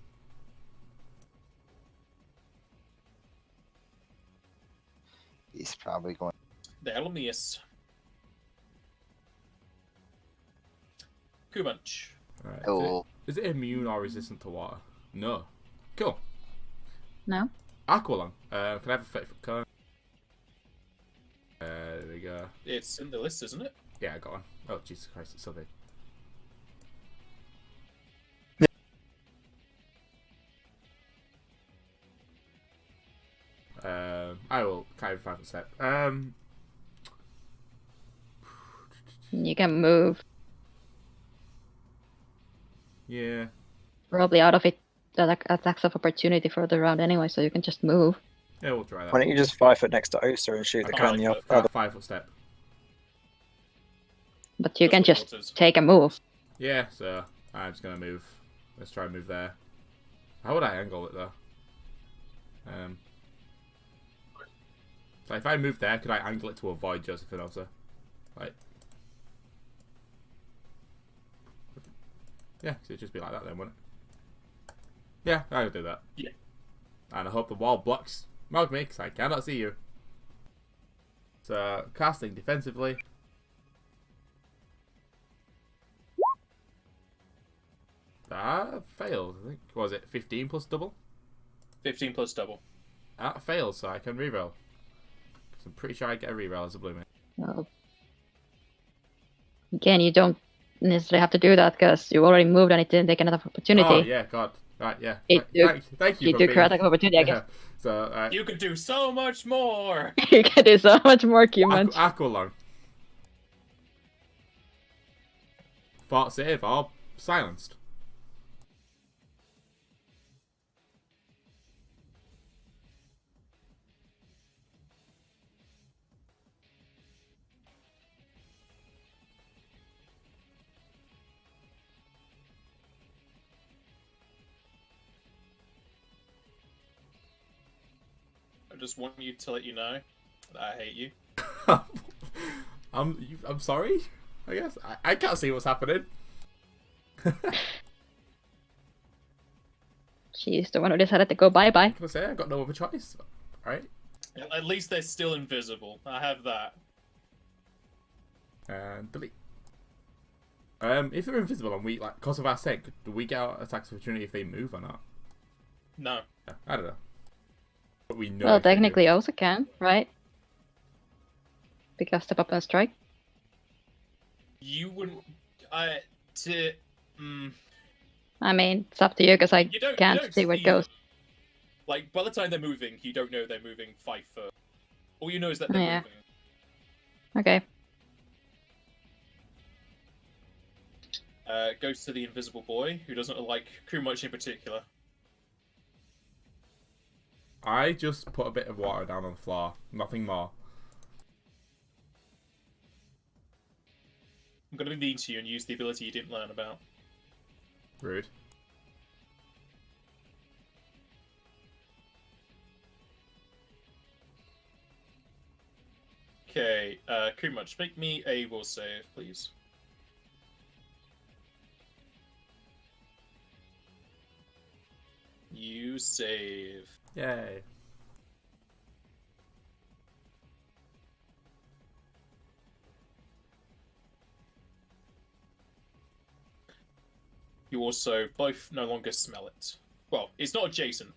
S4: He's probably going.
S1: That'll miss. Kumunch.
S2: Right.
S4: Oh,
S2: Is it immune or resistant to water? No. Cool.
S3: No?
S2: Aqualung. Can I have a 30-foot cone? There we go.
S1: It's in the list, isn't it?
S2: Yeah, I got one. Oh, Jesus Christ, it's so big. I will kind of 5 step.
S3: You can move
S2: Yeah.
S3: probably out of it. The attacks of opportunity for the round anyway, so you can just move.
S2: Yeah, we'll try that.
S5: Why don't you just 5 foot next to Osa and shoot the
S1: Okay.
S5: gun the
S1: Five
S5: other?
S2: 5-foot step.
S3: But you
S1: That's
S3: can
S1: what
S3: just
S1: it is.
S3: take a move.
S2: Yeah, so I'm just gonna move. Let's try and move there. How would I angle it though? So if I move there, could I angle it to avoid Joseph and Osa? Like, yeah, so it'd just be like that then, wouldn't it? Yeah, I would do that.
S1: Yeah.
S2: And I hope the wall blocks Mog me, because I cannot see you. So casting defensively. That failed, I think. What was it 15 plus double?
S1: 15 plus double.
S2: That failed, so I can reroll. Because I'm pretty sure I get a reroll as a blue man.
S3: Well, again, you don't necessarily have to do that because you already moved and it didn't take another opportunity.
S2: Oh, yeah, God. Right, yeah.
S3: It
S2: Thank you
S3: You
S2: for
S3: do
S2: being...
S3: correct opportunity, I guess.
S2: So,
S1: You could do so much more.
S3: You can do so much more, Q-Munch.
S2: Aqualung. Fought save or silenced.
S1: I just want you to let you know that I hate you.
S2: I'm sorry, I guess. I can't see what's happening.
S3: She's the one who decided to go bye-bye.
S6: Can I say I got no other choice? Right?
S1: At least they're still invisible. I have that.
S6: And delete. If they're invisible and we, like, because of our sake, do we get our attacks of opportunity if they move or not?
S1: No.
S6: Yeah, I don't know. But we know.
S3: Well,
S6: if they do.
S3: technically also can, right? Because step up and strike.
S1: You wouldn't.
S3: I mean, it's up to you because I
S1: You don't
S3: can't see where it goes.
S1: them. Like, by the time they're moving, you don't know they're moving 5 foot. All you know is that they're
S3: Yeah.
S1: moving.
S3: Okay.
S1: Goes to the invisible boy, who doesn't like Crew much in particular.
S6: I just put a bit of water down on the floor. Nothing more.
S1: I'm gonna be mean to you and use the ability you didn't learn about.
S6: Rude.
S1: Okay, Crew much, make me a will save, please. You save.
S6: Yay.
S1: You also both no longer smell it. Well, it's not adjacent.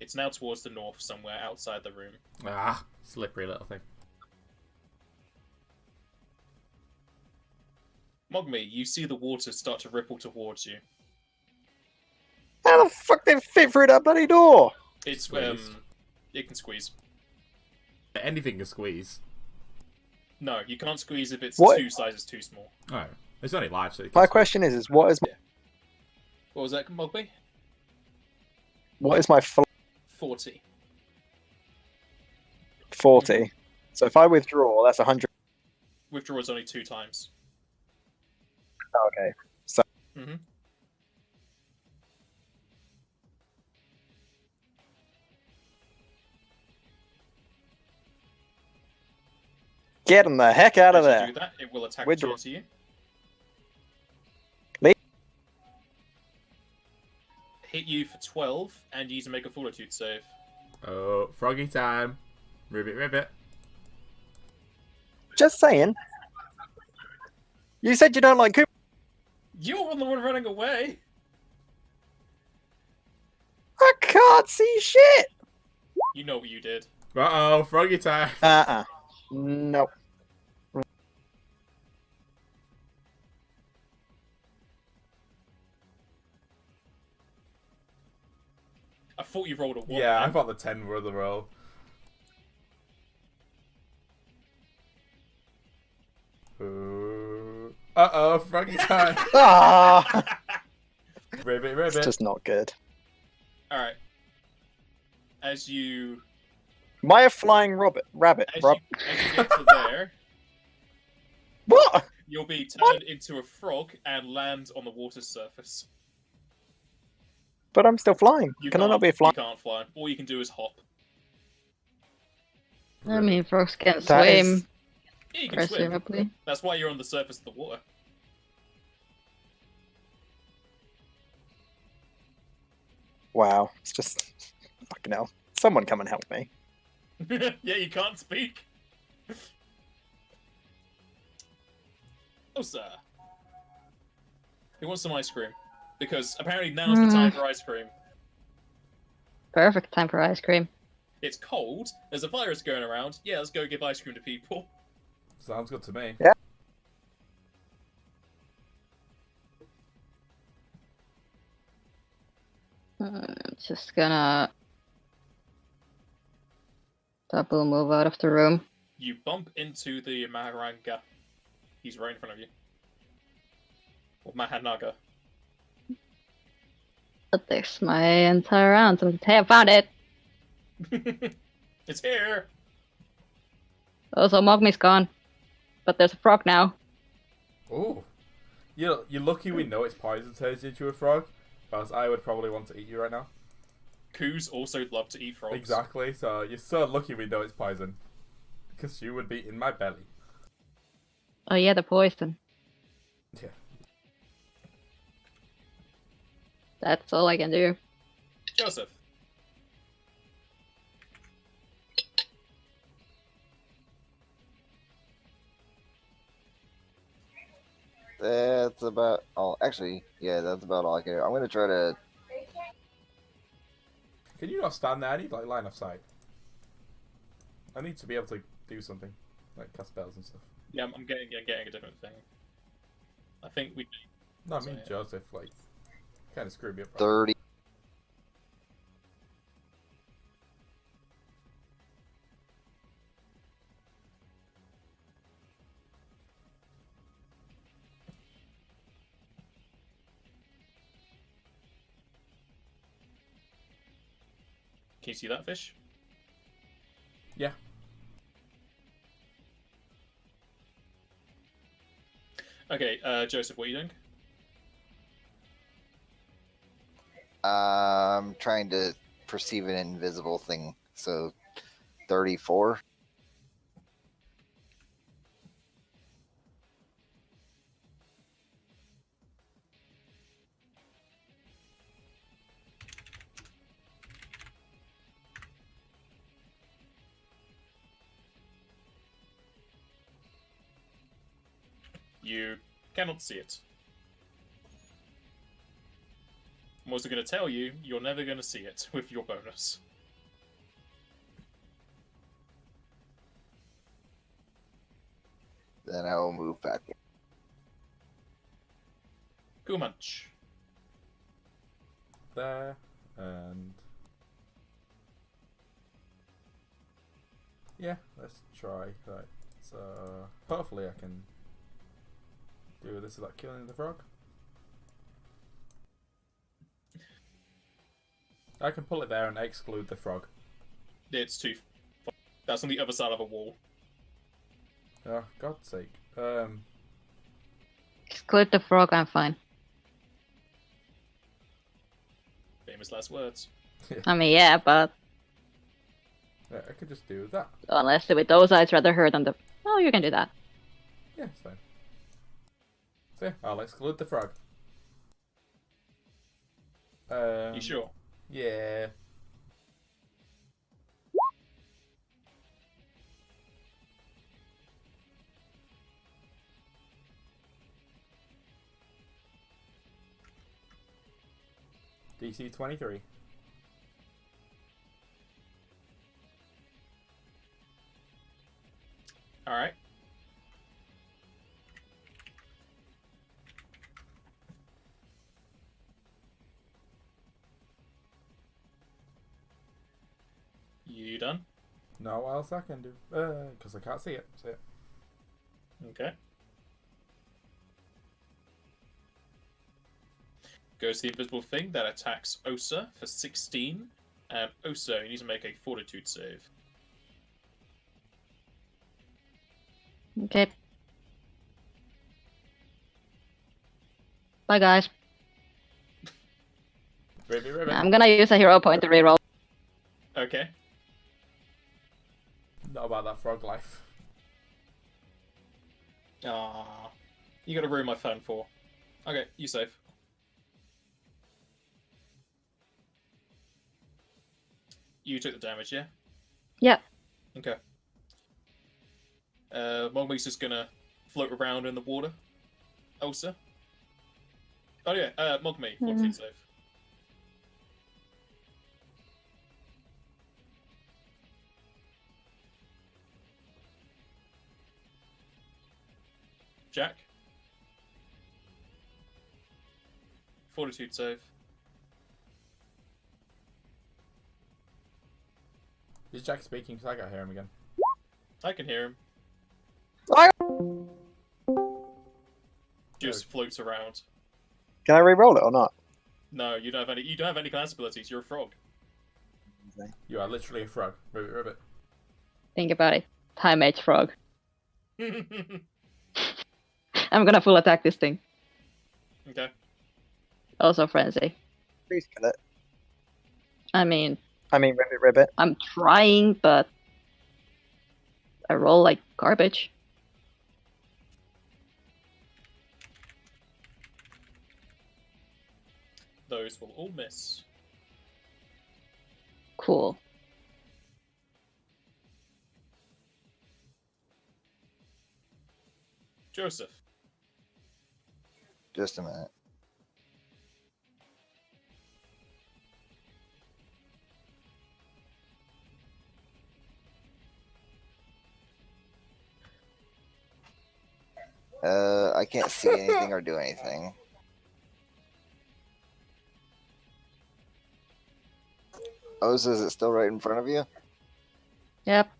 S1: It's now towards the north, somewhere outside the room.
S6: Ah, slippery little thing.
S1: Mogme, you see the water start to ripple towards you.
S5: How the fuck they fit through that bloody door?
S1: It's
S6: Squeeze.
S1: it can squeeze.
S6: Anything can squeeze.
S1: No, you can't squeeze if it's
S5: What?
S1: 2 sizes too small.
S6: Oh, it's only large, so you
S5: My
S6: can
S5: question is what is
S1: What was that, Mogme?
S5: my
S1: 40.
S5: 40? So if I withdraw, that's 100.
S1: Withdraw is only 2 times.
S5: Okay.
S1: Mm-hmm.
S5: Get him the heck out of
S1: As you
S5: there.
S1: do that, it will attack
S5: Withdraw.
S1: towards you.
S5: Me?
S1: Hit you for 12, and you need to make a fortitude save.
S6: Oh, froggy time. Ribbit, ribbit.
S5: Just saying. You said you don't like Cooper.
S1: You're the one running away!
S5: I can't see shit.
S1: You know what you did.
S6: Uh-oh, froggy time.
S5: Nope.
S1: I thought you rolled a 1.
S6: Yeah, I
S1: man.
S6: thought the 10 were the roll. Uh-oh, froggy time.
S5: Ah,
S6: Ribbit,
S5: it's
S6: ribbit.
S5: just not good.
S1: Alright. As you
S5: Am I a flying rabbit?
S1: as you get to there,
S5: What?
S1: you'll be turned into a frog and land on the water's surface.
S5: But I'm still flying.
S1: You
S5: Can I
S1: can't-
S5: not be a fly?
S1: You can't fly. All you can do is hop.
S3: I mean, frogs can
S5: That
S3: swim,
S5: is-
S1: Yeah, you can swim.
S3: presumably.
S1: That's why you're on the surface of the water.
S5: Wow. It's just fucking hell. Someone come and help me.
S1: Yeah, you can't speak. Oh, sir. Who wants some ice cream? Because apparently now's the time for ice cream.
S3: Perfect time for ice cream.
S1: It's cold. There's a virus going around. Yeah, let's go give ice cream to people.
S6: Sounds good to me.
S5: Yeah.
S3: Just gonna double move out of the room.
S1: You bump into the Maharanga. He's right in front of you. Or Mahanaga.
S3: That takes my entire round. So hey, I found it.
S1: It's here.
S3: Also, Mogmi's gone, but there's a frog now.
S6: Oh. You're lucky we know it's poison turns you into a frog. Because I would probably want to eat you right now.
S1: Coos also love to eat frogs.
S6: Exactly, so you're so lucky we know it's poison. Because you would be in my belly.
S3: Oh yeah, the poison.
S6: Yeah.
S3: That's all I can do.
S1: Joseph.
S4: That's about all. Actually, yeah, that's about all I can do. I'm gonna try to.
S6: Can you not stand there? I need like line of sight. I need to be able to do something, like cast spells and stuff.
S1: Yeah, I'm getting a different thing. I think we.
S6: No, I
S1: So,
S6: mean
S1: yeah.
S6: Joseph, like, kind of screwed me up.
S4: 30.
S1: Can you see that fish?
S6: Yeah.
S1: Okay, Joseph, what are you doing?
S4: I'm trying to perceive an invisible thing. So 34.
S1: You cannot see it. I'm also going to tell you, you're never going to see it with your bonus.
S4: Then I will move back.
S1: Gumanch.
S6: There, and... Yeah, let's try. Right, so hopefully I can do this without killing the frog. I can pull it there and exclude the frog.
S1: It's too. That's on the other side of a wall.
S6: Oh, God's sake.
S3: Exclude the frog, I'm fine.
S1: Famous last words.
S3: I mean, yeah, but
S6: Yeah, I could just do that.
S3: unless with those I'd rather hurt than the... Oh, you can do that.
S6: Yeah, it's fine. So yeah, I'll exclude the frog.
S1: You sure?
S6: Yeah. DC 23.
S1: Alright. You done?
S6: No, what else I can do? Because I can't see it. So yeah.
S1: Okay. Goes to the invisible thing that attacks Osa for 16. Osa, you need to make a fortitude save.
S3: Okay. Bye, guys.
S6: Ribbit.
S3: I'm gonna use a hero point to reroll.
S1: Okay.
S6: Not about that frog life.
S1: Ah, you gotta ruin my fun for. Okay, you save. You took the damage, yeah?
S3: Yep.
S1: Okay. Mogmi's just gonna float around in the water. Elsa? Oh yeah, Mogmi, fortitude save. Jack? Fortitude save.
S6: Is Jack speaking? Because I can't hear him again.
S1: I can hear him. Just floats around.
S5: Can I re-roll it or not?
S1: No, you don't have any. You don't have any class abilities. You're a frog.
S6: You are literally a frog. Ribbit.
S3: Think about it. High mage frog.
S1: Okay.
S3: I'm gonna full attack this thing. Also frenzy.
S5: Please kill it.
S3: I mean,
S5: Ribbit.
S3: I'm trying, but I roll like garbage.
S1: Those will all miss.
S3: Cool.
S1: Joseph.
S4: Just a minute. I can't see anything or do anything. Oh, so is it still right in front of you?
S3: Yep.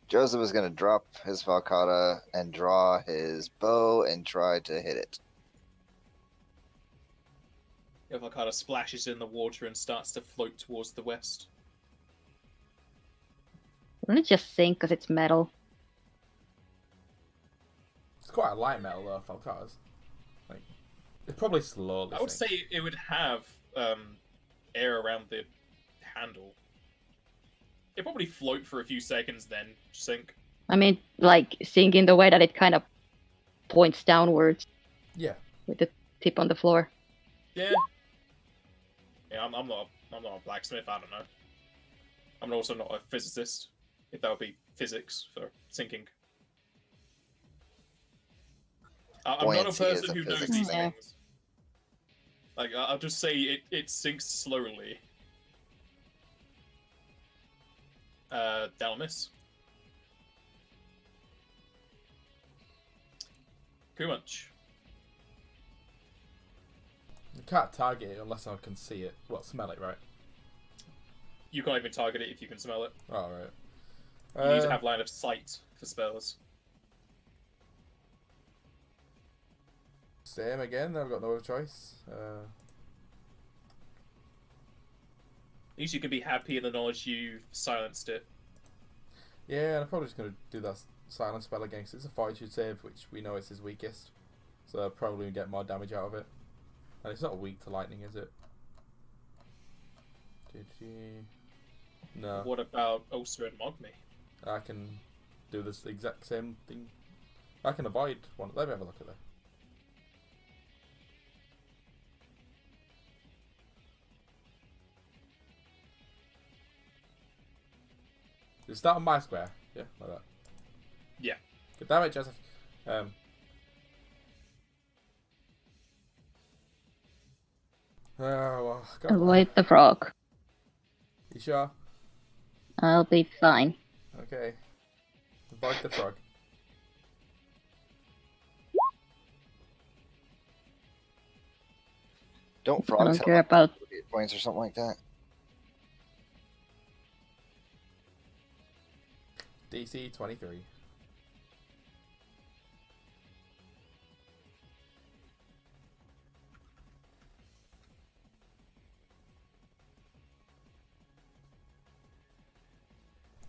S4: Joseph is going to drop his Valcata and draw his bow and try to hit it.
S1: Avocado splashes in the water and starts to float towards the west.
S3: Wouldn't it just sink because it's metal?
S6: It's quite a light metal though, Falcatas. Like, it probably slowly.
S1: I would say it would have air around the handle. It'd probably float for a few seconds, then sink.
S3: I mean, like, sink in the way that it kind of points downwards.
S6: Yeah.
S3: With the tip on the floor.
S1: Yeah. Yeah, I'm not a blacksmith. I don't know. I'm also not a physicist. If that would be physics for sinking. I'm not a
S4: Buoyancy is
S1: person
S4: a
S1: who knows
S4: physics
S1: these
S3: thing.
S1: things. Like, I'll just say it sinks slowly. Delmus. Kumunch.
S6: You can't target it unless I can see it. Well, smell it, right?
S1: You can't even target it if you can smell it.
S6: Oh, right.
S1: You need to have line of sight for spells.
S6: Same again, I've got no other choice.
S1: At least you can be happy in the knowledge you've silenced it.
S6: Yeah, and I'm probably just going to do that silent spell against it. It's a fortitude save, which we know is his weakest. So I'll probably get more damage out of it. And it's not weak to lightning, is it? No.
S1: What about Ulcer and Mogmi?
S6: I can do this exact same thing. I can avoid one. Let me have a look at that. Is that on my square? Yeah, like that.
S1: Yeah.
S6: Good damage, Joseph. Well, God.
S3: Avoid the frog.
S6: You sure?
S3: I'll be fine.
S6: Okay. Avoid the frog.
S4: Don't
S3: I
S4: frogs
S3: don't
S4: have
S3: care
S4: like,
S3: about.
S4: 8 points or something like that?
S6: DC 23.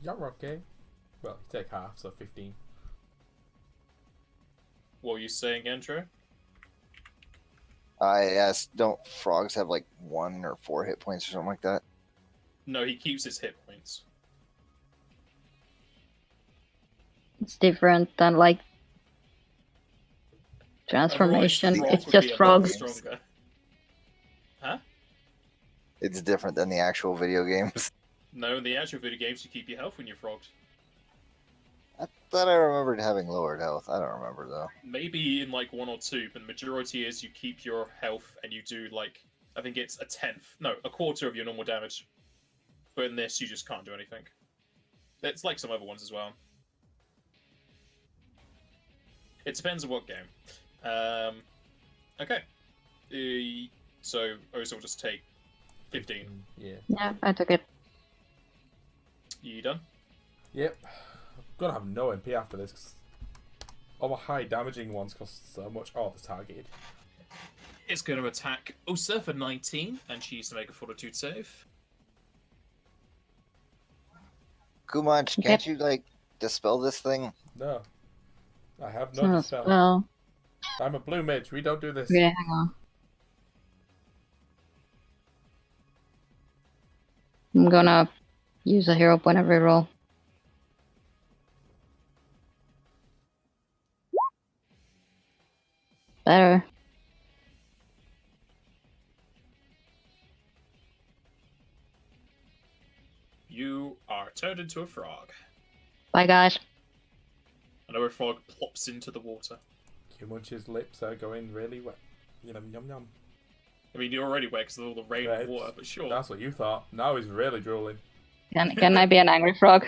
S6: You're okay. Well, you take half, so 15.
S1: What were you saying, Andrew?
S4: I asked, don't frogs have like 1 or 4 hit points or something like that?
S1: No, he keeps his hit points.
S3: It's different than, like, transformation.
S1: Otherwise,
S3: It's
S1: frog would
S3: just
S1: be a lot
S3: frogs.
S1: stronger. Huh?
S4: It's different than the actual video games.
S1: No, in the actual video games, you keep your health when you're frogged.
S4: I thought I remembered having lowered health. I don't remember though.
S1: Maybe in like 1 or 2, but the majority is you keep your health and you do like, I think it's a quarter of your normal damage. But in this, you just can't do anything. It's like some other ones as well. It depends on what game. Okay. So Osa will just take 15.
S6: Yeah.
S3: Yeah, I took it.
S1: You done?
S6: Yep. I'm gonna have no MP after this, 'cause all my high damaging ones cost so much. Oh, the targeted.
S1: It's going to attack Osa for 19, and she needs to make a fortitude save.
S4: Kumanch, can't you like dispel this thing?
S6: No. I have
S3: So,
S6: no dispel.
S3: well,
S6: I'm a blue mage. We don't do this.
S3: yeah, hang on. I'm gonna use a hero point every roll. Better.
S1: You are turned into a frog.
S3: Bye, guys.
S1: Another frog plops into the water.
S6: Q-Munch's lips are going really wet. Yum yum yum.
S1: I mean, you're already wet because of all the rain and water, but sure.
S6: That's what you thought. Now he's really drooling.
S3: Can I be an angry frog?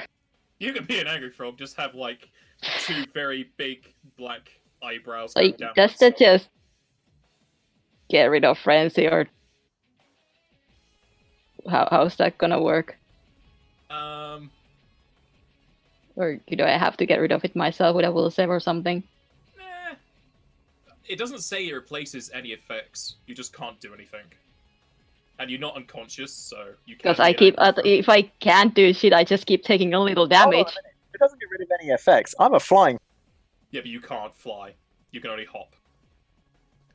S1: You can be an angry frog, just have, like, 2 very big black eyebrows
S3: Like,
S1: going down.
S3: does that just get rid of frenzy, or how's that gonna work? Or do I have to get rid of it myself with a will save or something?
S1: It doesn't say it replaces any effects. You just can't do anything. And you're not unconscious, so you can't.
S3: Because I keep, if I can't do shit, I just keep taking a little damage.
S5: It doesn't get rid of any effects. I'm a flying.
S1: Yeah, but you can't fly. You can only hop.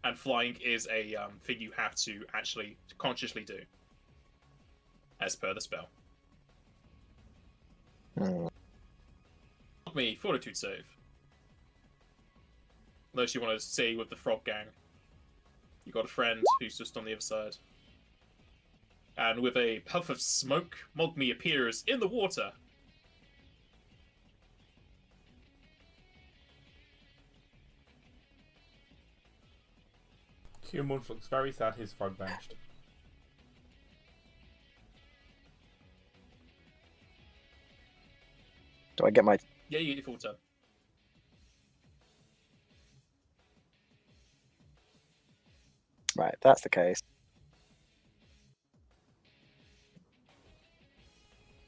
S1: And flying is a thing you have to actually consciously do, as per the spell. Me, fortitude save. Unless you want to stay with the frog gang. You got a friend who's just on the other side. And with a puff of smoke, Mogmi appears in the water.
S6: Q-Munch looks very sad his frog vanished.
S5: Do I get my...
S1: Yeah, you get your full turn.
S5: Right, if that's the case.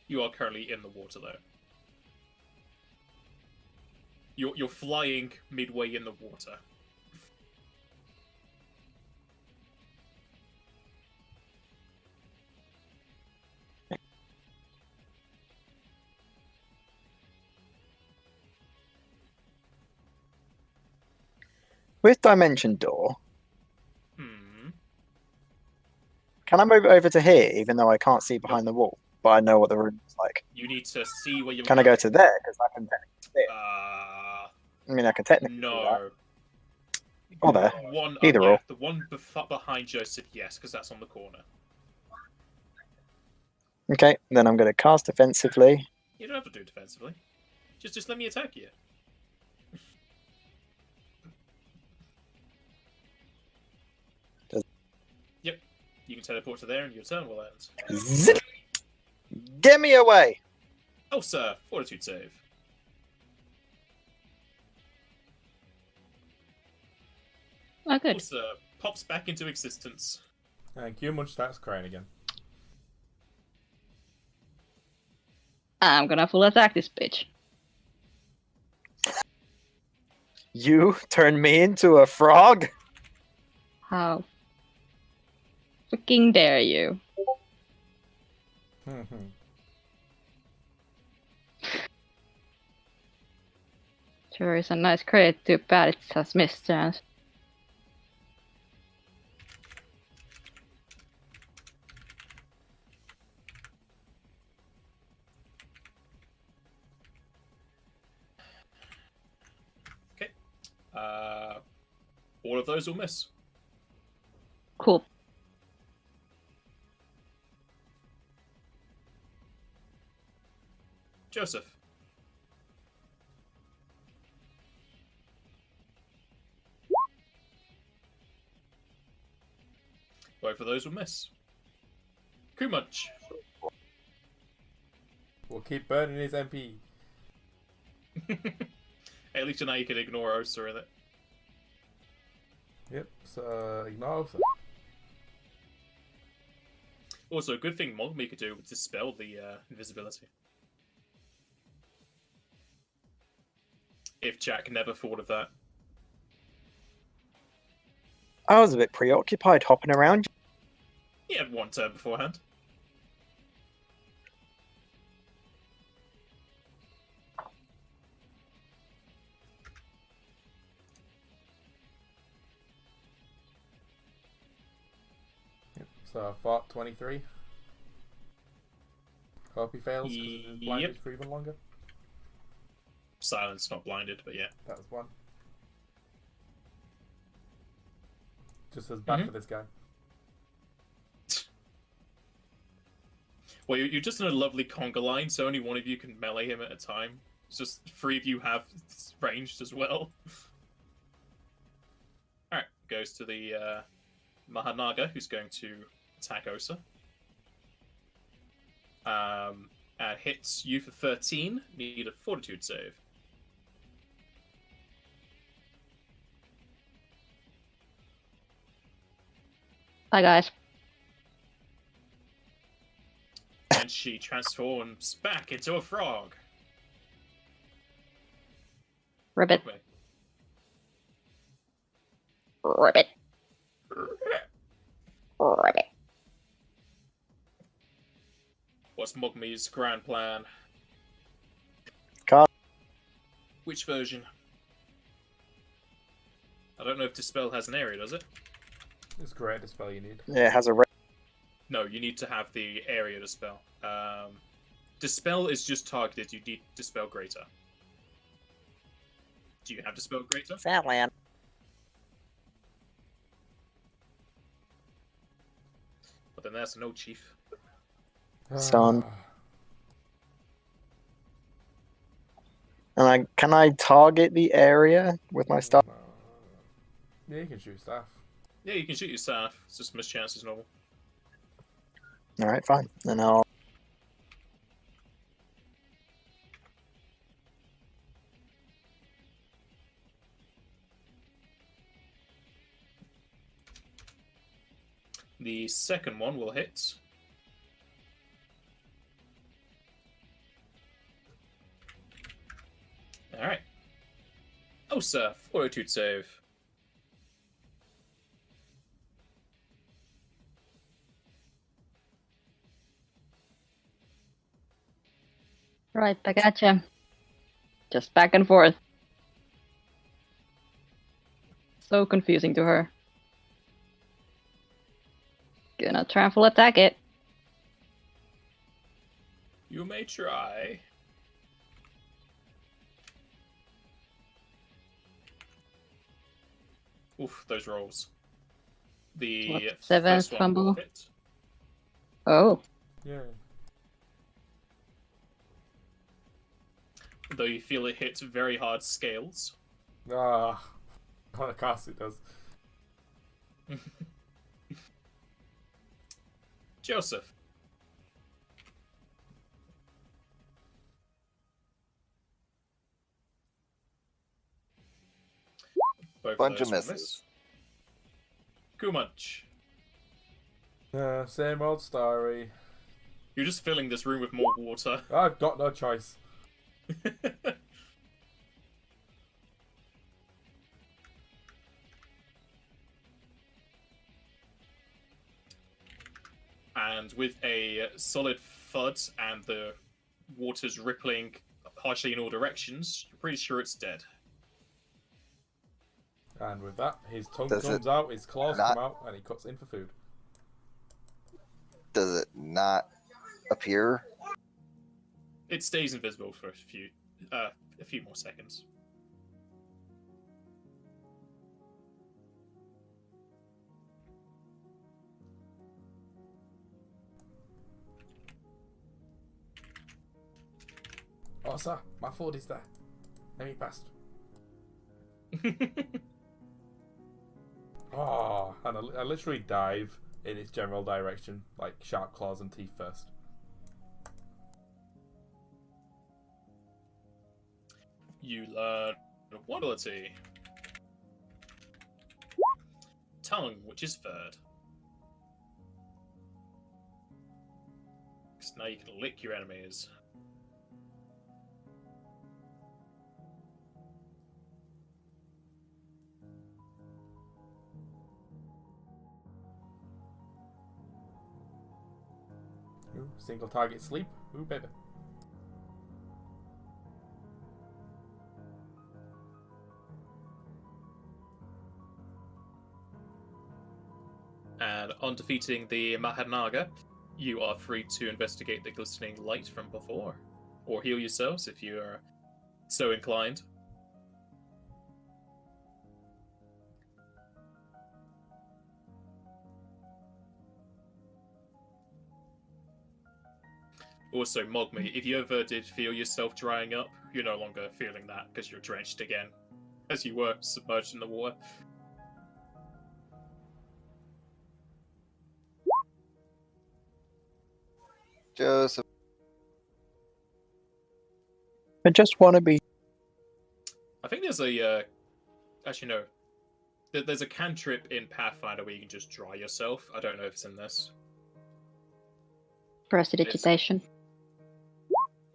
S1: You are currently in the water, though. You're flying midway in the water.
S5: With Dimension Door,
S1: Hmm.
S5: can I move it over to here, even though I can't see behind the wall? But I know what the room is like.
S1: You need to see where you're
S5: Can I go to there? Because I can technically see it. I mean, I can technically do that.
S1: No.
S5: Or there.
S1: One,
S5: Either
S1: yeah,
S5: or.
S1: the one behind Joseph, yes, because that's on the corner.
S5: Okay, then I'm going to cast defensively.
S1: You don't have to do it defensively. Just let me attack you. Yep. You can teleport to there and your turn will end.
S5: Zip! Get me away!
S1: Oh, sir. Fortitude save.
S3: Oh, good.
S1: Oh, sir. Pops back into existence.
S6: And Q-Munch starts crying again.
S3: I'm gonna full attack this bitch.
S5: You turn me into a frog?
S3: How freaking dare you? Sure is a nice credit, too bad it has missed chance.
S1: Okay. All of those will miss.
S3: Cool.
S1: Joseph. Both of those will miss. Kumunch.
S6: We'll keep burning his MP.
S1: At least now you can ignore Osa in it.
S6: Yep, so ignore Osa.
S1: Also, a good thing Mogmi could do was dispel the invisibility. If Jack never thought of that.
S5: I was a bit preoccupied hopping around.
S1: He had one turn beforehand.
S6: Yep, so fought 23. Hope he fails because he's blinded for even longer.
S1: Silence, not blinded, but yeah.
S6: That was one. Just as bad for this guy.
S1: Well, you're just in a lovely conga line, so only one of you can melee him at a time. It's just 3 of you have ranged as well. Alright, goes to the Mahanaga, who's going to attack Osa. And hits you for 13. Need a fortitude save.
S3: Hi, guys.
S1: And she transforms back into a frog.
S3: Ribbit.
S1: Okay.
S3: Ribbit. Ribbit.
S1: What's Mogmi's grand plan?
S5: Cast.
S1: Which version? I don't know if Dispel has an area, does it?
S6: It's great Dispel you need.
S5: Yeah, it has a
S1: No, you need to have the area Dispel. Dispel is just targeted. You need Dispel Greater. Do you have Dispel Greater?
S5: Fatland.
S1: But then there's no chief.
S5: Son. And can I target the area with my staff?
S6: Yeah, you can shoot staff.
S1: Yeah, you can shoot your staff. It's just mischance as normal.
S5: Alright, fine. Then I'll...
S1: The second one will hit. Alright. Oh, sir. Fortitude save.
S3: Right, back at you. Just back and forth. So confusing to her. Gonna try and full attack it.
S1: You may try. Oof, those rolls. The
S3: What, seventh
S1: first one will
S3: fumble?
S1: hit.
S3: Oh,
S6: Yeah.
S1: Though you feel it hits very hard scales.
S6: Ah, on a cast it does.
S1: Joseph. Both
S4: Bunch
S1: those
S4: of
S1: will
S4: misses.
S1: miss. Kumunch.
S6: Same old story.
S1: You're just filling this room with more water.
S6: I've got no choice.
S1: And with a solid thud and the water's rippling partially in all directions, you're pretty sure it's dead.
S6: And with that, his tongue
S4: Does
S6: comes
S4: it
S6: out, his claws
S4: not-
S6: come out, and he cuts in for food.
S4: Does it not appear?
S1: It stays invisible for a few more seconds.
S6: Oh, sir, my food is there. Let me past. Oh, and I literally dive in its general direction, like sharp claws and teeth first.
S1: You learn one ability. Tongue, which is third. Because now you can lick your enemies.
S6: Ooh, single target sleep. Ooh, baby.
S1: And on defeating the Mahanaga, you are free to investigate the glistening light from before. Or heal yourselves if you are so inclined. Also, Mogme, if you ever did feel yourself drying up, you're no longer feeling that because you're drenched again, as you were submerged in the water.
S4: Joseph.
S5: I just want to be.
S1: I think there's a actually no, there's a cantrip in Pathfinder where you can just dry yourself. I don't know if it's in this.
S3: Prestidigitation.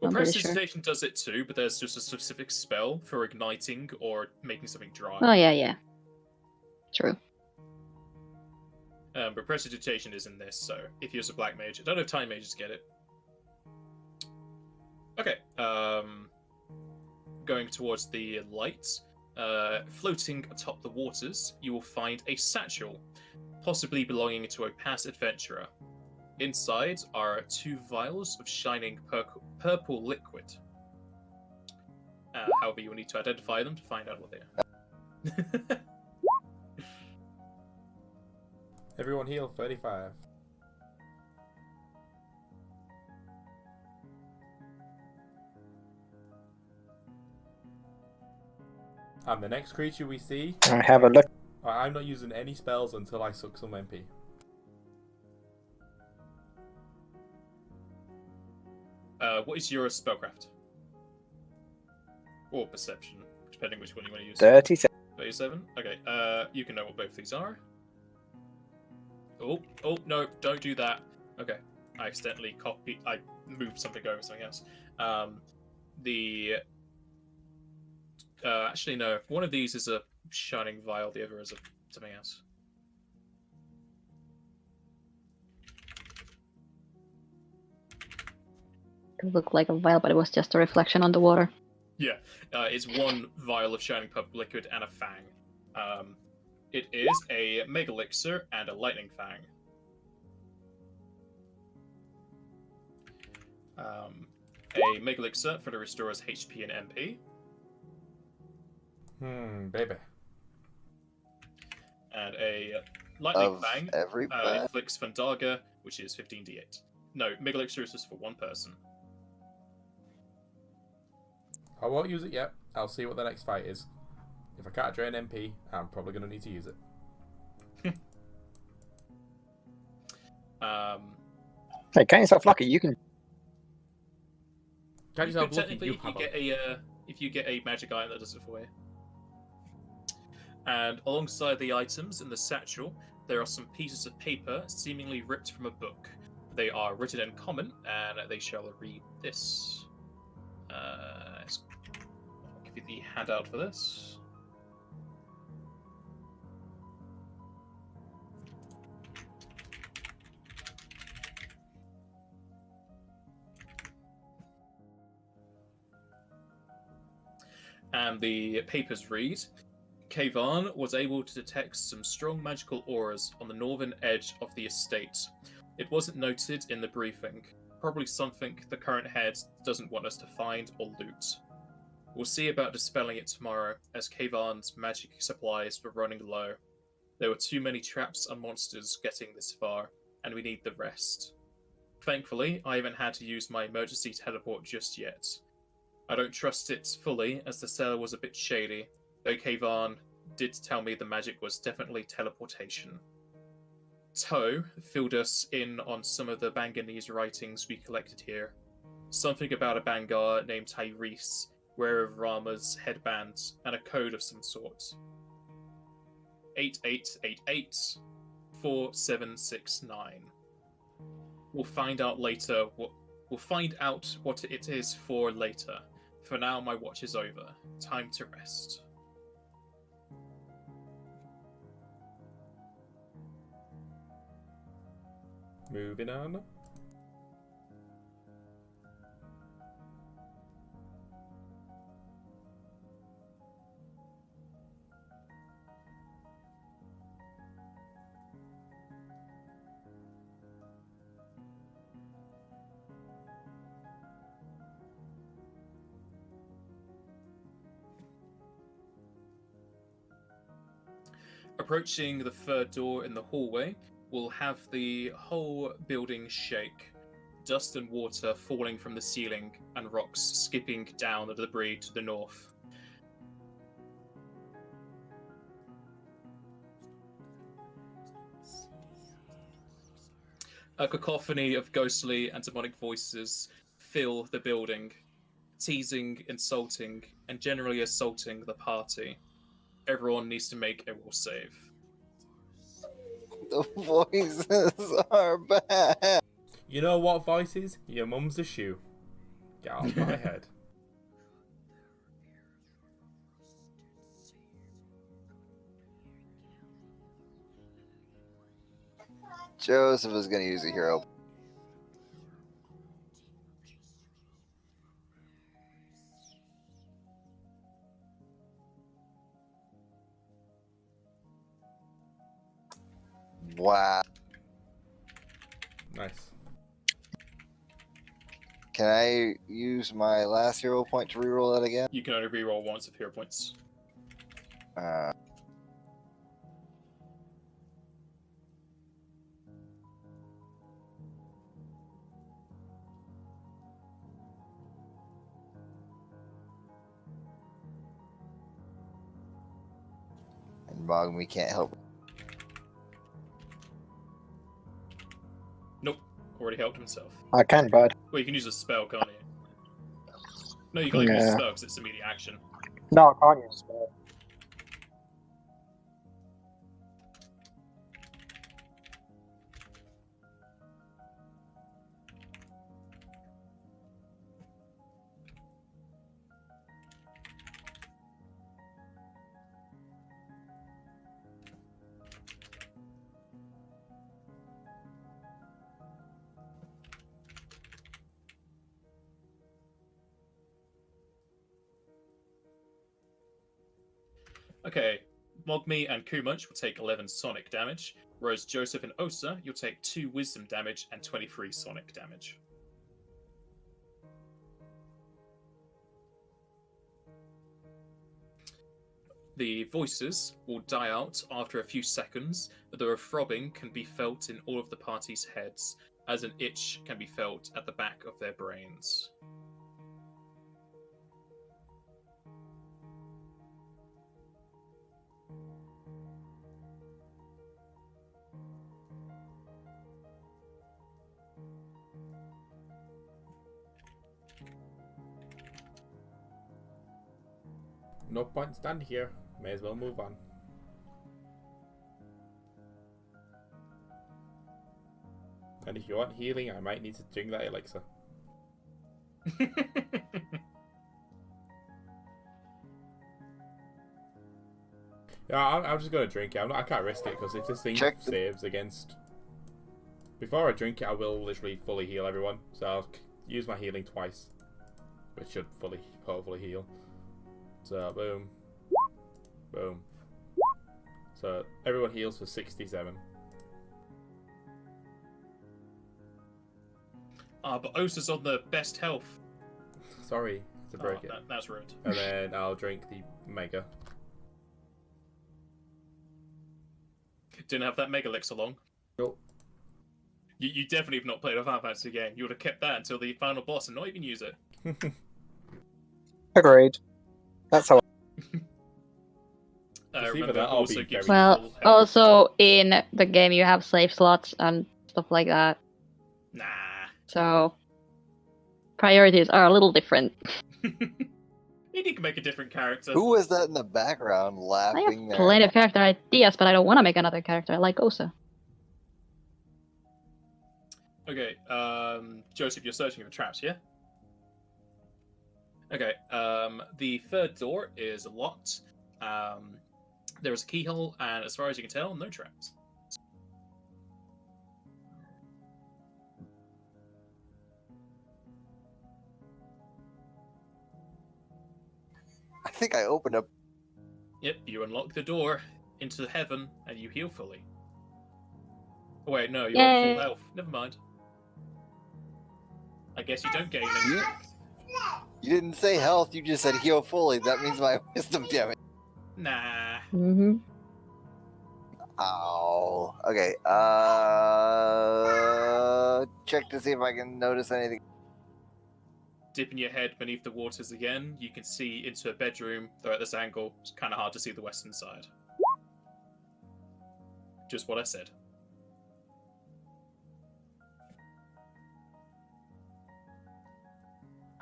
S1: Well,
S3: I'm pretty sure.
S1: Prestidigitation does it too, but there's just a specific spell for igniting or making something dry.
S3: Oh yeah. True.
S1: But Prestidigitation is in this, so if you're a black mage, I don't know if time mages get it. Okay, going towards the light, floating atop the waters, you will find a satchel, possibly belonging to a past adventurer. Inside are 2 vials of shining purple liquid. However, you will need to identify them to find out what they are.
S6: Everyone heal 35. And the next creature we see...
S5: I have a look.
S6: I'm not using any spells until I suck some MP.
S1: What is your spellcraft? Or perception, depending which one you want to use.
S5: 37.
S1: 37? Okay, you can know what both these are. Oh, no, don't do that. Okay, I accidentally I moved something over something else. Actually, no, one of these is a shining vial, the other is something else.
S3: It looked like a vial, but it was just a reflection on the water.
S1: Yeah, it's 1 vial of shining purple liquid and a fang. It is a Mega Elixir and a Lightning Fang. A Mega Elixir for the restores HP and MP.
S6: Baby.
S1: And a Lightning
S4: Of
S1: Fang
S4: everybody.
S1: inflicts Fandaga, which is 15d8. No, Mega Elixir is just for 1 person.
S6: I won't use it yet. I'll see what the next fight is. If I can't drain MP, I'm probably going to need to use it.
S5: Hey, count yourself lucky. You can.
S6: Can't
S1: You
S6: yourself
S1: could
S6: lucky,
S1: technically,
S6: you have
S1: if you get a magic item that does it for you. And alongside the items in the satchel, there are some pieces of paper seemingly ripped from a book. They are written in common, and they shall read this. I'll give you the handout for this. And the papers read, Kayvan was able to detect some strong magical auras on the northern edge of the estate. It wasn't noted in the briefing. Probably something the current head doesn't want us to find or loot. We'll see about dispelling it tomorrow, as Kayvan's magic supplies were running low. There were too many traps and monsters getting this far, and we need the rest. Thankfully, I haven't had to use my emergency teleport just yet. I don't trust it fully, as the cellar was a bit shady, though Kayvan did tell me the magic was definitely teleportation. Toe filled us in on some of the Banganese writings we collected here. Something about a Bangar named Tyrese, wearer of Rama's headband, and a code of some sort. 8888 4769. We'll find out what it is for later. For now, my watch is over. Time to rest.
S6: Moving on.
S1: Approaching the third door in the hallway will have the whole building shake. dust and water falling from the ceiling and rocks skipping down the debris to the north. A cacophony of ghostly and demonic voices fill the building, teasing, insulting, and generally assaulting the party. Everyone needs to make a will save.
S4: The voices are bad.
S6: You know what, voices? Your mum's a shoe. Get out of my head.
S4: Joseph is going to use a hero. Wow.
S6: Nice.
S4: Can I use my last hero point to reroll that again?
S1: You can only reroll once of hero points.
S4: And Bogmy can't help.
S1: Nope, already helped himself.
S5: I can, bud.
S1: Well, you can use a spell, can't you? No, you can't even use a
S5: Yeah.
S1: spell because it's immediate action.
S5: No, I can't use spell.
S1: Okay, Mogmi and Kumunch will take 11 sonic damage, whereas Joseph and Osa, you'll take 2 wisdom damage and 23 sonic damage. The voices will die out after a few seconds, but the throbbing can be felt in all of the party's heads, as an itch can be felt at the back of their brains.
S6: No point standing here. May as well move on. And if you want healing, I might need to drink that elixir. Yeah, I'm just gonna drink it. I can't risk it because if this thing saves against... Before I drink it, I will literally fully heal everyone. So I'll use my healing twice, which should hopefully heal. So boom, boom. So everyone heals for 67.
S1: But Osa's on the best health.
S6: Sorry to break it.
S1: That's rude.
S6: And then I'll drink the mega.
S1: Didn't have that mega elixir long.
S6: Nope.
S1: You definitely have not played a Final Fantasy game. You would have kept that until the final boss and not even use it.
S5: Agreed. That's how.
S6: Either that or be very
S3: Well,
S1: full health.
S3: also in the game you have save slots and stuff like that.
S1: Nah.
S3: So priorities are a little different.
S1: You can make a different character.
S4: Who was that in the background
S3: I
S4: laughing
S3: have
S4: there?
S3: plenty of character ideas, but I don't want to make another character. I like Osa.
S1: Okay, Joseph, you're searching for traps, yeah? Okay, the third door is locked. There's a keyhole, and as far as you can tell, no traps.
S4: I think I opened up.
S1: Yep, you unlock the door into heaven, and you heal fully. Oh, wait, no, you're at
S3: Yay.
S1: full health. Never mind. I guess you don't gain any.
S4: You didn't say health, you just said heal fully. That means my wisdom damage.
S1: Nah.
S3: Mm-hmm.
S4: Ow. Okay, check to see if I can notice anything.
S1: Dipping your head beneath the waters again, you can see into a bedroom, though at this angle, it's kind of hard to see the western side. Just what I said.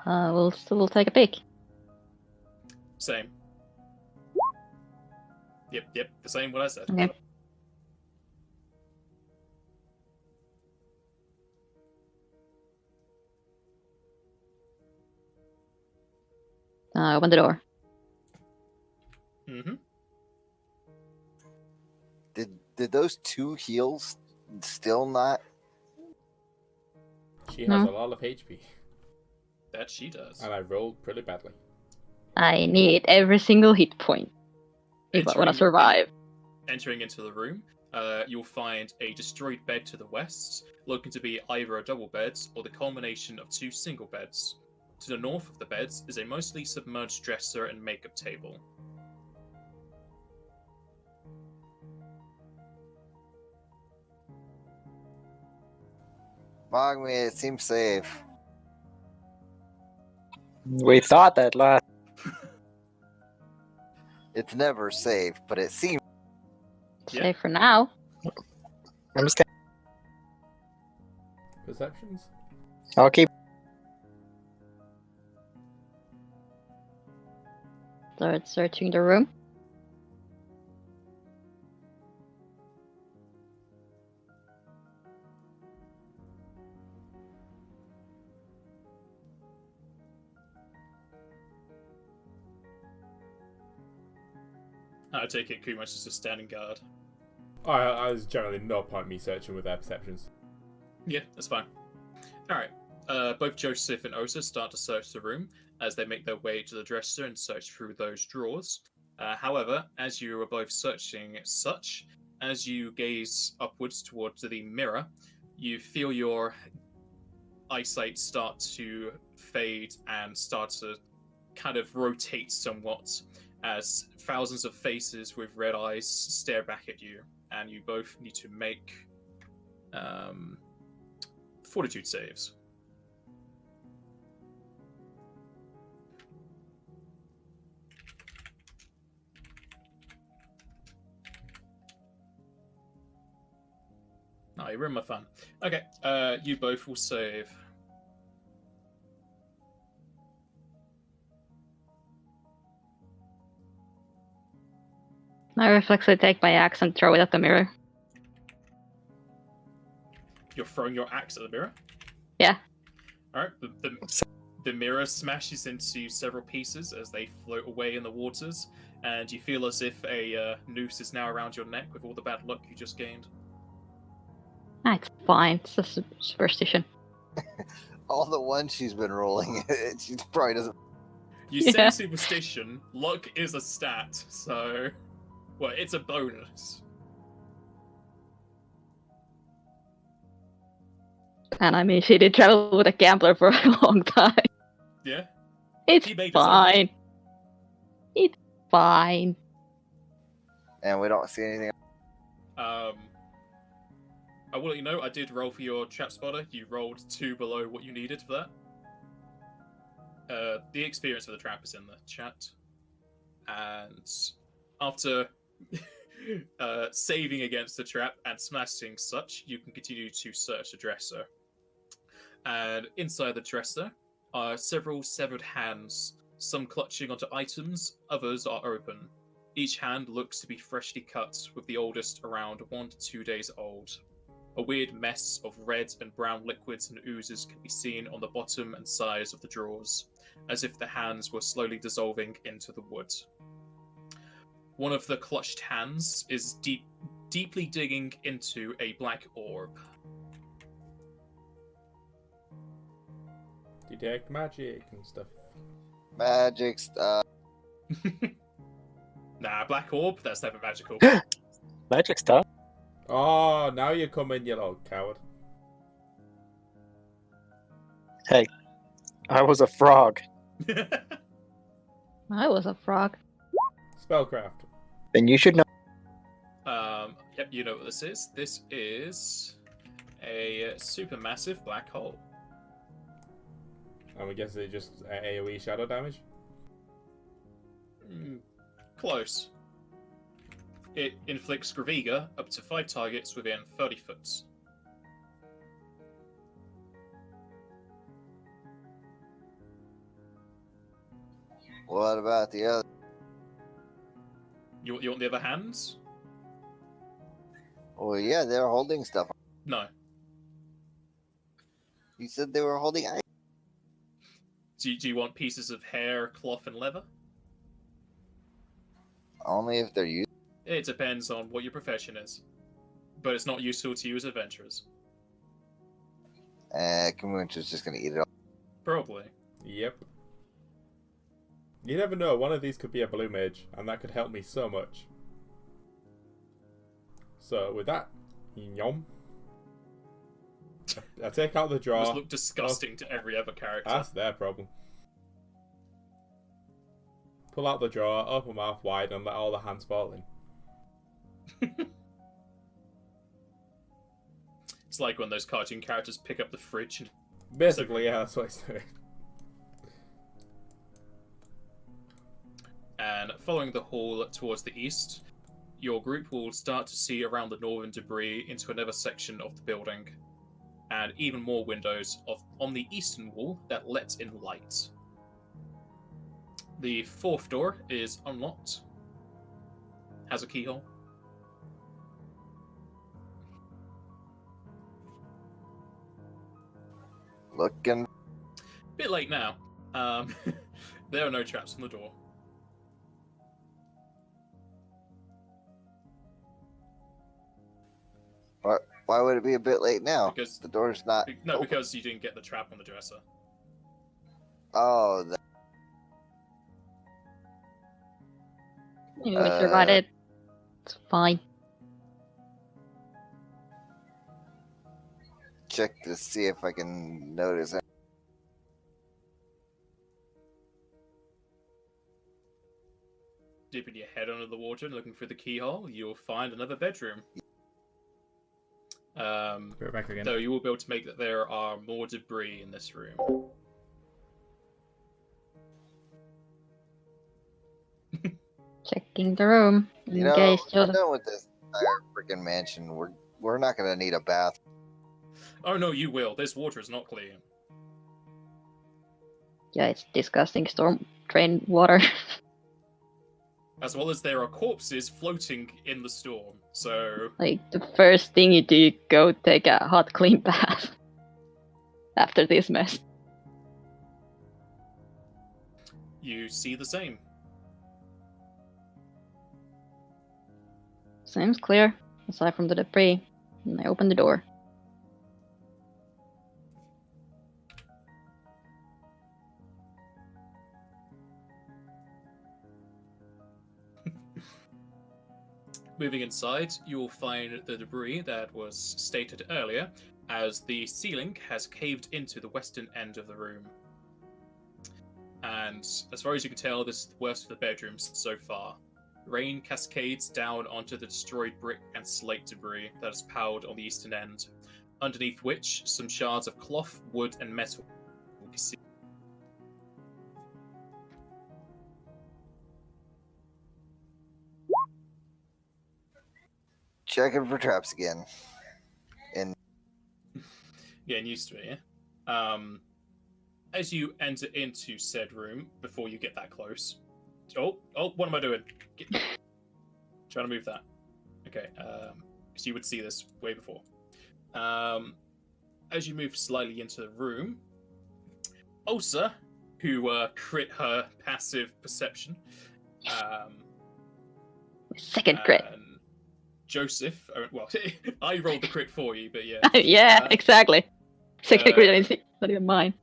S3: We'll take a peek.
S1: Same. Yep, the same what I said.
S3: Okay. Open the door.
S1: Mm-hmm.
S4: Did those 2 heals still not?
S6: She has a lot of HP.
S1: That she does.
S6: And I rolled pretty badly.
S3: I need every single hit point if I want to survive.
S1: Entering into the room, you'll find a destroyed bed to the west, looking to be either a double bed or the culmination of 2 single beds. To the north of the beds is a mostly submerged dresser and makeup table.
S4: Mogme, it seems safe.
S5: We thought that last.
S4: It's never safe, but it seems.
S1: Yeah.
S3: Safe for now.
S5: I'm just kidding.
S6: Perceptions?
S5: I'll keep.
S3: Start searching the room.
S1: I take it Kuma's just a standing guard.
S6: I was generally no point me searching with their perceptions.
S1: Yeah, that's fine. Alright. Both Joseph and Osa start to search the room as they make their way to the dresser and search through those drawers. However, as you are both searching such, as you gaze upwards towards the mirror, you feel your eyesight start to fade and start to kind of rotate somewhat as thousands of faces with red eyes stare back at you, and you both need to make fortitude saves. Oh, you ruined my fun. Okay, you both will save.
S3: I reflexively take my axe and throw it at the mirror.
S1: You're throwing your axe at the mirror?
S3: Yeah.
S1: Alright, the mirror smashes into several pieces as they float away in the waters, and you feel as if a noose is now around your neck with all the bad luck you just gained.
S3: It's fine. It's a superstition.
S4: All the ones she's been rolling, she probably doesn't.
S1: You say superstition, luck is a stat, so... Well, it's a bonus.
S3: And I mean, she did travel with a gambler for a long time.
S1: Yeah?
S3: It's
S1: He made
S3: fine. It's fine.
S4: And we don't see anything.
S1: I will let you know, I did roll for your trap spotter. You rolled 2 below what you needed for that. The experience of the trap is in the chat. And after saving against the trap and smashing such, you can continue to search the dresser. And inside the dresser are several severed hands, some clutching onto items, others are open. Each hand looks to be freshly cut, with the oldest around 1 to 2 days old. A weird mess of red and brown liquids and oozes can be seen on the bottom and sides of the drawers, as if the hands were slowly dissolving into the wood. One of the clutched hands is deeply digging into a black orb.
S6: Detect magic and stuff.
S4: Magic stuff.
S1: Nah, black orb? That's never magical.
S5: Magic stuff.
S6: Oh, now you're coming, you little coward.
S5: Hey, I was a frog.
S3: I was a frog.
S6: Spellcraft.
S5: Then you should know.
S1: Yep, you know what this is. This is a supermassive black hole.
S6: And we guess it just AoE shadow damage?
S1: Close. It inflicts Graviga up to 5 targets within 30 foot.
S4: What about the other?
S1: You want the other hands?
S4: Well, yeah, they're holding stuff.
S1: No.
S4: You said they were holding.
S1: Do you want pieces of hair, cloth, and leather?
S4: Only if they're used.
S1: It depends on what your profession is. But it's not useful to you as adventurers.
S4: Kamuncha's just gonna eat it all.
S1: Probably.
S6: Yep. You never know, one of these could be a blue mage, and that could help me so much. So, with that, yum. I take out the drawer.
S1: Just look disgusting to every other character.
S6: That's their problem. Pull out the drawer, open mouth wide, and let all the hands fall in.
S1: It's like when those cartoon characters pick up the fridge and...
S6: Basically, yeah, that's what it's doing.
S1: And following the hall towards the east, your group will start to see around the northern debris into another section of the building, and even more windows on the eastern wall that let in light. The 4th door is unlocked. Has a keyhole.
S4: Looking.
S1: Bit late now. There are no traps on the door.
S4: Why would it be a bit late now?
S1: Because
S4: the door's not.
S1: No,
S4: open.
S1: because you didn't get the trap on the dresser.
S4: Oh,
S3: We got it. It's fine.
S4: check to see if I can notice it.
S1: Dipping your head under the water and looking for the keyhole, you'll find another bedroom.
S6: Go back again.
S1: Though you will be able to make that there are more debris in this room.
S3: Checking the room.
S4: You know, I'm done with this entire freaking mansion. We're not gonna need a bath.
S1: Oh no, you will. This water is not clean.
S3: Yeah, it's disgusting storm drain water.
S1: As well as there are corpses floating in the storm, so...
S3: Like, the first thing you do, you go take a hot, clean bath. After this mess.
S1: You see the same.
S3: Seems clear, aside from the debris. And I open the door.
S1: Moving inside, you will find the debris that was stated earlier, as the ceiling has caved into the western end of the room. And as far as you can tell, this is the worst of the bedrooms so far. Rain cascades down onto the destroyed brick and slate debris that is piled on the eastern end, underneath which some shards of cloth, wood, and metal will be seen.
S4: Checking for traps again. And
S1: Getting used to it, yeah? As you enter into said room, before you get that close... Oh, what am I doing? Trying to move that. Okay, because you would see this way before. As you move slightly into the room, Osa, who crit her passive perception,
S3: Second crit.
S1: Joseph, well, I rolled the crit for you, but yeah.
S3: Yeah, exactly. Second crit, not even mine.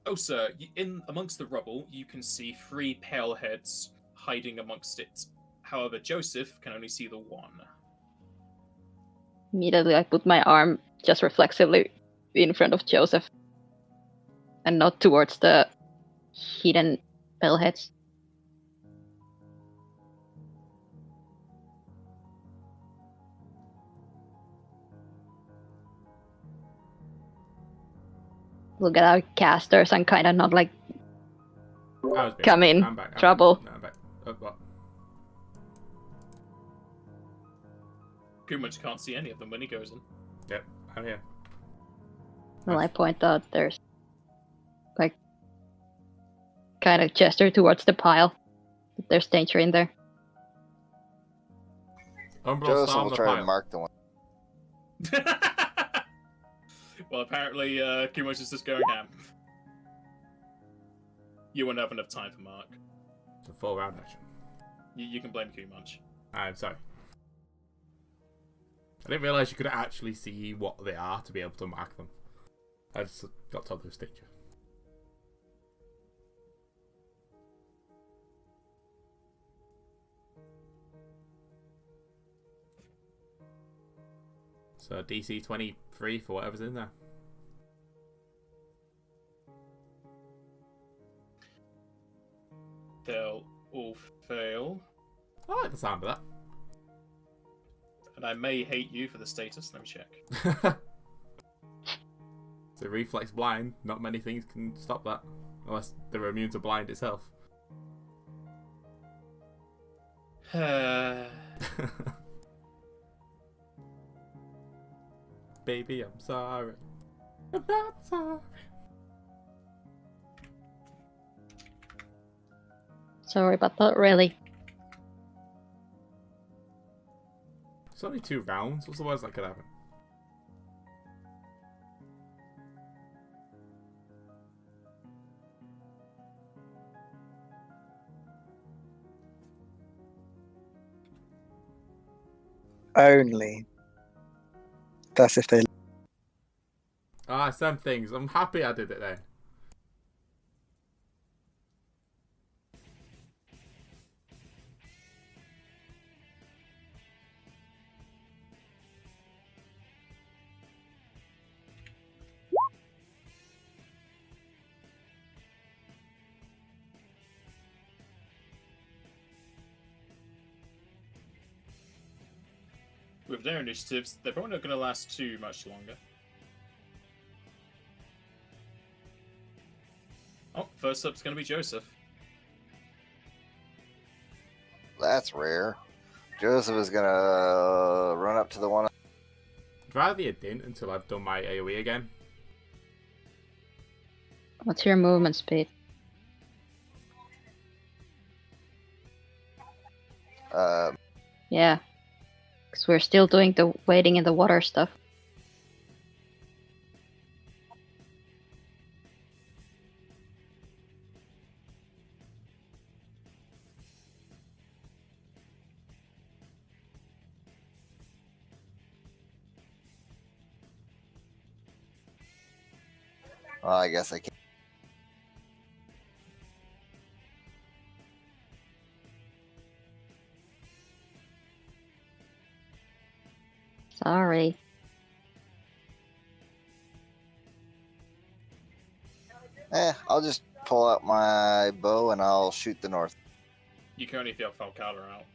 S1: Osa, in amongst the rubble, you can see 3 pale heads hiding amongst it. However, Joseph can only see the one.
S3: Immediately, I put my arm just reflexively in front of Joseph. And not towards the hidden bellheads. look at our casters and kind of not like come in
S6: I'm back.
S3: trouble.
S6: No, I'm back. Oh, what?
S1: Pretty much can't see any of them when he goes in.
S6: Yep, I'm here.
S3: Well, I point out there's like kind of gesture towards the pile. There's danger in there.
S6: Umbral
S4: Joseph
S6: storm
S4: will
S6: the
S4: try
S6: pile.
S4: to mark the one.
S1: Well, apparently, Kumos is just going ham. You won't have enough time for Mark.
S6: It's a full round action.
S1: You can blame Kumunch.
S6: I'm sorry. I didn't realise you could actually see what they are to be able to mark them. I just got told there was danger. So DC 23 for whatever's in there.
S1: They'll all fail.
S6: I like the sound of
S1: And I may hate you for the status. Let me check.
S6: that. It's a reflex blind. Not many things can stop that. Unless they're immune to blind itself. Baby, I'm sorry. I'm not sorry.
S3: Sorry, but not really.
S6: It's only 2 rounds. What's the worst that could happen?
S5: Only. That's if they.
S6: Ah, some things. I'm happy I did it then.
S1: With their initiatives, they're probably not going to last too much longer. Oh, first up's going to be Joseph.
S4: That's rare. Joseph is gonna run up to the one.
S6: I'd rather you didn't until I've done my AoE again.
S3: What's your movement speed? Yeah. Because we're still doing the wading in the water stuff.
S4: Well, I guess I can't.
S3: Sorry.
S4: I'll just pull out my bow and I'll shoot the north.
S1: You currently have Falcala out.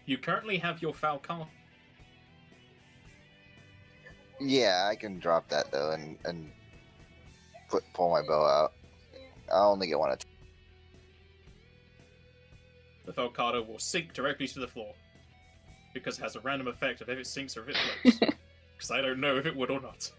S1: You currently have your Falcala.
S4: Yeah, I can drop that though and pull my bow out. I'll only get one attack.
S1: The Falcata will sink directly to the floor. Because it has a random effect of if it sinks or if it floats. Because I don't know if it would or not.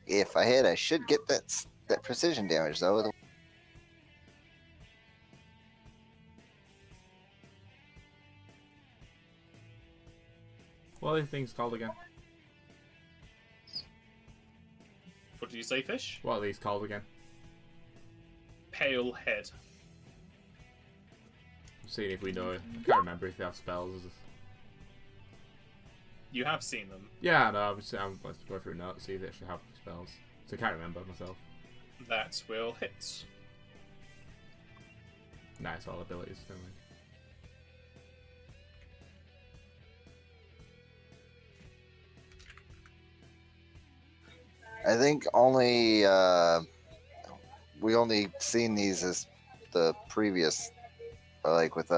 S4: If I hit, I should get that precision damage though.
S6: What are these things called again?
S1: What did you say, Fish?
S6: What are these called again?
S1: Pale Head.
S6: Seeing if we know it. I can't remember if they have spells.
S1: You have seen them.
S6: Yeah, no, I'm let's go through notes, see if they actually have spells. So I can't remember myself.
S1: That will hit.
S6: Nice, all abilities, don't we?
S4: I think only we only seen these as the previous, like with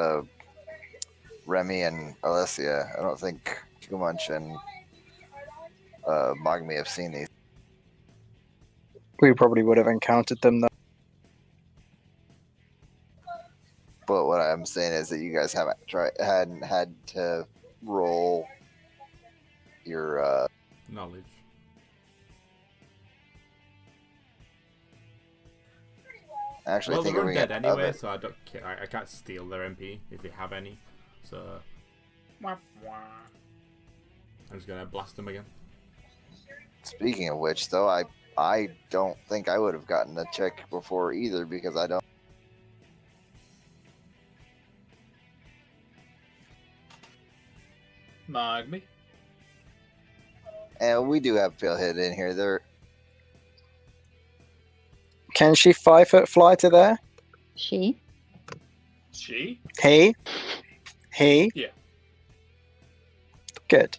S4: Remy and Alessia. I don't think Kumunch and Magmi have seen these.
S5: We probably would have encountered them though.
S4: But what I'm saying is that you guys hadn't had to roll your
S6: Knowledge.
S4: actually
S6: Well,
S4: think
S6: they're
S4: of
S6: undead
S4: it
S6: anyway, so I can't steal their MP if they have any. So I'm just gonna blast them again.
S4: Speaking of which, though, I don't think I would have gotten a check before either because I don't.
S1: Magmi.
S4: And we do have Palehead in here. They're
S5: Can she 5-foot fly to there?
S3: She?
S1: She?
S5: He?
S1: Yeah.
S5: Good.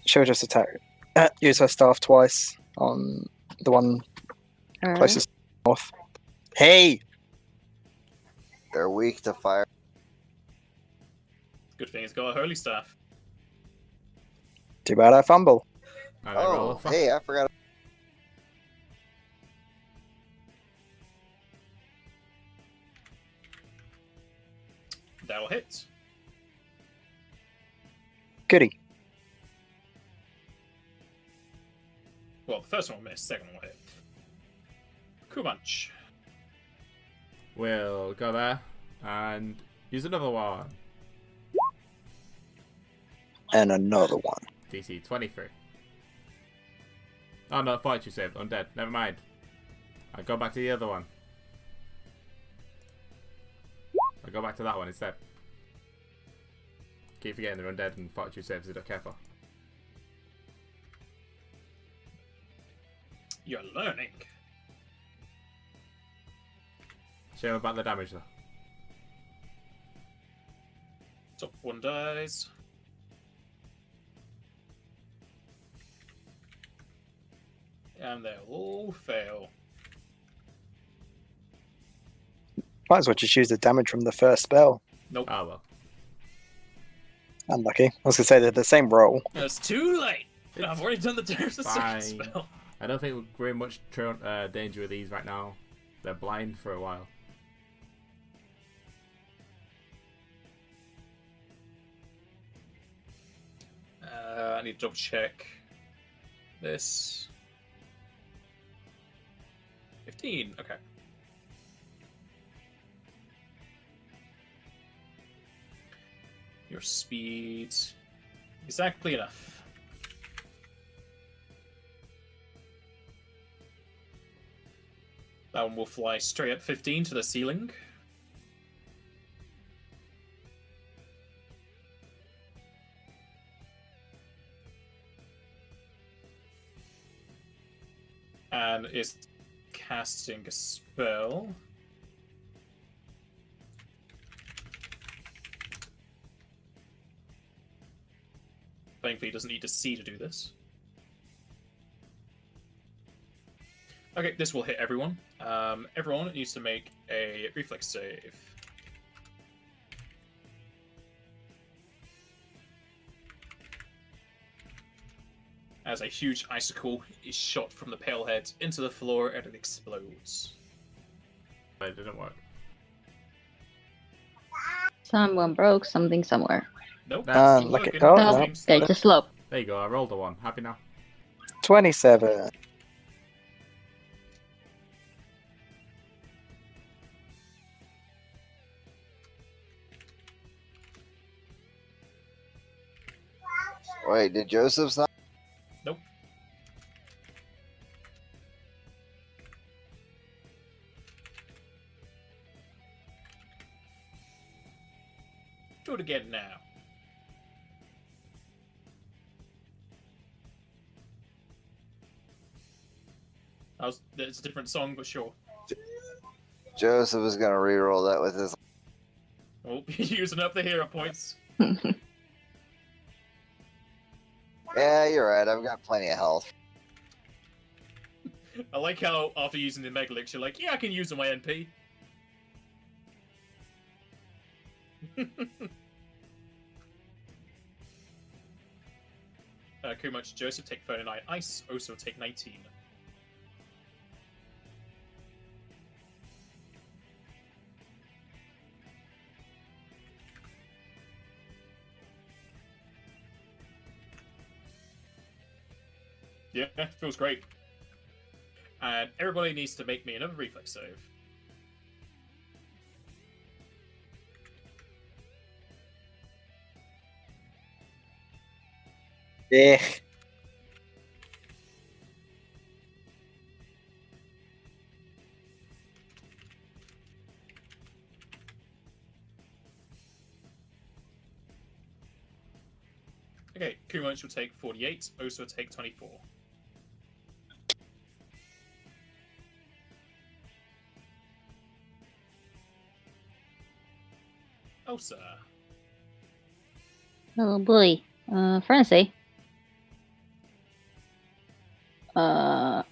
S5: She'll just attack. Use her staff twice on the one
S3: Her?
S5: closest north. Hey!
S4: they're weak to fire.
S1: Good thing it's got a hurley staff.
S5: Too bad I fumble.
S6: And I roll a
S4: Oh,
S6: fuck.
S4: hey, I forgot.
S1: That'll hit.
S5: Goody.
S1: Well, the first one will miss, second one will hit. Kumunch.
S6: We'll go there and use another one.
S5: And another one.
S6: DC 23. Oh no, fortitude save. Undead. Never mind. I go back to the other one. I go back to that one instead. Keep forgetting they're undead and fortitude saves if you're not careful.
S1: You're learning.
S6: Shame about the damage though.
S1: Top one dies. And they'll all fail.
S5: Might as well just use the damage from the first spell.
S1: Nope.
S6: Oh well.
S5: Unlucky. I was going to say they're the same roll.
S1: It's too late.
S6: It's
S1: I've already done the damage to the
S6: fine.
S1: second spell.
S6: I don't think we're in much danger with these right now. They're blind for a while.
S1: I need to double check this. 15, okay. Your speed. Exactly enough. That one will fly straight up 15 to the ceiling. And is casting a spell. Thankfully, he doesn't need to see to do this. Okay, this will hit everyone. Everyone needs to make a reflex save. As a huge icicle is shot from the pale head into the floor and it explodes.
S6: It didn't work.
S3: Someone broke something somewhere.
S1: Nope.
S6: That's-
S1: still
S5: look
S1: working.
S5: at- oh,
S3: No,
S5: no.
S3: okay, just slope.
S6: There you go, I rolled a 1. Happy now.
S5: 27.
S4: Wait, did Joseph's not?
S1: Nope. Do it again now. It's a different song, but sure.
S4: Joseph is gonna re-roll that with his.
S1: Oh, using up the hero points.
S4: Yeah, you're right. I've got plenty of health.
S1: I like how after using the Mega Elixir, you're like, yeah, I can use on my NP. Kumach Joseph take 39. Ice also take 19. Yeah, feels great. And everybody needs to make me another reflex save.
S5: Yeah.
S1: Okay, Kumach will take 48. Osa will take 24. Osa.
S3: Oh boy. Frenzy. I'm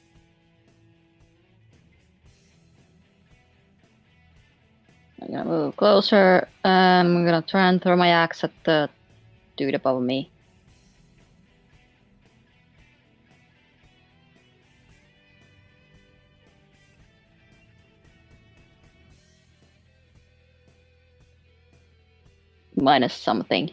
S3: gonna move closer. I'm gonna try and throw my axe at the dude above me. Minus something.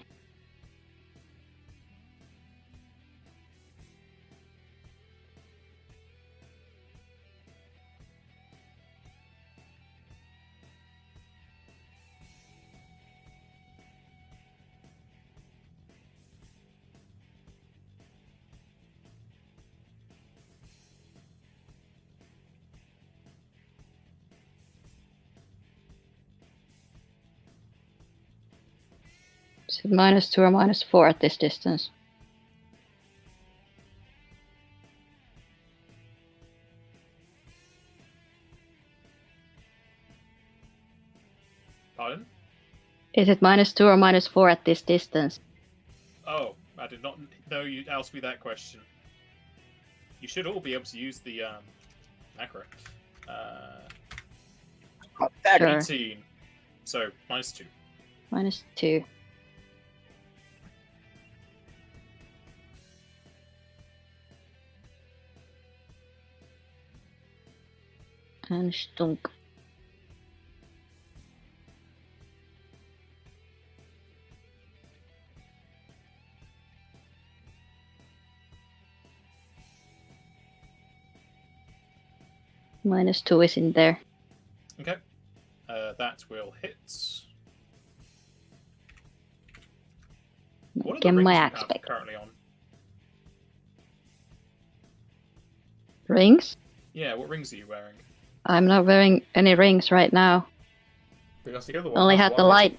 S3: Is it -2 or -4 at this distance?
S1: Pardon?
S3: Is it -2 or -4 at this distance?
S1: Oh, I did not know you'd ask me that question. You should all be able to use the macro.
S3: Sure.
S1: 18. So, -2.
S3: -2. And stunk. -2 is in there.
S1: Okay. That will hit. What are
S3: Get
S1: the rings
S3: my
S1: you
S3: axe
S1: have
S3: back.
S1: currently on?
S3: Rings?
S1: Yeah, what rings are you wearing?
S3: I'm not wearing any rings right now.
S6: Because the other one
S3: Only
S6: has
S3: had
S6: one
S3: the
S6: hit.
S3: light.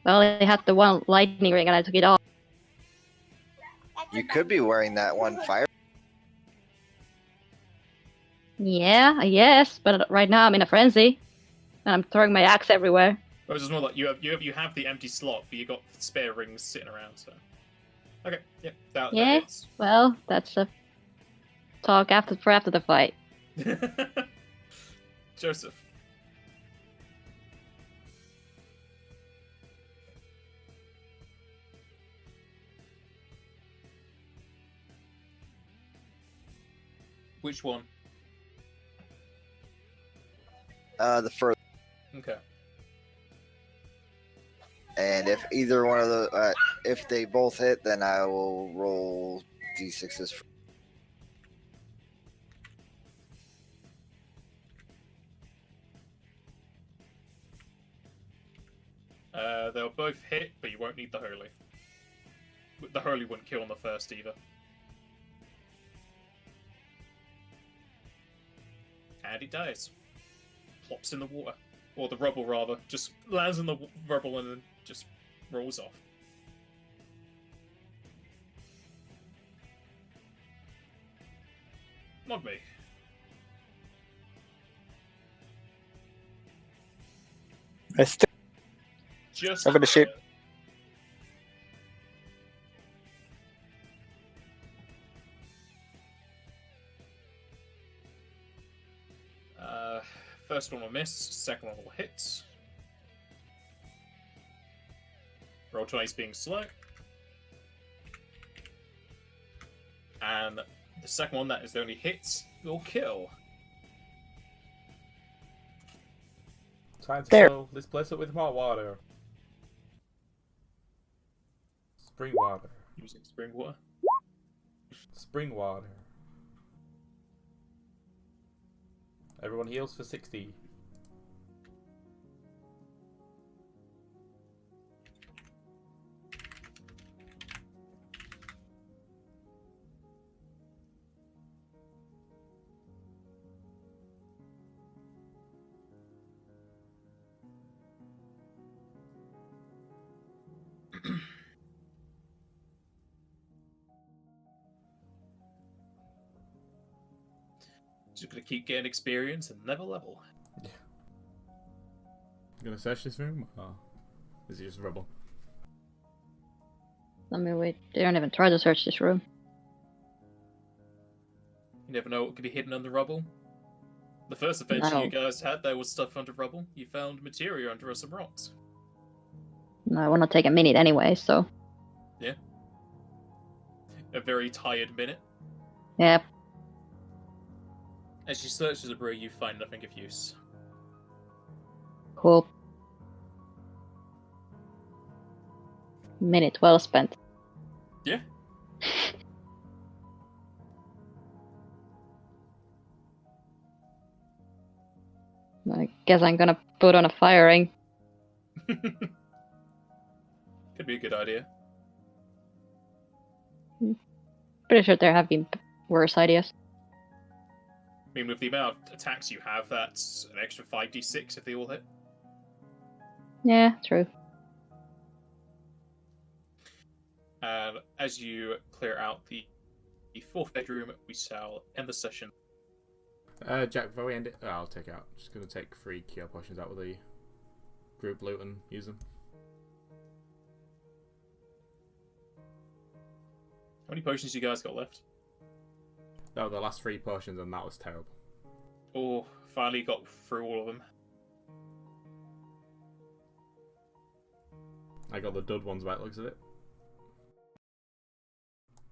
S3: I only had the one lightning ring and I took it off.
S4: You could be wearing that one fire.
S3: Yeah, I guess, but right now I'm in a frenzy. And I'm throwing my axe everywhere.
S1: Oh, it's just more like you have the empty slot, but you got spare rings sitting around. So, okay, yep, that
S3: Yeah.
S1: hits.
S3: Well, that's a talk after the fight.
S1: Joseph. Which one?
S4: The first.
S1: Okay.
S4: And if either one of the, if they both hit, then I will roll d6s.
S1: They'll both hit, but you won't need the holy. The holy wouldn't kill on the first either. And it dies. Plops in the water. Or the rubble, rather. Just lands in the rubble and then just rolls off. Not me. Just
S5: I'm gonna shoot.
S1: first one will miss, second one will hit. Roll 20 is being slow. And the second one, that is the only hit, will kill.
S6: Time to
S5: There.
S6: fill this place up with more water. Spring water.
S1: Using spring water.
S6: Spring water. Everyone heals for 60.
S1: Just gonna keep getting experience and never level.
S6: You gonna search this room? Or is it just rubble?
S3: I mean, we didn't even try to search this room.
S1: You never know what could be hidden under rubble. The first adventure
S3: No.
S1: you guys had, there was stuff under rubble. You found materia under some rocks.
S3: No, I want to take a minute anyway, so.
S1: Yeah. A very tired minute.
S3: Yep.
S1: As you search the brew, you find nothing of use.
S3: Cool. Minute well spent.
S1: Yeah.
S3: I guess I'm gonna put on a fire ring.
S1: Could be a good idea.
S3: Pretty sure there have been worse ideas.
S1: I mean, with the amount of attacks you have, that's an extra 5d6 if they all hit.
S3: Yeah, true.
S1: And as you clear out the fourth bedroom, we shall end the session.
S6: Jack, before we end it, I'll take out. Just gonna take 3 cure potions out of the group loot and use them.
S1: How many potions you guys got left?
S6: That were the last 3 potions, and that was terrible.
S1: Oh, finally got through all of them.
S6: I got the dud ones by the looks of it.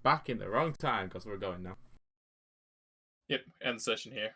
S6: Back in the wrong time, because we're going now.
S1: Yep, end the session here.